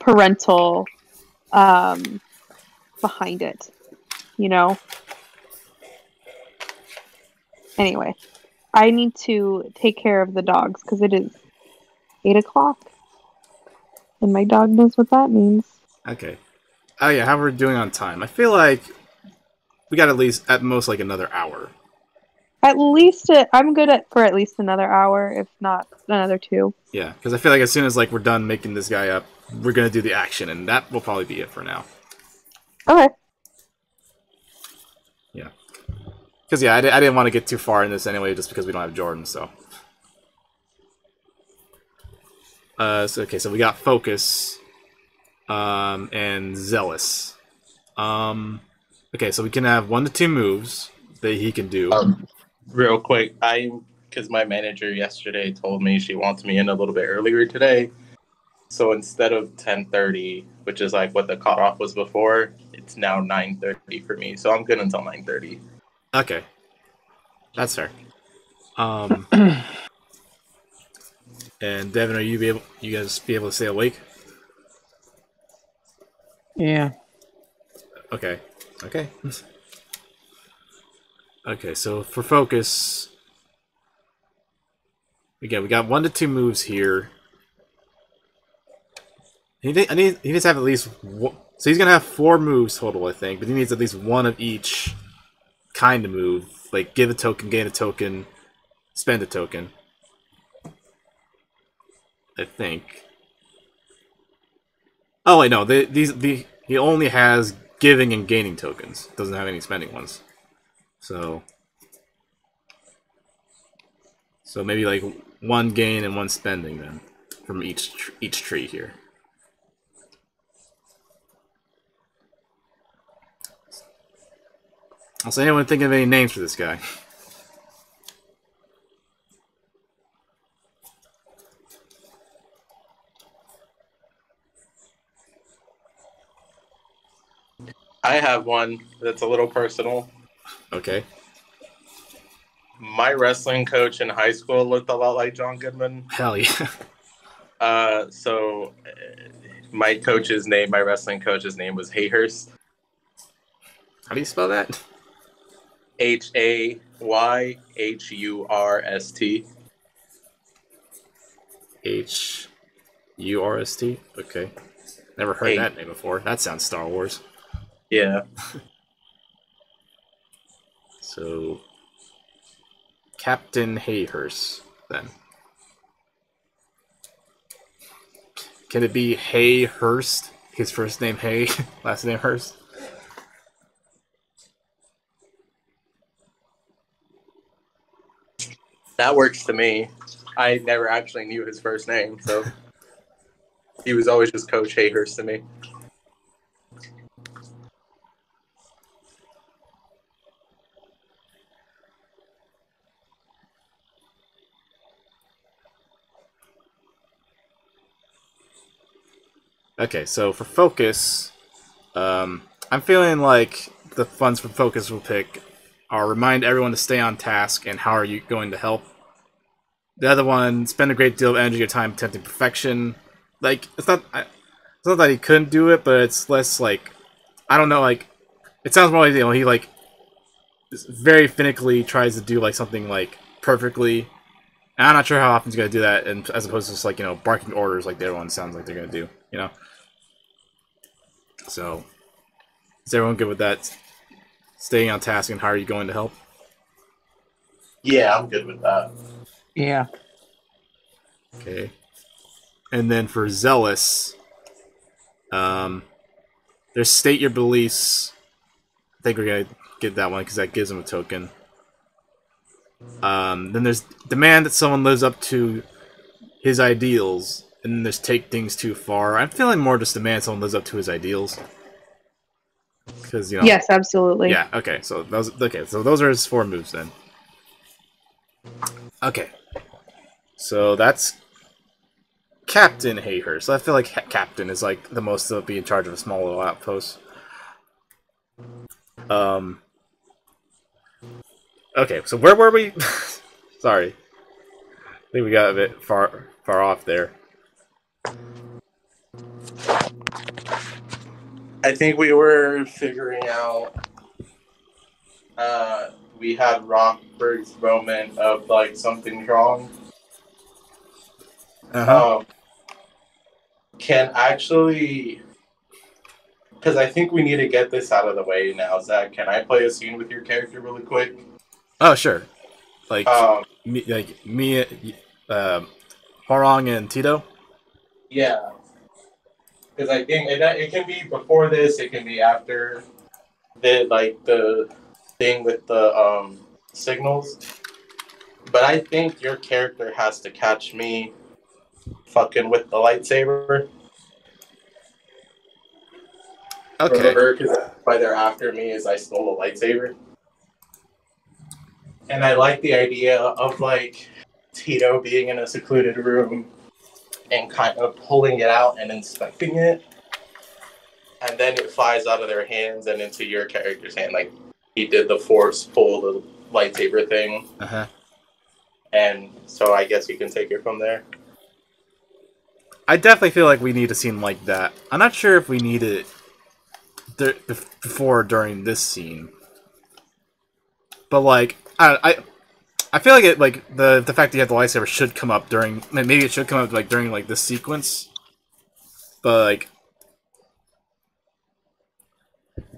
parental behind it, you know? Anyway, I need to take care of the dogs because it is 8 o'clock and my dog knows what that means. Okay. Oh yeah, how we're doing on time? I feel like we got at most like another hour. At least I'm good for at least another hour, if not another 2. Yeah, because I feel like as soon as like we're done making this guy up, we're gonna do the action, and that will probably be it for now. Okay. Yeah. Because yeah, I didn't want to get too far in this anyway, just because we don't have Jordan. So. Okay, so we got focus, and zealous. Okay, so we can have 1 to 2 moves that he can do. Real quick, because my manager yesterday told me she wants me in a little bit earlier today. So instead of 10:30, which is like what the cutoff was before, it's now 9:30 for me. So I'm good until 9:30. Okay, that's fair. And Devin, are you guys be able to stay awake? Yeah. Okay. Okay. Okay, so for focus, again, we got 1 to 2 moves here. He needs to have at least one, so he's gonna have 4 moves total, I think, but he needs at least 1 of each kind of move, like give a token, gain a token, spend a token. I think. Oh wait, no, he only has giving and gaining tokens. Doesn't have any spending ones. So maybe like 1 gain and 1 spending then from each tree here. Also, anyone think of any names for this guy? I have one that's a little personal. Okay. My wrestling coach in high school looked a lot like John Goodman. Hell yeah. So my wrestling coach's name was Hayhurst. How do you spell that? Hayhurst. Hurst. Okay. Never heard that name before. That sounds Star Wars. Yeah. So, Captain Hayhurst, then. Can it be Hayhurst? His first name Hay, last name Hurst? That works to me. I never actually knew his first name, so he was always just Coach Hayhurst to me. Okay, so for focus, I'm feeling like the funds for focus we'll pick are remind everyone to stay on task and how are you going to help. The other one, spend a great deal of energy or time attempting perfection. Like, it's not that he couldn't do it, but it's less like, I don't know, like, it sounds more like, you know, he like very finickily tries to do like something like perfectly. And I'm not sure how often he's gonna do that, and as opposed to just like, you know, barking orders like everyone sounds like they're gonna do, you know. So, is everyone good with that? Staying on task and how are you going to help? Yeah, I'm good with that. Yeah. Okay. And then for zealous, there's state your beliefs. I think we're gonna get that one because that gives him a token. Then there's demand that someone lives up to his ideals, and then there's take things too far. I'm feeling more just demand someone lives up to his ideals, because you know. Yes, absolutely. Yeah. Okay. So those are his 4 moves then. Okay. So that's Captain Hayhurst. So I feel like Captain is like the most to be in charge of a small little outpost. Okay, so where were we? Sorry. I think we got a bit far off there. I think we were figuring out. We had Rockberg's moment of like something's wrong. Can actually, because I think we need to get this out of the way now, Zach. Can I play a scene with your character really quick? Oh, sure. Like me, Horong and Tito. Yeah, because I think it can be before this, it can be after the thing with the signals. But I think your character has to catch me fucking with the lightsaber. Okay. Remember, because why they're after me is I stole a lightsaber. And I like the idea of like Tito being in a secluded room and kind of pulling it out and inspecting it. And then it flies out of their hands and into your character's hand. Like he did the force pull the lightsaber thing. Uh-huh. And so I guess you can take it from there. I definitely feel like we need a scene like that. I'm not sure if we need it before or during this scene. But like I feel like it like the fact that you have the lightsaber should come up during, maybe it should come up like during like this sequence. But like,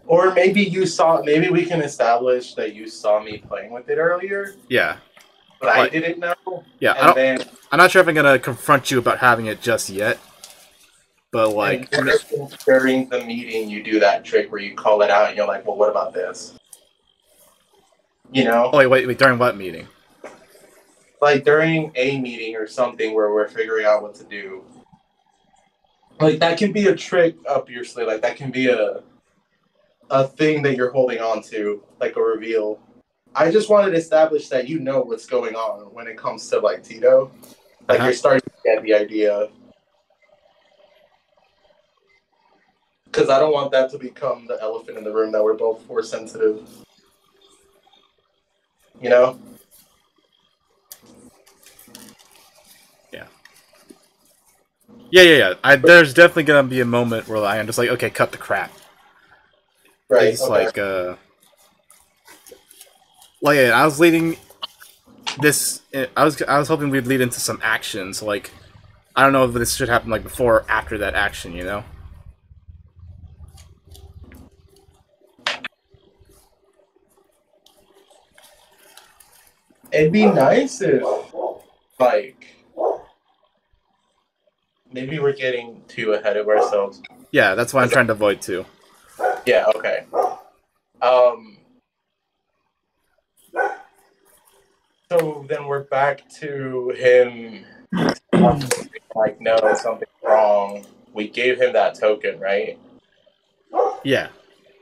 or maybe maybe we can establish that you saw me playing with it earlier. Yeah. But I didn't know. Yeah, I'm not sure if I'm gonna confront you about having it just yet. But like during the meeting you do that trick where you call it out and you're like, well, what about this? You know? Oh wait, during what meeting? Like during a meeting or something where we're figuring out what to do. Like that can be a trick up your sleeve. Like that can be a thing that you're holding on to, like a reveal. I just wanted to establish that you know what's going on when it comes to like Tito. Like you're starting to get the idea. Because I don't want that to become the elephant in the room that we're both force sensitive. You know? Yeah. There's definitely gonna be a moment where I am just like, okay, cut the crap. Right. It's like I was leading this. I was hoping we'd lead into some action. So like, I don't know if this should happen like before or after that action. You know. It'd be nice if, like, maybe we're getting too ahead of ourselves. Yeah, that's what I'm trying to avoid too. Yeah, okay. So then we're back to him, like, no, something's wrong. We gave him that token, right? Yeah.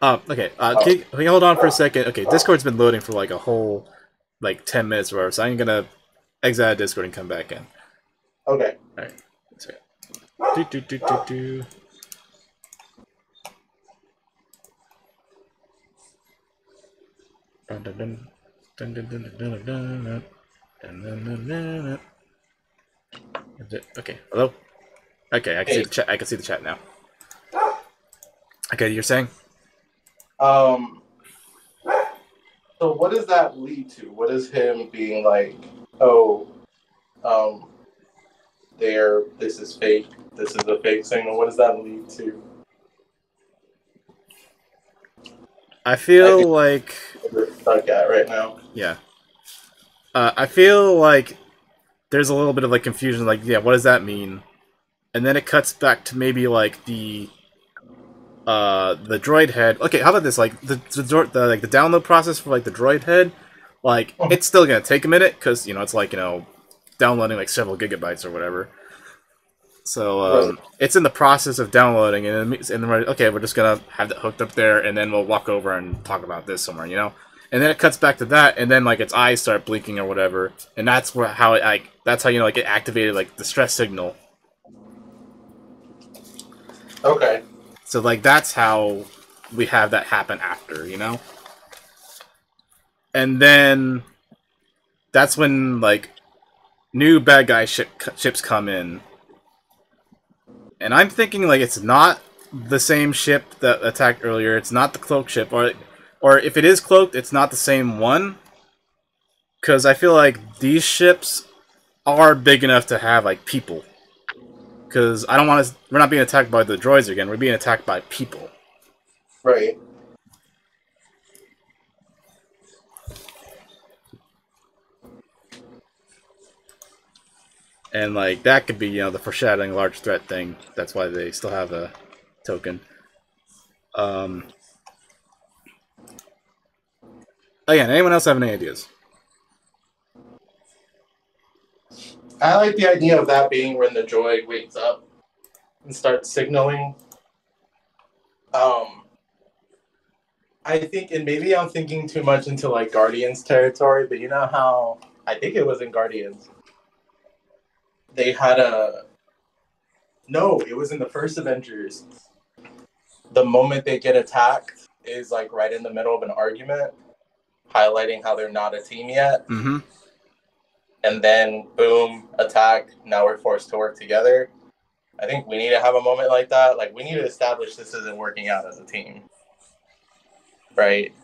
Okay. Can you hold on for a second? Okay, Discord's been loading for like a whole, like 10 minutes or whatever, so I'm gonna exit out of Discord and come back in. Okay. Alright. Do. Okay, hello. Okay, I can see the chat. I can see the chat now. Okay, you're saying? So what does that lead to? What is him being like, oh, this is fake. This is a fake signal. What does that lead to? I feel like we're stuck at right now. Yeah. I feel like there's a little bit of like confusion. Like, yeah, what does that mean? And then it cuts back to maybe like the droid head. Okay, how about this? Like the download process for like the droid head, like it's still gonna take a minute because it's like downloading like several gigabytes or whatever. So it's in the process of downloading, and then we're just gonna have that hooked up there, and then we'll walk over and talk about this somewhere, And then it cuts back to that, and then like its eyes start blinking or whatever, and that's how it it activated like the stress signal. Okay. So like that's how we have that happen after, And then that's when like new bad guy ships come in. And I'm thinking like it's not the same ship that attacked earlier. It's not the cloaked ship, or if it is cloaked, it's not the same one. Because I feel like these ships are big enough to have like people. Because I don't want to. We're not being attacked by the droids again. We're being attacked by people. Right. And like that could be, the foreshadowing large threat thing. That's why they still have a token. Again, anyone else have any ideas? I like the idea of that being when the droid wakes up and starts signaling. I think, and maybe I'm thinking too much into like Guardians territory, but you know how I think it was in Guardians. They had it was in the first Avengers. The moment they get attacked is like right in the middle of an argument, highlighting how they're not a team yet. Mm-hmm. And then boom, attack. Now we're forced to work together. I think we need to have a moment like that. Like we need to establish this isn't working out as a team. Right?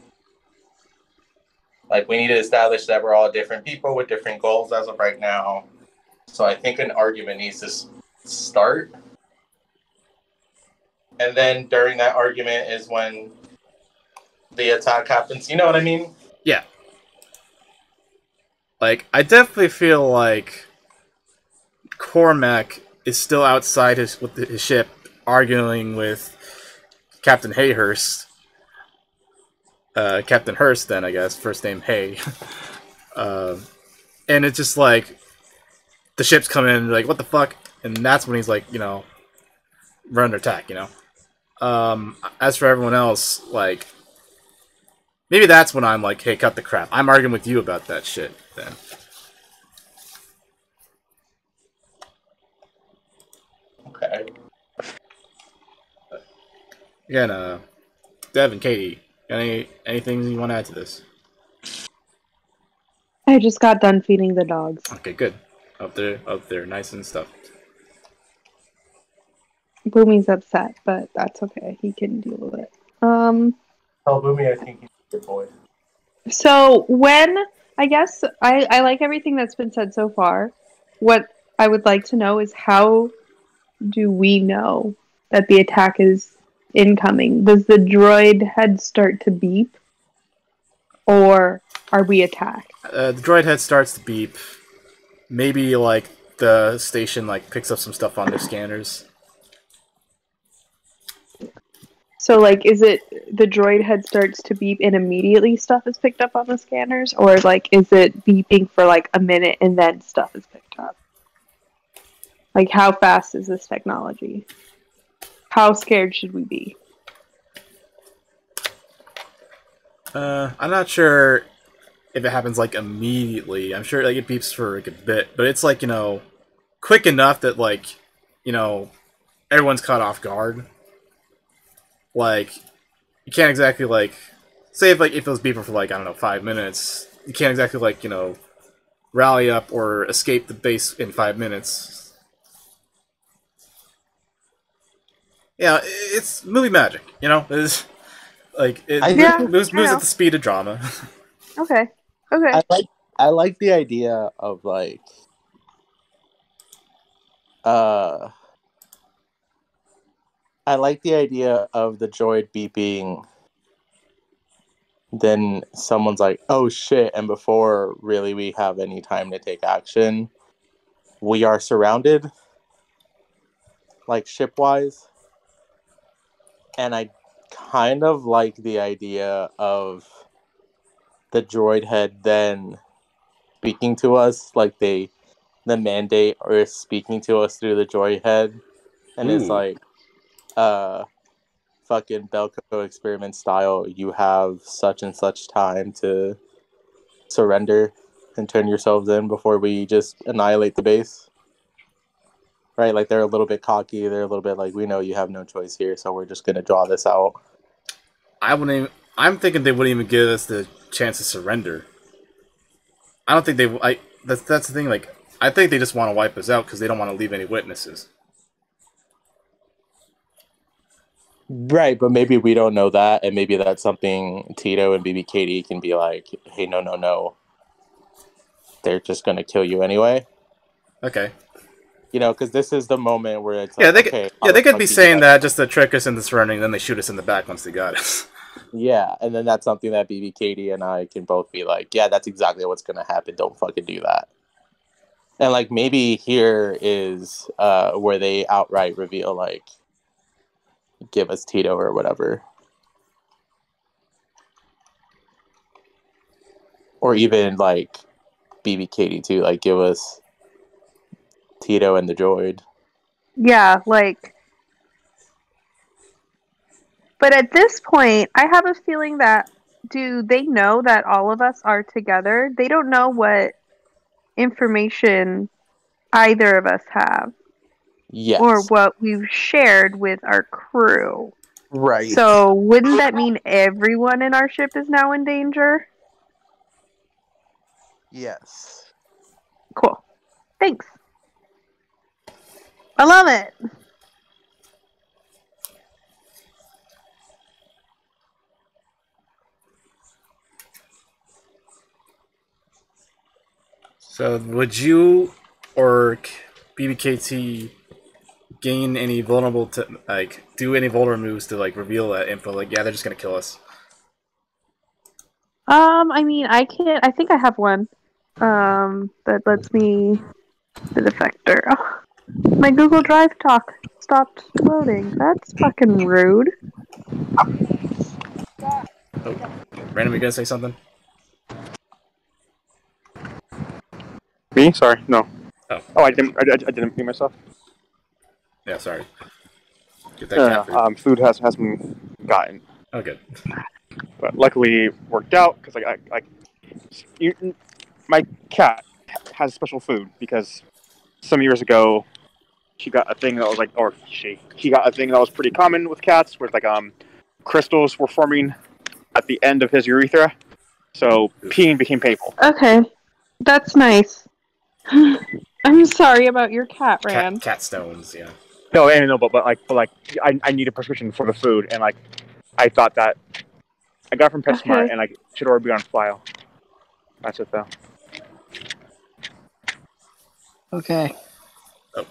Like we need to establish that we're all different people with different goals as of right now. So I think an argument needs to start. And then during that argument is when the attack happens. You know what I mean? Yeah. Like, I definitely feel like Cormac is still outside his ship arguing with Captain Hayhurst. Captain Hurst, then, I guess. First name Hay. And it's just like, the ships come in and like, what the fuck? And that's when he's like, we're under attack, As for everyone else, like, maybe that's when I'm like, hey, cut the crap. I'm arguing with you about that shit, then. Okay. Again, Dev and Katie, anything you want to add to this? I just got done feeding the dogs. Okay, good. Up there, nice and stuff. Boomy's upset, but that's okay. He can deal with it. Tell Boomy I think he's a good boy. So I guess I like everything that's been said so far. What I would like to know is how do we know that the attack is incoming? Does the droid head start to beep? Or are we attacked? The droid head starts to beep. Maybe, like, the station, like, picks up some stuff on their scanners. So, like, is it the droid head starts to beep and immediately stuff is picked up on the scanners? Or, like, is it beeping for, like, a minute and then stuff is picked up? Like, how fast is this technology? How scared should we be? I'm not sure if it happens, like, immediately. I'm sure, like, it beeps for, like, a bit. But it's, like, quick enough that, like, everyone's caught off guard. Like, you can't exactly, like, say if it was beeping for like, I don't know, 5 minutes, you can't exactly like, rally up or escape the base in 5 minutes. Yeah, it's movie magic, It's like it moves at the speed of drama. Okay. I like the idea of like I like the idea of the droid beeping, then someone's like, oh shit, and before really we have any time to take action, we are surrounded, like ship-wise. And I kind of like the idea of the droid head then speaking to us, like the mandate is speaking to us through the droid head, and it's like, fucking Belko experiment style, you have such and such time to surrender and turn yourselves in before we just annihilate the base. Right? Like, they're a little bit cocky, they're a little bit like, we know you have no choice here, so we're just gonna draw this out. I'm thinking they wouldn't even give us the chance to surrender. I don't think that's the thing, like, I think they just want to wipe us out because they don't want to leave any witnesses. Right, but maybe we don't know that, and maybe that's something Tito and BB-8 can be like, hey, no. They're just going to kill you anyway. Okay. Because this is the moment where it's like, they could be saying that just to trick us into surrendering, then they shoot us in the back once they got us. Yeah, and then that's something that BB-8 and I can both be like, yeah, that's exactly what's going to happen. Don't fucking do that. And, like, maybe here is where they outright reveal, like, give us Tito or whatever. Or even, like, BB-8 too, like, give us Tito and the droid. Yeah, like... But at this point, I have a feeling that, do they know that all of us are together? They don't know what information either of us have. Yes. Or what we've shared with our crew. Right. So, wouldn't that mean everyone in our ship is now in danger? Yes. Cool. Thanks. I love it. So, would you or BB-KT gain any vulnerable to do any vulnerable moves to reveal that info? Like, yeah, they're just gonna kill us. I mean, I can't. I think I have one. That lets me the defector. Oh, my Google Drive talk stopped loading. That's fucking rude. Oh, Brandon, you gonna say something? Me? Sorry, no. Oh, I didn't mute myself. Yeah, sorry. Get that cat food. Food has been gotten. Oh, good. But luckily worked out because my cat has special food because some years ago she got a thing that was she got a thing that was pretty common with cats where crystals were forming at the end of his urethra, so peeing became painful. Okay, that's nice. I'm sorry about your cat, Ram. Cat stones, yeah. No, but I need a prescription for the food, and I thought that I got it from PetSmart, and it should already be on file. That's it, though. Okay. Oh.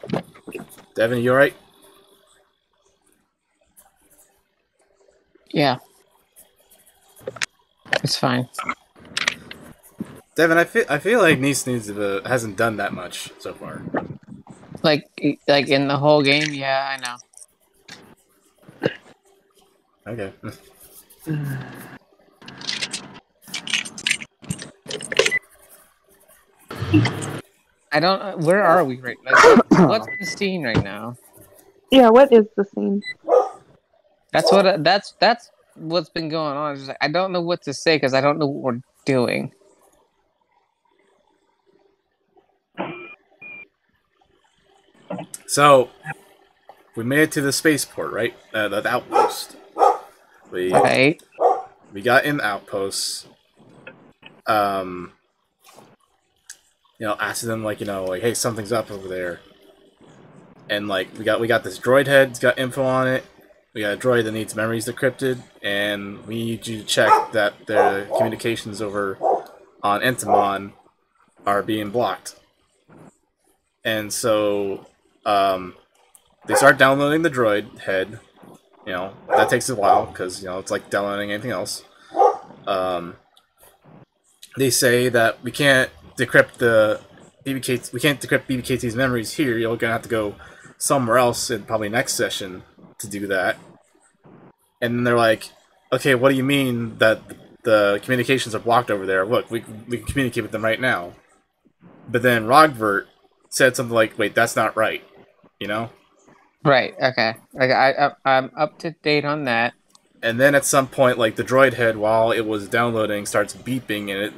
Devin, you alright? Yeah. It's fine. Devin, I feel like Nice hasn't done that much so far. Like in the whole game, yeah, I know. Okay. I don't. Where are we right now? What's the scene right now? Yeah, what is the scene? That's what's been going on. It's just I don't know what to say because I don't know what we're doing. So, we made it to the spaceport, right? The outpost. Right. we got in the outposts. Asking them like, hey, something's up over there. And like we got this droid head, it's got info on it. We got a droid that needs memories decrypted, and we need you to check that the communications over on Entomon are being blocked. And so they start downloading the droid head. That takes a while because it's like downloading anything else. They say that we can't decrypt the BBK. We can't decrypt BBKT's memories here. You're gonna have to go somewhere else in probably next session to do that. And then they're like, "Okay, what do you mean that the communications are blocked over there? Look, we can communicate with them right now." But then Rogvert said something like, "Wait, that's not right," Right. Okay. I'm up to date on that. And then at some point, like the droid head, while it was downloading, starts beeping, and it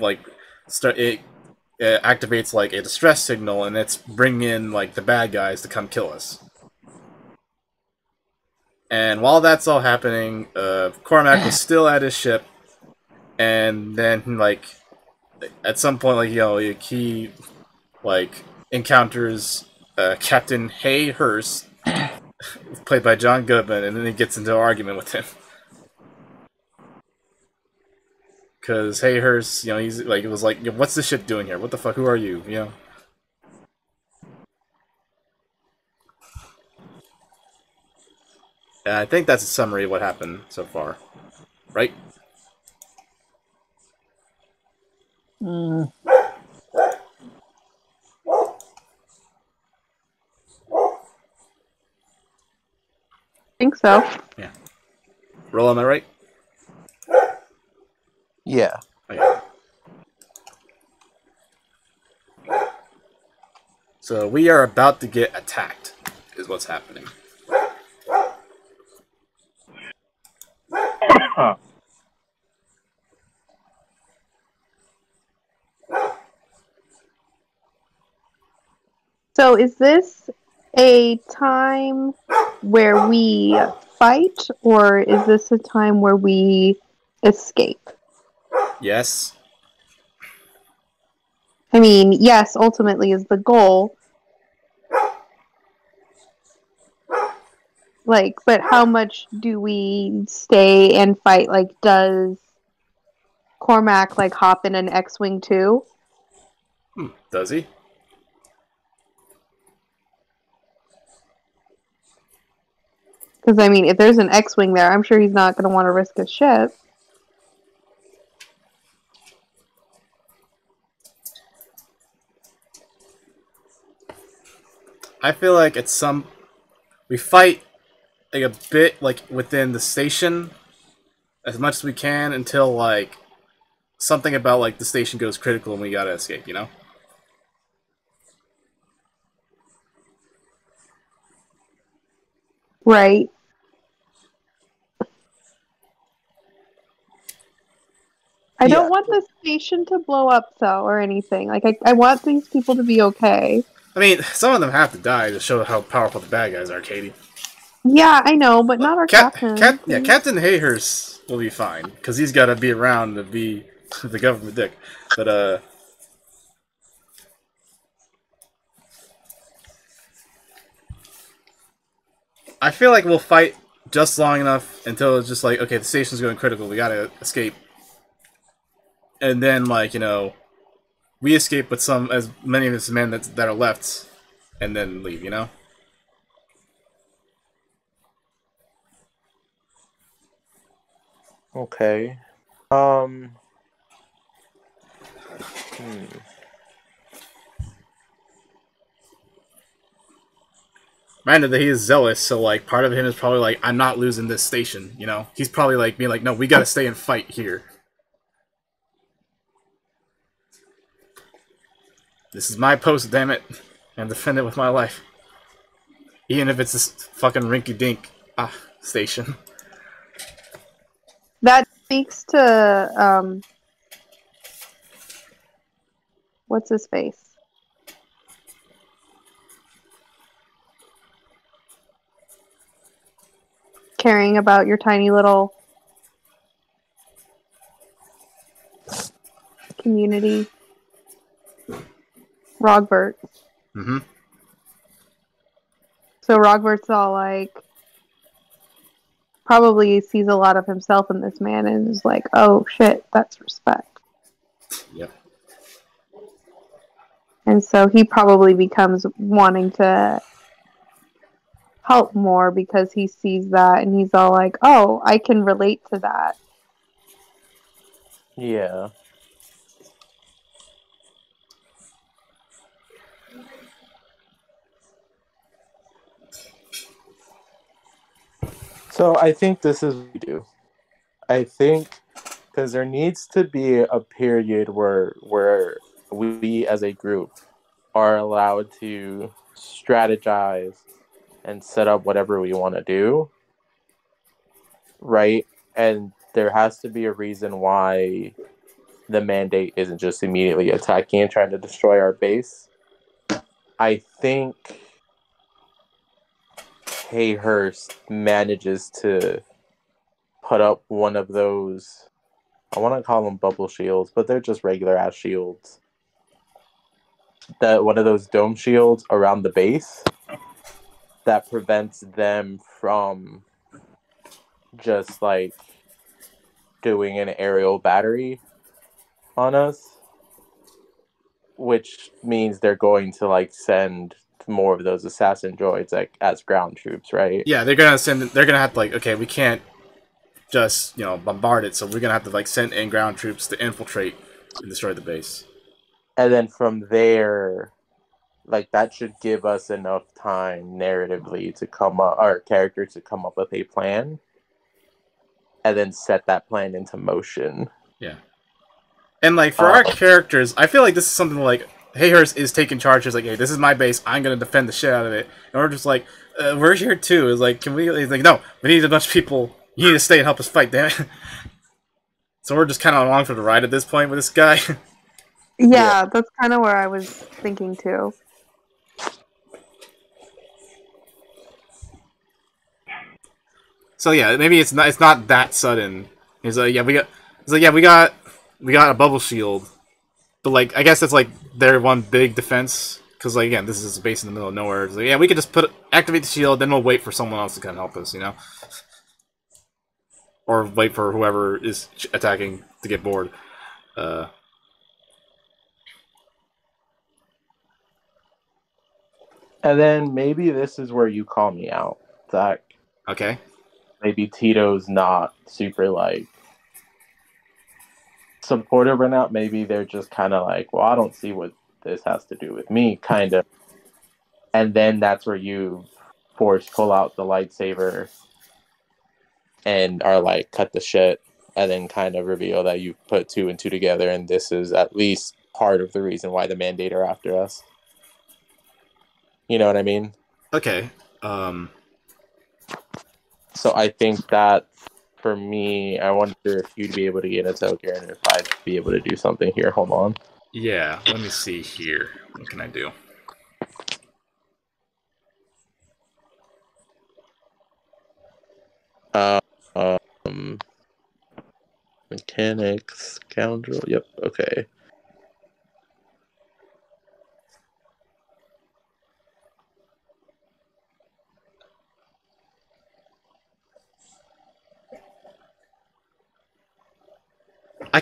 activates like a distress signal, and it's bringing in like the bad guys to come kill us. And while that's all happening, Cormac was still at his ship, and then like at some point, like he like encounters Captain Hay Hurst, played by John Goodman, and then he gets into an argument with him. Because Hayhurst, he's like, it was like, what's this ship doing here? What the fuck? Who are you? I think that's a summary of what happened so far, right? Think so. Yeah. Roll, am I right? Yeah. Okay. So we are about to get attacked, is what's happening. So is this a time where we fight, or is this a time where we escape? Yes. I mean, yes, ultimately is the goal. Like, but how much do we stay and fight? Like, does Cormac, like, hop in an X-Wing too? Does he? Because, I mean, if there's an X-Wing there, I'm sure he's not going to want to risk his ship. I feel like we fight like a bit like within the station as much as we can until like something about like the station goes critical and we gotta escape, Right. I don't want the station to blow up, though, or anything. Like, I want these people to be okay. I mean, some of them have to die to show how powerful the bad guys are, Katie. Yeah, I know, but not our captain. Captain Hayhurst will be fine, because he's got to be around to be the government dick. But, I feel like we'll fight just long enough until it's just like, okay, the station's going critical, we gotta escape. And then, like, we escape with as many of his men that are left, and then leave, Okay. Granted that he is zealous, so like part of him is probably like, I'm not losing this station, He's probably like being like, no, we gotta stay and fight here. This is my post, damn it, and defend it with my life. Even if it's this fucking rinky-dink station. That speaks to, what's his face? Caring about your tiny little community. Rogbert. Mm-hmm. So Rogbert's all like, probably sees a lot of himself in this man and is like, oh shit, that's respect. Yep. And so he probably becomes wanting to help more because he sees that and he's all like, oh, I can relate to that. Yeah. So I think this is what we do. I think because there needs to be a period where we as a group are allowed to strategize and set up whatever we want to do, right? And there has to be a reason why the mandate isn't just immediately attacking and trying to destroy our base. I think Hayhurst manages to put up one of those, I want to call them bubble shields, but they're just regular ass shields. That one of those dome shields around the base that prevents them from just like doing an aerial battery on us, which means they're going to like send more of those assassin droids like as ground troops, right? Yeah, they're gonna have to like, okay, we can't just, bombard it, so we're gonna have to like send in ground troops to infiltrate and destroy the base. And then from there, like that should give us enough time narratively to come up, our character to come up with a plan and then set that plan into motion. Yeah. And like for our characters, I feel like this is something like Hayhurst is taking charge. He's like, hey, this is my base. I'm gonna defend the shit out of it. And we're just like, we're here too. It's like, can we? He's like, no, we need a bunch of people. You need to stay and help us fight, damn it. So we're just kind of along for the ride at this point with this guy. Yeah, that's kind of where I was thinking too. So yeah, maybe it's not that sudden. He's like, yeah, we got a bubble shield, but like I guess that's like their one big defense because like again, this is a base in the middle of nowhere. It's like, yeah, we could just activate the shield, then we'll wait for someone else to come help us, or wait for whoever is attacking to get bored. And then maybe this is where you call me out, Zach. Okay. Maybe Tito's not super like supportive or not. Maybe they're just kind of like, well, I don't see what this has to do with me, kind of. And then that's where you pull out the lightsaber and are like, cut the shit, and then kind of reveal that you put 2 and 2 together, and this is at least part of the reason why the Mandate are after us. You know what I mean? Okay. So I think that for me, I wonder if you'd be able to get a token, and if I'd be able to do something here. Hold on. Yeah, let me see here. What can I do? Mechanics, scoundrel. Yep. Okay. I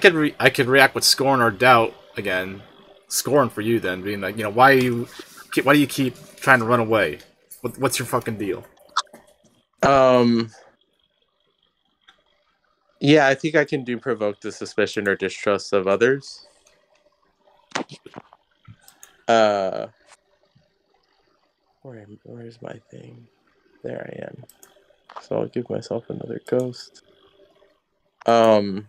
could react with scorn or doubt again. Scorn for you then, being like, why do you keep trying to run away? What's your fucking deal? Yeah, I think I can do provoke the suspicion or distrust of others. Where's my thing? There I am. So I'll give myself another ghost. But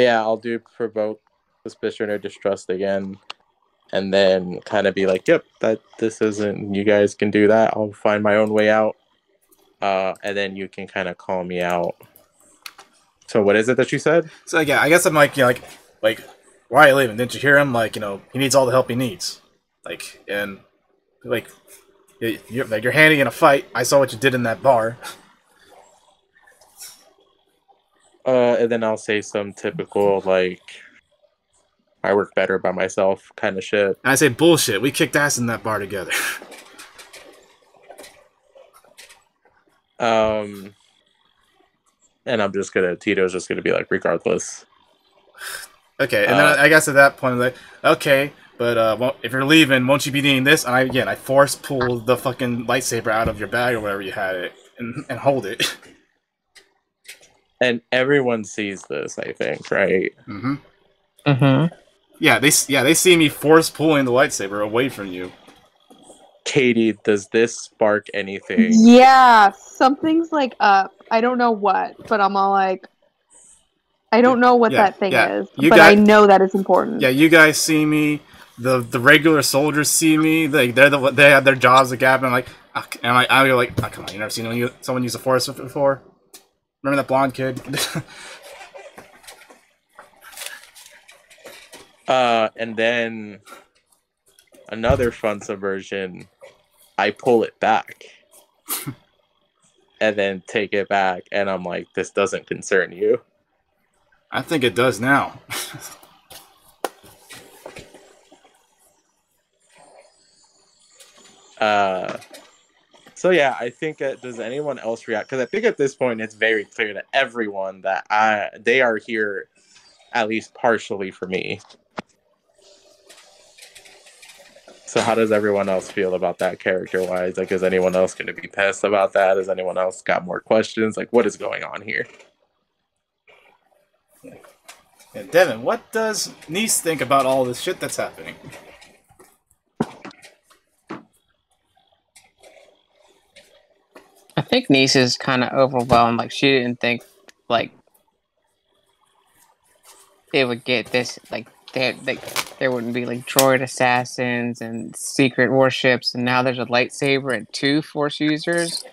yeah, I'll do provoke suspicion or distrust again, and then kind of be like, "Yep, this isn't. You guys can do that. I'll find my own way out." And then you can kind of call me out. So what is it that you said? So yeah, I guess I'm like, like, why are you leaving? Didn't you hear him? Like, he needs all the help he needs. Like, and like, you're handing in a fight. I saw what you did in that bar. And then I'll say some typical like, I work better by myself kind of shit. And I say bullshit. We kicked ass in that bar together. And I'm just gonna Tito's just gonna be like, regardless. Okay, and then I guess at that point, I'm like, okay, but well, if you're leaving, won't you be needing this? And I force pull the fucking lightsaber out of your bag or wherever you had it and hold it. And everyone sees this, I think, right? Mm-hmm. Mm-hmm. Yeah, they see me force pulling the lightsaber away from you. Katie, does this spark anything? Yeah, something's like up. I don't know what, but I'm all like, I don't know what that thing is, but I know that it's important. Yeah, you guys see me. The regular soldiers see me. They have their jaws agape. I'm like, and I go like, oh, come on, you never seen someone use a force before? Remember that blonde kid? And then another fun subversion. I pull it back, and then take it back, and I'm like, this doesn't concern you. I think it does now. So yeah, I think does anyone else react? Because I think at this point it's very clear to everyone that they are here, at least partially for me. So how does everyone else feel about that character-wise? Like, is anyone else going to be pissed about that? Has anyone else got more questions? Like, what is going on here? Yeah, Devin, what does Nice think about all this shit that's happening? I think Nice is kind of overwhelmed. Like, she didn't think, like, it would get this, like, there wouldn't be, like, droid assassins and secret warships, and now there's a lightsaber and 2 Force users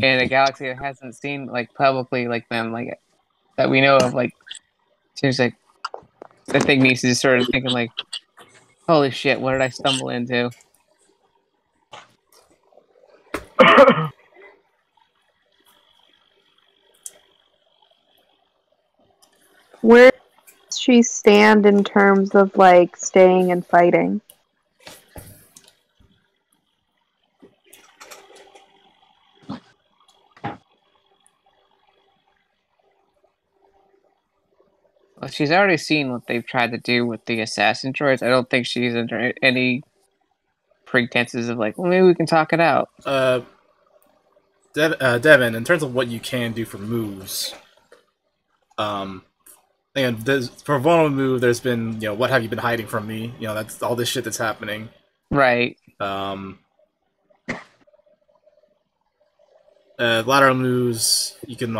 in a galaxy that hasn't seen, like, publicly, like, them, like, that we know of, like, seems like, I think Nice is sort of thinking, like, holy shit, what did I stumble into? Where does she stand in terms of like staying and fighting? Well, she's already seen what they've tried to do with the assassin droids. I don't think she's under any pretenses of like, well, maybe we can talk it out. Devin, in terms of what you can do for moves, and for a vulnerable move, there's been, what have you been hiding from me? That's all this shit that's happening. Right. Lateral moves, you can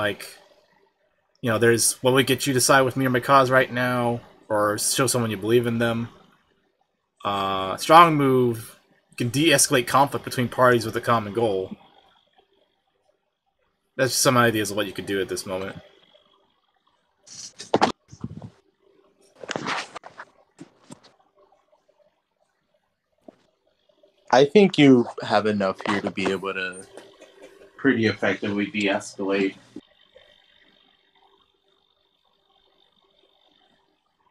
there's what would get you to side with me or my cause right now, or show someone you believe in them. Strong move, you can de-escalate conflict between parties with a common goal. That's just some ideas of what you could do at this moment. I think you have enough here to be able to pretty effectively de-escalate.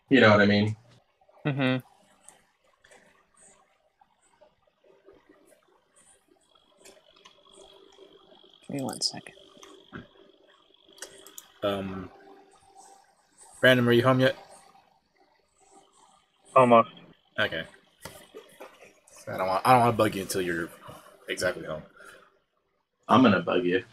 You know what I mean? Mm-hmm. Give me 1 second. Brandon, are you home yet? Almost. Okay. I don't want to bug you until you're exactly home. I'm gonna bug you.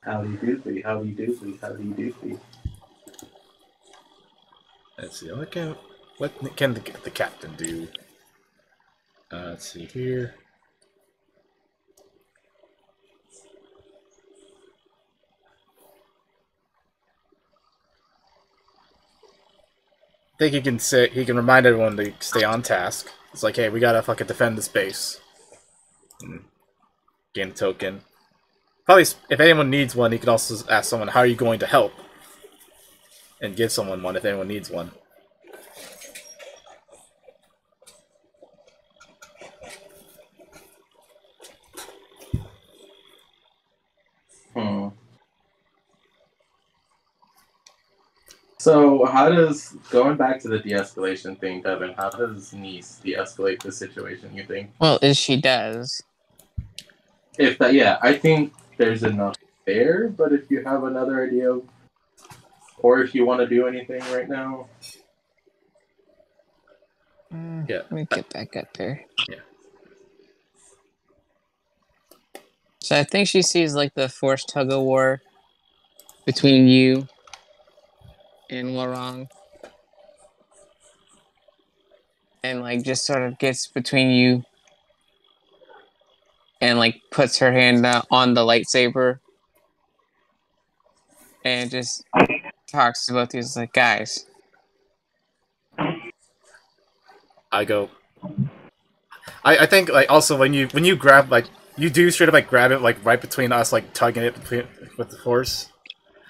Howdy doofy, howdy doofy, howdy doofy. Let's see. What can the captain do? Let's see here. I think he can remind everyone to stay on task. It's like, hey, we gotta fucking defend this base. And gain a token. Probably, if anyone needs one, he could also ask someone, how are you going to help? And give someone one if anyone needs one. So, how does going back to the de-escalation thing, Devin? How does Nice de-escalate the situation? You think? Well, she does. If that, yeah, I think there's enough there. But if you have another idea, or if you want to do anything right now, Yeah. Let me get back up there. Yeah. So I think she sees like the forced tug of war between you and Warong. And like just sort of gets between you and like puts her hand on the lightsaber and just talks to both of you. It's like, guys. I go. I think like also when you grab like you do straight up like grab it like right between us like tugging it between with the horse.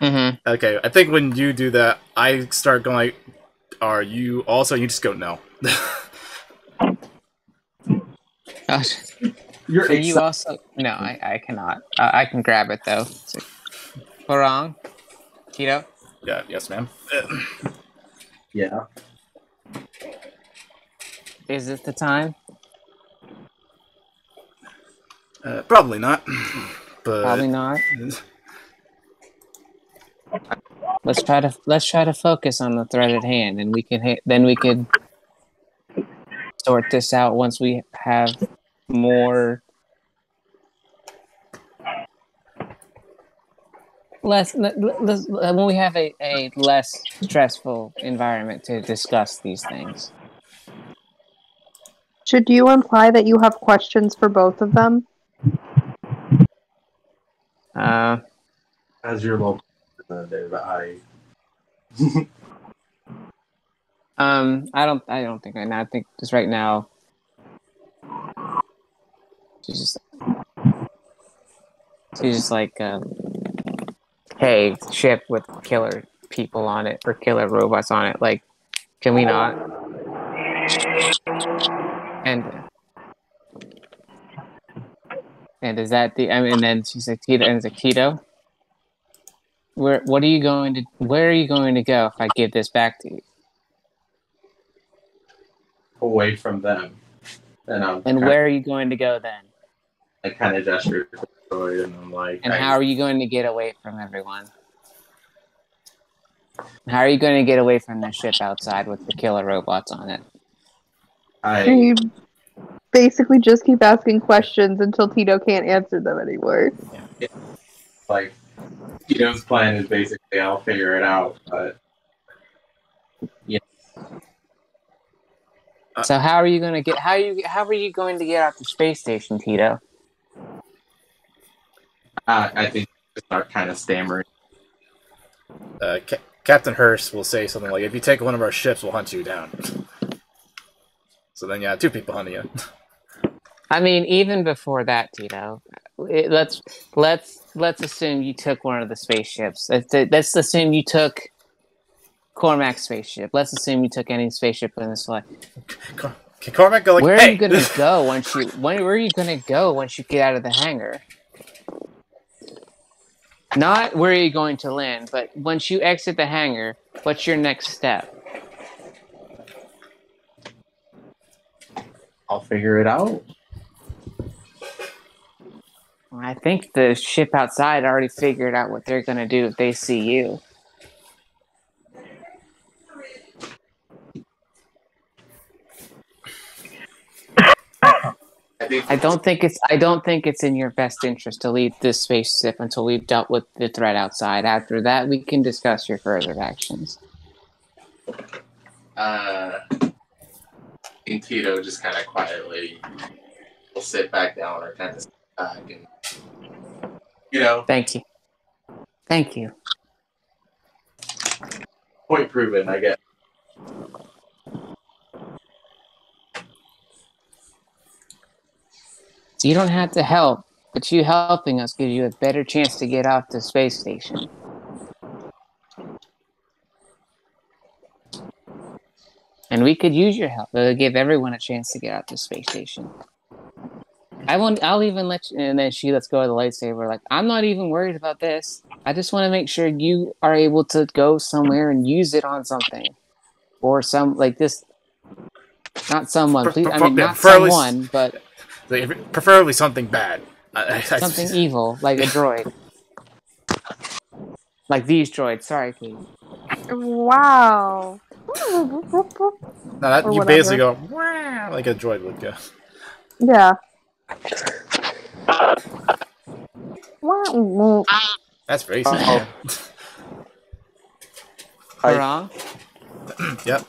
Mm-hmm. Okay, I think when you do that, I start going like, "Are you also?" You just go no. you're Can you also? No, I cannot. I can grab it though. Warong, Tito. Yeah. Yes, ma'am. Yeah. Is it the time? Probably not. But Probably not. Let's try to focus on the threat at hand, and we can then we could sort this out once we have more when we have a less stressful environment to discuss these things. Should you imply that you have questions for both of them? As your local, I I don't think right now. I think just right now, she's just like, hey, ship with killer people on it or killer robots on it. Like, can we not? And is that the? I mean, and then she's like, Tito, and it's like, Tito, where are you going to go if I give this back to you? away from them, And where are you going to go then? I kind of gesture to the droid, and I'm like, And how are you going to get away from everyone? How are you going to get away from the ship outside with the killer robots on it? You basically just keep asking questions until Tito can't answer them anymore. Yeah. Like, Tito's plan is basically I'll figure it out, but yeah. So how are you going to get? How are you going to get out the space station, Tito? I think just start kind of stammering. Captain Hurst will say something like, "If you take one of our ships, we'll hunt you down." So then, yeah, 2 people hunting you. I mean, even before that, Tito, let's assume you took one of the spaceships. Let's assume you took Cormac's spaceship. Let's assume you took any spaceship in this flight. Can Cormac go like, where hey! are you gonna go once you? Where are you gonna go once you get out of the hangar? Not where are you going to land, but once you exit the hangar, what's your next step? I'll figure it out. I think the ship outside already figured out what they're gonna do if they see you. I don't think it's in your best interest to leave this spaceship until we've dealt with the threat outside. After that, we can discuss your further actions. And Tito just kind of quietly will sit back down or kind of sit back and, Thank you. Point proven, I guess. You don't have to help, but you helping us gives you a better chance to get off the space station. And we could use your help. It'll give everyone a chance to get out the space station. I'll even let you, and then she lets go of the lightsaber. Like, I'm not even worried about this. I just want to make sure you are able to go somewhere and use it on something, or some like this. Not someone, please. I mean, not someone, but preferably something bad. Something evil, like a droid, like these droids. Sorry, Kate. Wow. No, that Or you whatever. basically go "Wah," like a droid would go. Yeah. That's racist. Man. Wrong. Yep.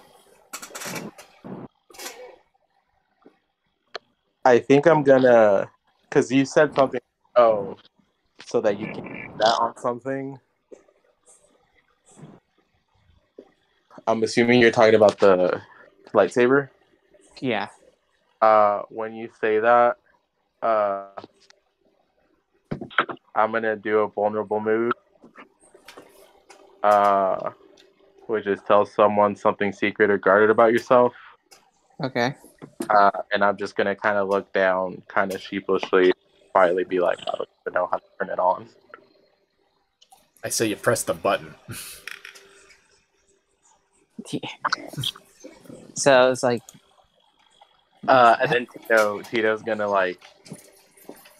I think I'm gonna, because you said something. Oh, so that you can do that on something. I'm assuming you're talking about the lightsaber. Yeah. When you say that, I'm gonna do a vulnerable move. Which is tell someone something secret or guarded about yourself. Okay. And I'm just gonna kind of look down, kind of sheepishly, quietly be like, I don't even know how to turn it on. I say you press the button. So it's like, and then Tito's gonna like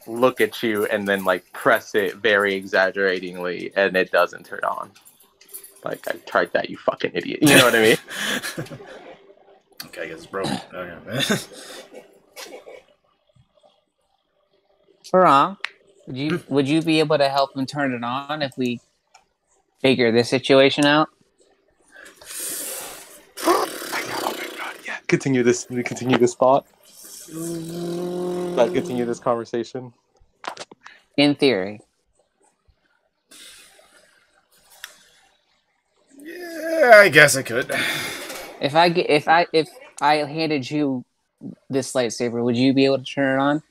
look at you and then like press it very exaggeratingly, and it doesn't turn on. Like, I tried that, you fucking idiot. You know what I mean? Okay, I guess it's broken. Okay. wrong. Would you be able to help him turn it on if we figure this situation out? Oh my god, yeah. Continue this thought. Continue this conversation. In theory. Yeah, I guess I could. If I handed you this lightsaber, would you be able to turn it on?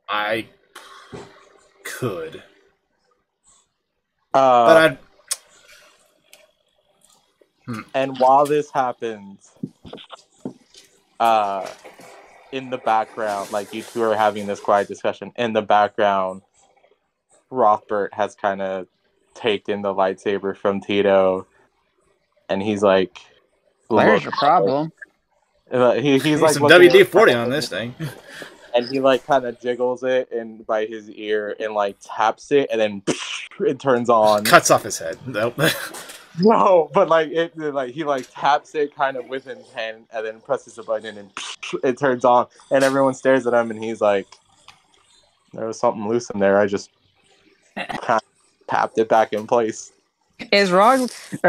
I could. But I'd. And while this happens, in the background, like you two are having this quiet discussion, in the background, Rothbert has kind of taken the lightsaber from Tito, and he's like, "Where's your problem?" He's like some WD-40 on this thing, and he like kind of jiggles it and by his ear and like taps it, and then it turns on. Cuts off his head. Nope. No, but like he like taps it kind of with his hand and then presses a button and it turns on, and everyone stares at him, and he's like, "There was something loose in there. I just kind of tapped it back in place." Are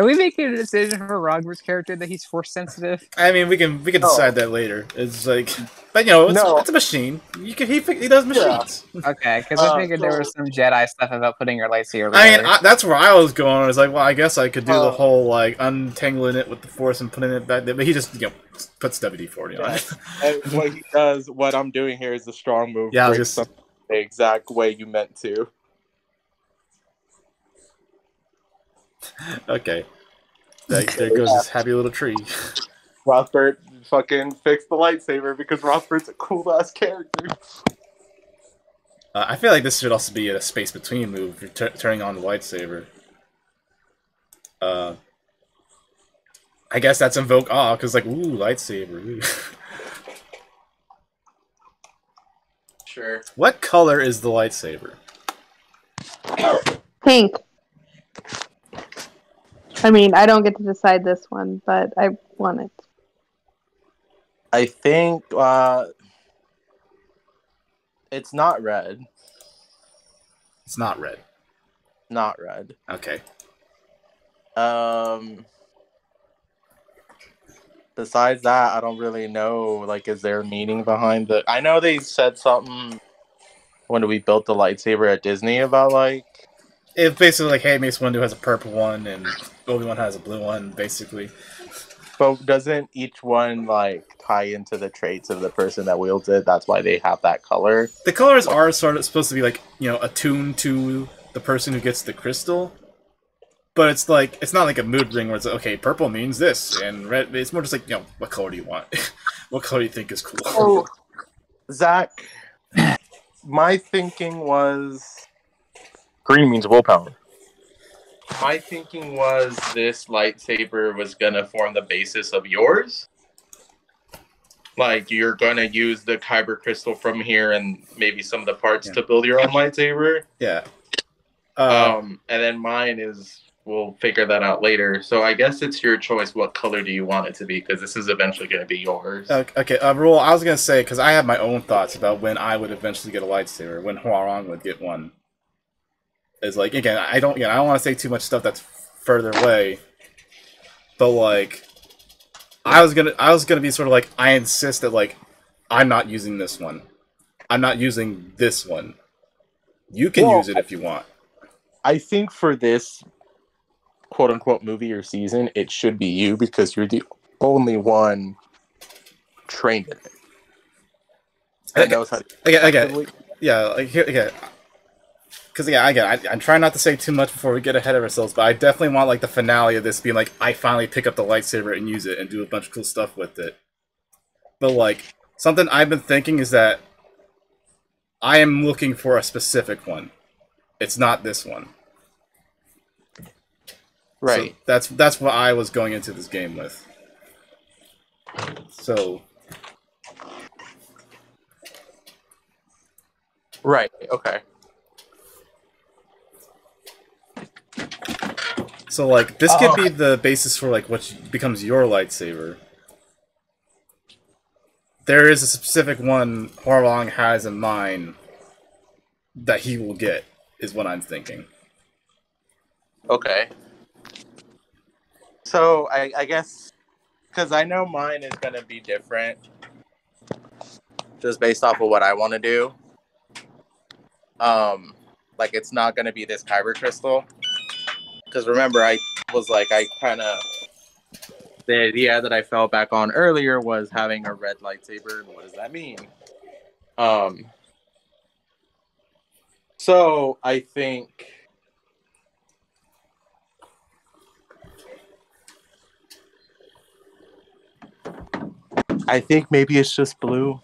we making a decision for Rogbert's character that he's force sensitive? I mean, we can decide that later. It's like, but it's a machine. He does machines. Yeah. Okay, because I figured there was some Jedi stuff about putting your lightsaber. I mean, that's where I was going. I was like, well, I guess I could do the whole like untangling it with the force and putting it back there. But he just puts WD-40 on it. And what he does, what I'm doing here is a strong move. Yeah, the exact way you meant to. Okay. There goes this happy little tree. Rothbert fucking fixed the lightsaber because Rothbert's a cool-ass character. I feel like this should also be a space between move for turning on the lightsaber. I guess that's invoke awe, because like, ooh, lightsaber. Ooh. Sure. What color is the lightsaber? Pink. I mean, I don't get to decide this one, but I want it. I think it's not red. It's not red. Not red. Okay. Besides that, I don't really know. Like, is there a meaning behind the? I know they said something when we built the lightsaber at Disney about like. It's basically like, hey, Mace Windu has a purple one, and Obi-Wan has a blue one, basically. But doesn't each one like tie into the traits of the person that wields it? That's why they have that color. The colors are sort of supposed to be like, attuned to the person who gets the crystal. But it's like it's not like a mood ring where it's like, okay, purple means this, and red. It's more just like, what color do you want? What color do you think is cool? Oh, Zach, my thinking was Green means willpower. My thinking was this lightsaber was gonna form the basis of yours. Like you're gonna use the kyber crystal from here and maybe some of the parts to build your own lightsaber. Yeah. And then mine is we'll figure that out later. So I guess it's your choice. What color do you want it to be? Because this is eventually going to be yours. Okay. Rule. I was gonna say because I have my own thoughts about when I would eventually get a lightsaber, when Huarong would get one. Is like again, I don't want to say too much stuff that's further away, but like, I was gonna be sort of like I insist that like I'm not using this one, I'm not using this one. You can use it if you want. I think for this quote unquote movie or season, it should be you because you're the only one trained in it. That knows how to Because I'm trying not to say too much before we get ahead of ourselves, but I definitely want like the finale of this being like I finally pick up the lightsaber and use it and do a bunch of cool stuff with it. But like something I've been thinking is that I am looking for a specific one. It's not this one. Right. So that's what I was going into this game with. So. Right. Okay. So like this could be the basis for like what becomes your lightsaber. There is a specific one Huarong has in mind that he will get, is what I'm thinking. Okay. So I guess because I know mine is gonna be different, just based off of what I want to do. Like it's not gonna be this kyber crystal. Because remember, I was like, the idea that I fell back on earlier was having a red lightsaber. And what does that mean? So I think maybe it's just blue.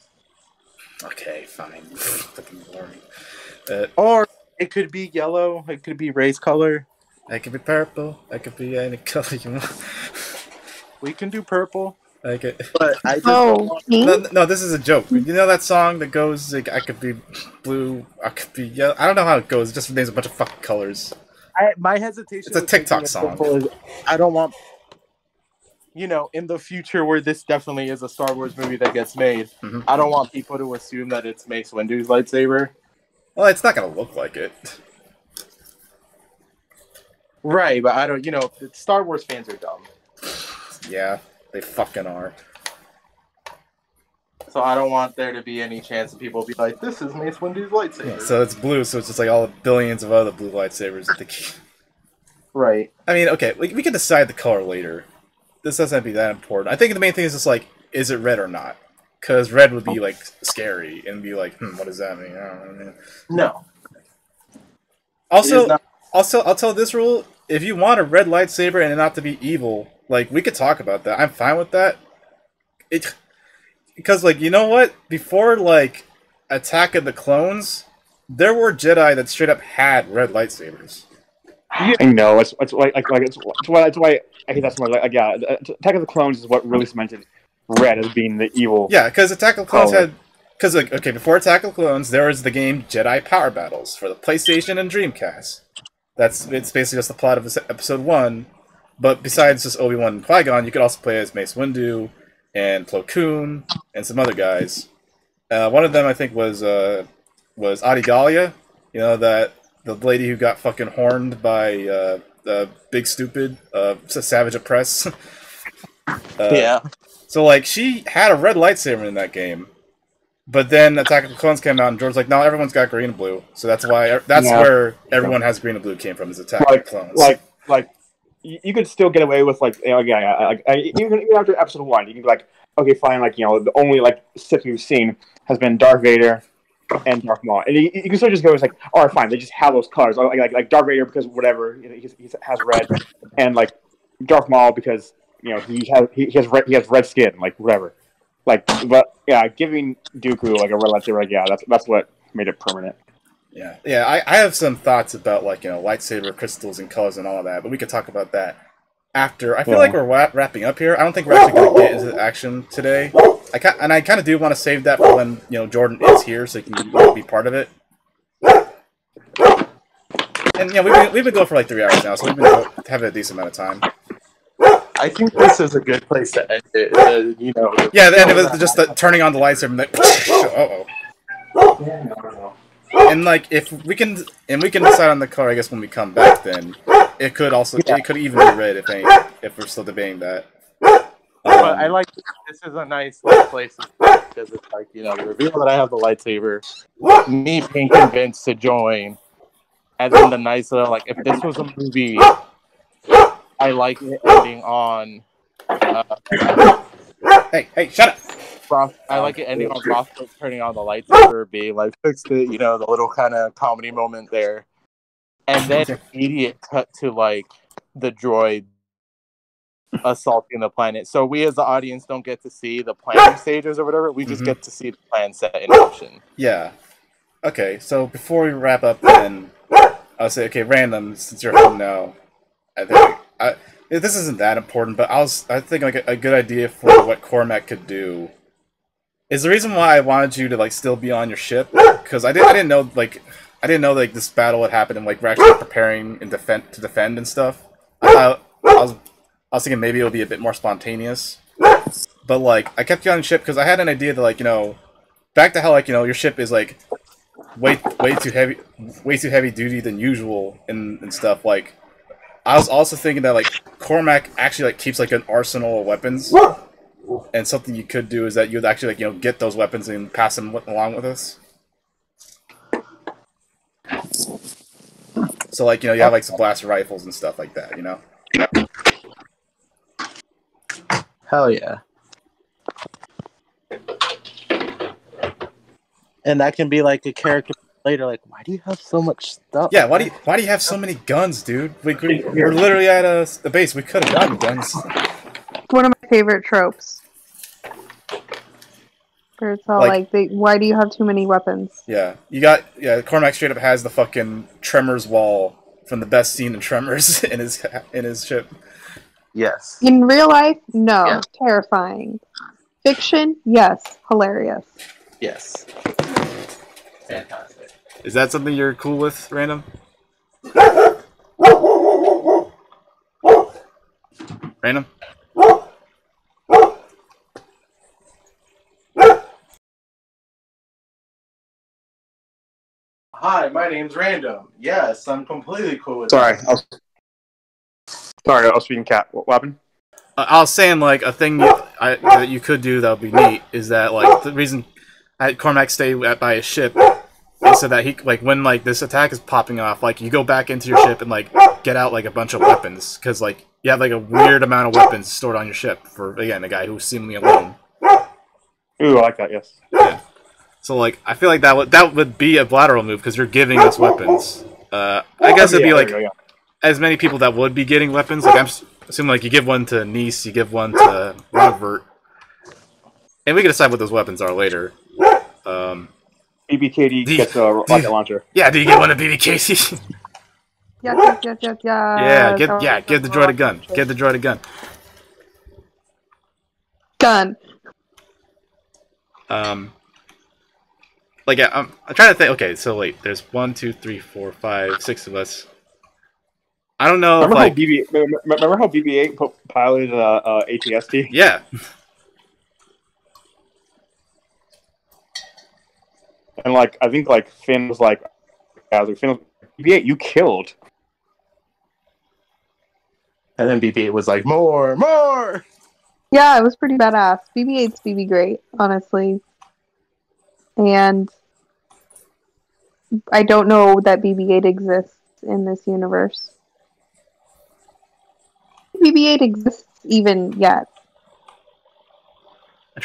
Okay, fine. Fucking boring. Or it could be yellow. It could be race color. It could be purple. It could be any color you want. We can do purple. Okay. But I just no, this is a joke. You know that song that goes like I could be blue, I could be yellow. I don't know how it goes. It just names a bunch of fucking colors. My hesitation. It's a TikTok song. I don't want, in the future where this definitely is a Star Wars movie that gets made. Mm-hmm. I don't want people to assume that it's Mace Windu's lightsaber. Well, it's not gonna look like it. Right, but I don't. Star Wars fans are dumb. Yeah, they fucking are. So I don't want there to be any chance of people be like, "This is Mace Windu's lightsaber." Yeah, so it's blue, so it's just like all the billions of other blue lightsabers that they keep. Right. I mean, okay, we can decide the color later. This doesn't be that important. I think the main thing is just like, is it red or not? Because red would be like scary and be like, what does that mean? I don't know. No. Also, I'll tell this rule: if you want a red lightsaber and it not to be evil, like we could talk about that. I'm fine with that. Because like you know what? Before like Attack of the Clones, there were Jedi that straight up had red lightsabers. I know. That's why I hate that so much. Like, yeah, Attack of the Clones is what really cemented red as being the evil. Yeah, because Attack of the Clones had. Because like okay, before Attack of the Clones, there was the game Jedi Power Battles for the PlayStation and Dreamcast. It's basically just the plot of episode 1, but besides just Obi-Wan and Qui-Gon, you could also play as Mace Windu and Plo Koon and some other guys. One of them I think was Adi Gallia, that the lady who got fucking horned by the big stupid Savage Opress. Yeah. So like she had a red lightsaber in that game. But then Attack of the Clones came out, and George's like, "No, everyone's got green and blue." So that's where everyone has green and blue came from. Is Attack of the Clones. Like you could still get away with even after episode 1, you can be like, okay, fine, the only Sith we've seen has been Darth Vader and Darth Maul. And you can sort of just go, it's like, all right, fine, they just have those colors. Like Darth Vader because whatever, he has red, and like Darth Maul because he has red skin, like whatever. Like, but yeah, giving Dooku like a red lightsaber, like that's what made it permanent. Yeah. I have some thoughts about like lightsaber crystals and colors and all of that, but we could talk about that after. I feel like we're wrapping up here. I don't think we're actually going to get into action today. I kind of do want to save that for when Jordan is here, so he can be part of it. And we've been going for like 3 hours now, so we've been having a decent amount of time. I think this is a good place to end it. Yeah, the end of it, just turning on the lightsaber. And and like if we can decide on the color, I guess when we come back, then it could even be red if we're still debating that. But I like this is a nice little place because it's like the reveal that I have the lightsaber, me being convinced to join, and then the nice little like if this was a movie, I like it ending on. Hey, shut up! I like it ending on Roscoe turning on the lightsaber, being like fixed it, the little kind of comedy moment there, and then immediate cut to like the droid assaulting the planet. So we as the audience don't get to see the planning stages or whatever. We just get to see the plan set in motion. Yeah. Okay, so before we wrap up, then I'll say, okay, random, since you're home now, I think this isn't that important, but I think like a good idea for what Cormac could do is the reason why I wanted you to like still be on your ship, because I didn't know this battle would happen and like we're actually preparing and defend and stuff. I was thinking maybe it'll be a bit more spontaneous, but like I kept you on the ship because I had an idea that like back to how like your ship is like way too heavy duty than usual and stuff. Like I was also thinking that like Cormac actually like keeps like an arsenal of weapons, and something you could do is that you'd actually like get those weapons and pass them along with us. So like you have like some blaster rifles and stuff like that. Hell yeah. And that can be like a character later, like, why do you have so much stuff? Yeah, why do you have so many guns, dude? We're literally at a base. We could have gotten guns. One of my favorite tropes. Where it's all like why do you have too many weapons? Yeah. Cormac straight up has the fucking Tremors wall from the best scene in Tremors in his ship. Yes. In real life, no. Yeah. Terrifying. Fiction, yes. Hilarious. Yes. Fantastic. Is that something you're cool with, Random? Random? Hi, my name's Random. Yes, I'm completely cool with Sorry, I was speaking cat. What happened? I was saying, like, a thing that you could do that would be neat is that, like, the reason I had Cormac stay by his ship is so that he, like, when, like, this attack is popping off, like, you go back into your ship and, like, get out, like, a bunch of weapons. Because, like, you have, like, a weird amount of weapons stored on your ship for, again, a guy who's seemingly alone. Ooh, I like that, yes. Yeah. So, like, I feel like that would be a lateral move because you're giving us weapons. I guess it'd be, like, as many people that would be getting weapons. Like, I'm assuming, like, you give one to Nice, you give one to Robert. And we can decide what those weapons are later. BBKD gets a rocket launcher. Yeah, do you get one to BBKD? Yes. Yeah, give the droid a gun. Give the droid a gun. Gun. Like, yeah, I'm trying to think. Okay, so wait, there's 1, 2, 3, 4, 5, 6 of us. I don't know. Remember how BB-8 piloted ATST? Yeah. And like, I think like Finn was like, BB-8, you killed. And then BB-8 was like, more. Yeah, it was pretty badass. BB-8's BB great, honestly. And I don't know that BB-8 exists in this universe. BB-8 exists even yet.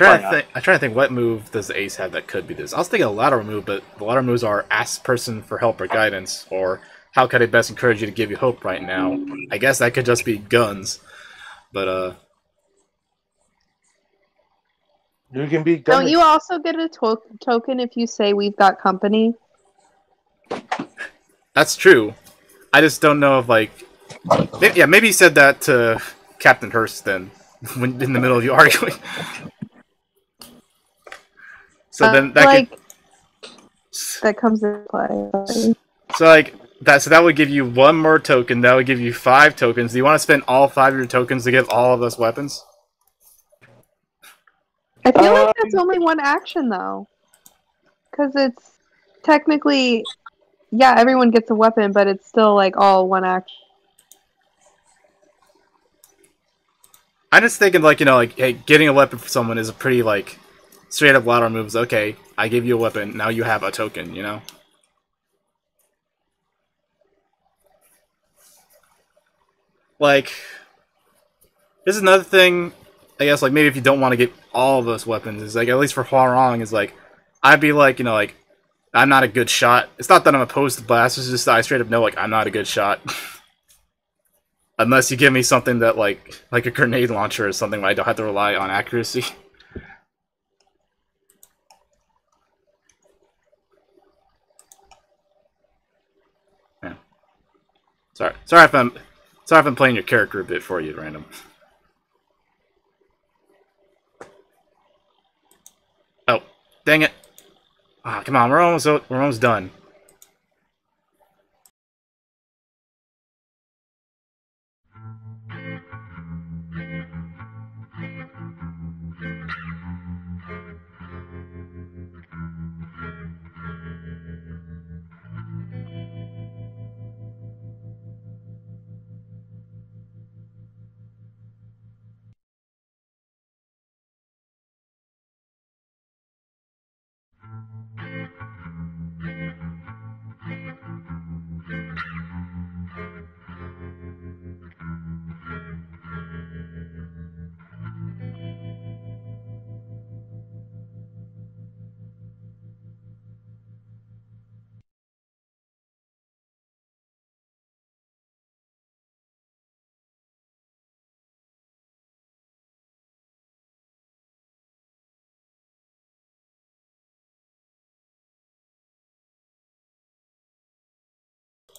I try to think what move does the ace have that could be this. I was thinking a lateral move, but the lateral moves are ask person for help or guidance, or how can I best encourage you to give you hope right now? I guess that could just be guns, but You can be. Don't you also get a token if you say we've got company? that's true. I just don't know if maybe you said that to Captain Hurst then, when in the middle of you arguing. So then that that comes into play. So that would give you one more token. That would give you 5 tokens. Do you want to spend all 5 of your tokens to give all of us weapons? I feel like that's only one action though, because it's technically, yeah, everyone gets a weapon, but it's still like all one action. I'm just thinking hey, getting a weapon for someone is a pretty straight up lateral moves. Okay, I give you a weapon. Now you have a token. This is another thing. I guess maybe if you don't want to get all of those weapons, is at least for Huarong is I'd be I'm not a good shot. It's not that I'm opposed to blasts. It's just that I straight up know I'm not a good shot. Unless you give me something that like a grenade launcher or something where I don't have to rely on accuracy. Yeah. Sorry if I'm playing your character a bit for you at random. Oh, dang it! Ah, come on, we're almost done.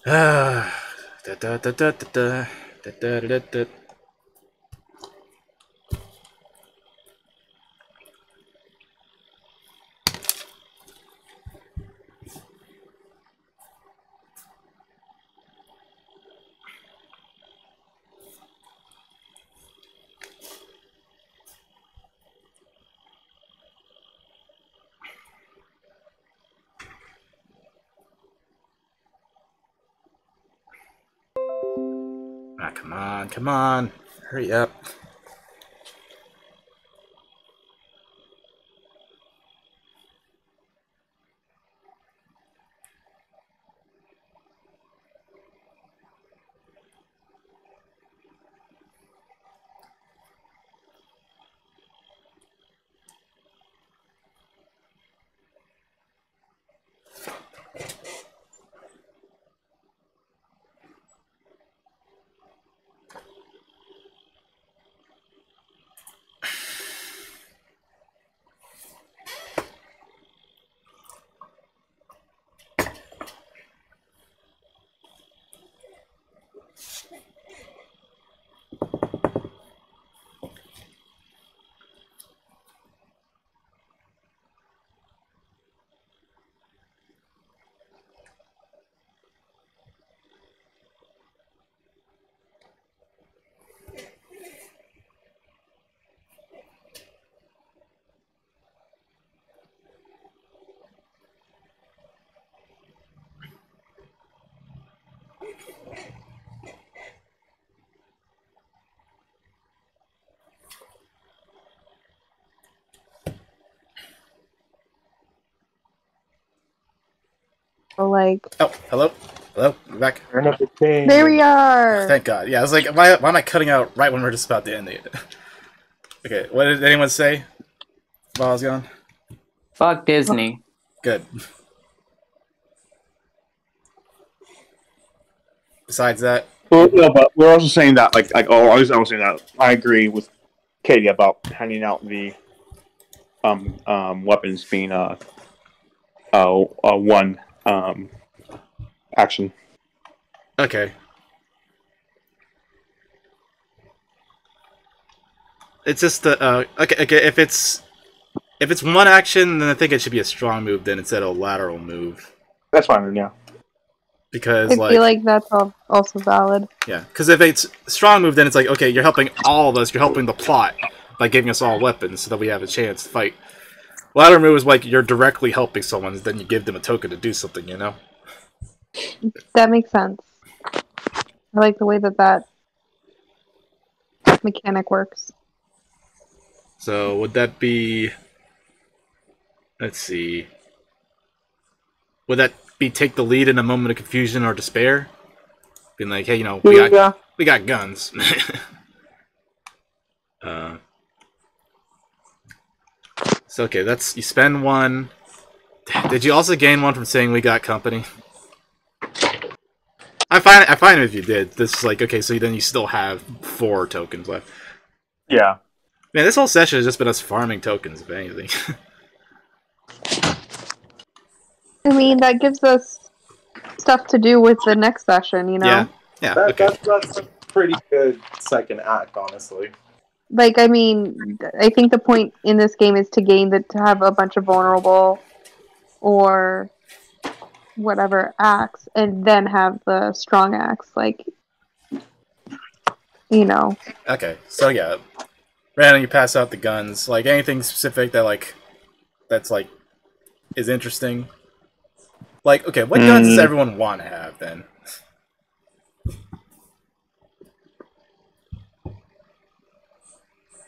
Ah, da da da da da da da da da. Ah, come on, hurry up. Oh, hello, we're back. There we are. Thank God. Yeah, I was why am I cutting out right when we're just about to end it? Okay, what did anyone say? while I was gone? Fuck Disney. Good. Besides that, Well, no, but we're also saying that, I was saying that I agree with Katie about handing out the weapons being one action. okay. It's just okay. If it's one action, then I think it should be a strong move then instead of a lateral move. That's fine, yeah. Because I feel like that's also valid. yeah, because if it's a strong move, then it's like, okay, you're helping all of us. You're helping the plot by giving us all weapons so that we have a chance to fight. Lateral move is like you're directly helping someone, then you give them a token to do something. You know. That makes sense. I like the way that mechanic works. So would that be? Let's see. Would that be take the lead in a moment of confusion or despair? Being like, hey, we got guns. So okay, you spend one. Did you also gain one from saying we got company? I find if you did. This is like, okay, so then you still have 4 tokens left. Yeah. Man, this whole session has just been us farming tokens, if anything. I mean, that gives us stuff to do with the next session, you know? Yeah, That's a pretty good second act, honestly. Like, I mean, I think the point in this game is to have a bunch of vulnerable or whatever acts, and then have the strong acts, like, you know. Okay, so yeah. Random, you pass out the guns. Like, anything specific that's is interesting? Like, okay, what guns does everyone want to have, then?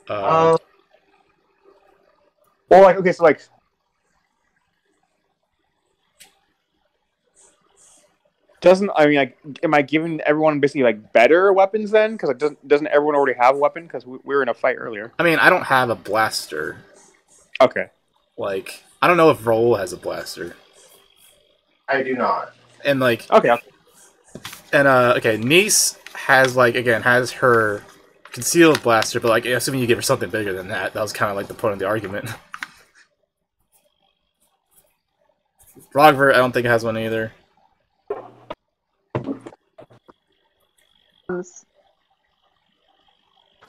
Well, okay, so am I giving everyone basically better weapons then? Because doesn't everyone already have a weapon? Because we were in a fight earlier. I mean, I don't have a blaster. Okay. Like, I don't know if Roll has a blaster. I do not. And okay. And okay, Nice has has her concealed blaster, but assuming you give her something bigger than that, that was kind of the point of the argument. Rogver, I don't think has one either.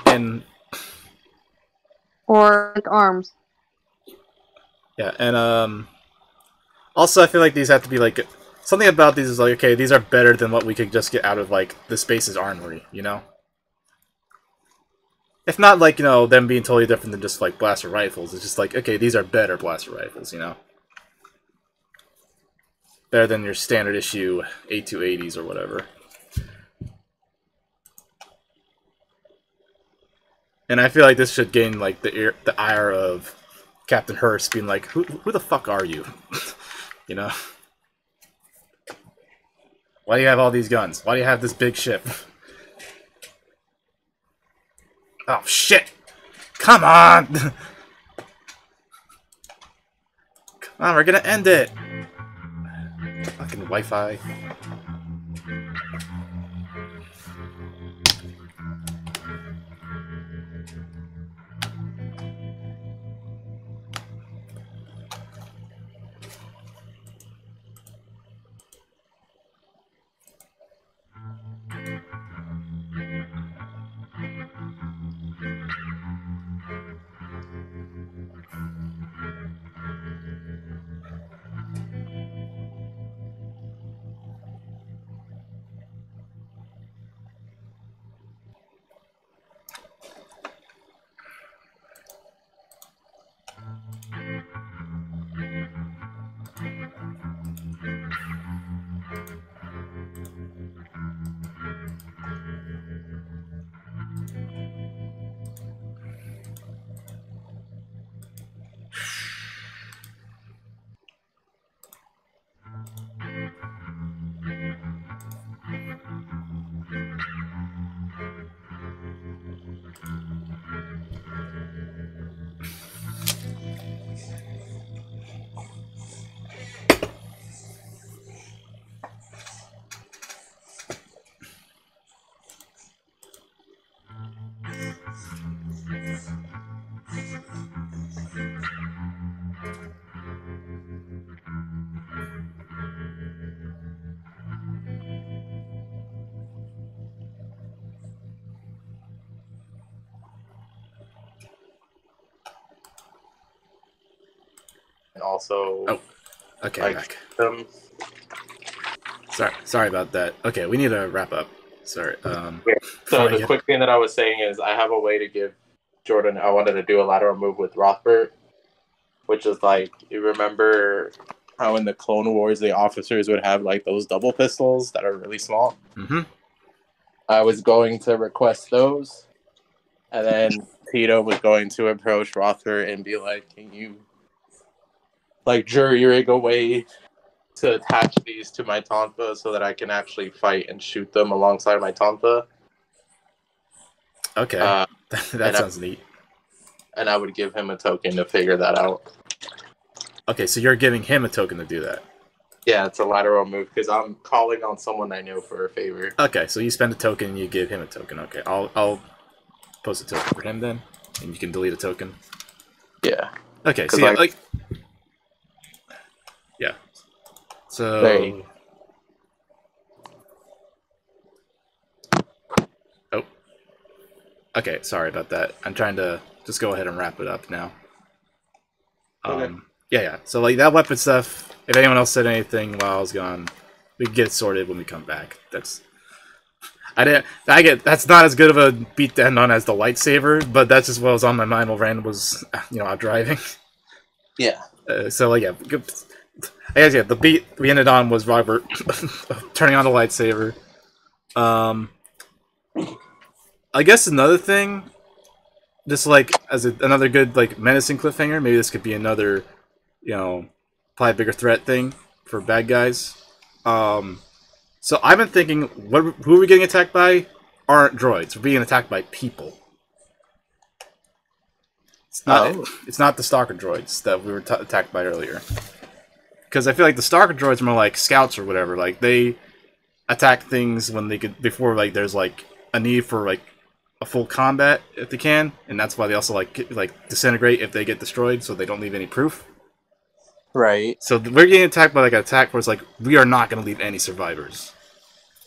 And or arms. Yeah, and also I feel like these have to be something about these is okay, these are better than what we could just get out of the Space's armory, you know? If not them being totally different than just blaster rifles, it's just okay, these are better blaster rifles, you know? Better than your standard issue A280s or whatever. And I feel like this should gain the ire of Captain Hurst being like, who the fuck are you? You know? Why do you have all these guns? Why do you have this big ship? Oh shit! Come on! Come on, we're gonna end it! Fucking Wi-Fi. also Oh, okay, like back. them. Sorry about that. Okay, we need to wrap up. Sorry. So the quick thing that I was saying is I have a way to give Jordan. I wanted to do a lateral move with Rothbert, which is like, you remember how in the Clone Wars the officers would have like those double pistols that are really small. Mm-hmm. I was going to request those, and then Tito was going to approach Rothbert and be like, "Can you like jury rig a way to attach these to my Tonfa so that I can actually fight and shoot them alongside my Tonfa?" Okay, that sounds neat. And I would give him a token to figure that out. Okay, so you're giving him a token to do that. Yeah, it's a lateral move because I'm calling on someone I know for a favor. Okay, so you spend a token and you give him a token. Okay, I'll post a token for him then, and you can delete a token. Yeah. Okay, so yeah, yeah. So oh, okay. Sorry about that. I'm trying to just go ahead and wrap it up now. Okay. Yeah. So like that weapon stuff. If anyone else said anything while I was gone, we can get it sorted when we come back. That's not as good of a beat to end on as the lightsaber, but that's just what was on my mind while Rand was, out driving. Yeah. So like, yeah. I guess, yeah, the beat we ended on was Robert turning on the lightsaber. I guess another thing, just like as another good like menacing cliffhanger, maybe this could be another, probably bigger threat thing for bad guys. So I've been thinking, who are we getting attacked by? Aren't droids. We're being attacked by people. It's not the Stalker droids that we were attacked by earlier. Because I feel like the Stalker droids are more like scouts or whatever. Like they attack things when they could before like there's like a need for like a full combat if they can, and that's why they also like disintegrate if they get destroyed, so they don't leave any proof. Right. So we're getting attacked by like an attack where it's like we are not going to leave any survivors,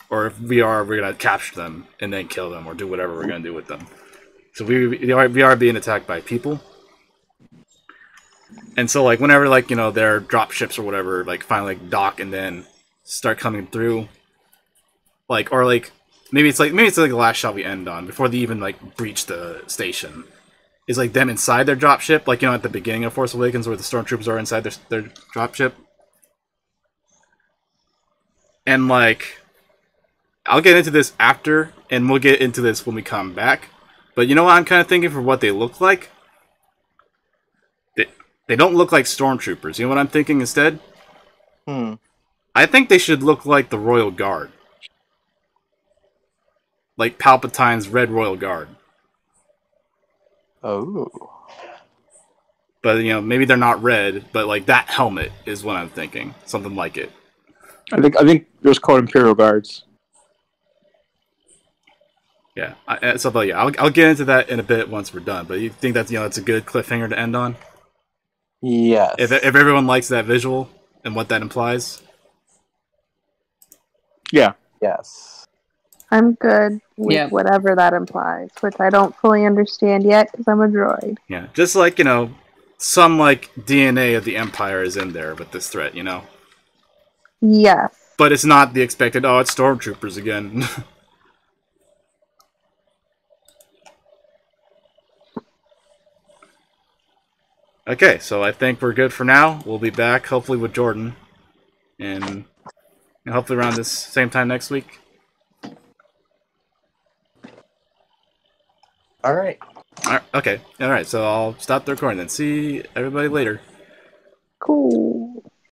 or if we are, we're going to capture them and then kill them or do whatever we're going to do with them. So we are being attacked by people. And so, like, whenever, like, their drop ships or whatever, like, finally dock and then start coming through, like, or, like, maybe it's like the last shot we end on, before they even, like, breach the station, is, like, them inside their drop ship, like, at the beginning of Force Awakens, where the stormtroopers are inside their drop ship. And, like, I'll get into this after, and we'll get into this when we come back, but you know what I'm kind of thinking for what they look like? They don't look like stormtroopers. You know what I'm thinking instead? I think they should look like the Royal Guard. Like Palpatine's Red Royal Guard. Oh. But, maybe they're not red, but, like, that helmet is what I'm thinking. Something like it. I think those called Imperial Guards. Yeah. But yeah, I'll get into that in a bit once we're done. But you think that's, that's a good cliffhanger to end on? Yes. If everyone likes that visual and what that implies? Yeah. Yes. I'm good with whatever that implies, which I don't fully understand yet because I'm a droid. Yeah, just like, some, like, DNA of the Empire is in there with this threat, Yes. But it's not the expected, it's stormtroopers again. Okay, so I think we're good for now. We'll be back, hopefully with Jordan. And hopefully around this same time next week. Alright. Okay, alright, so I'll stop the recording then. See everybody later. Cool.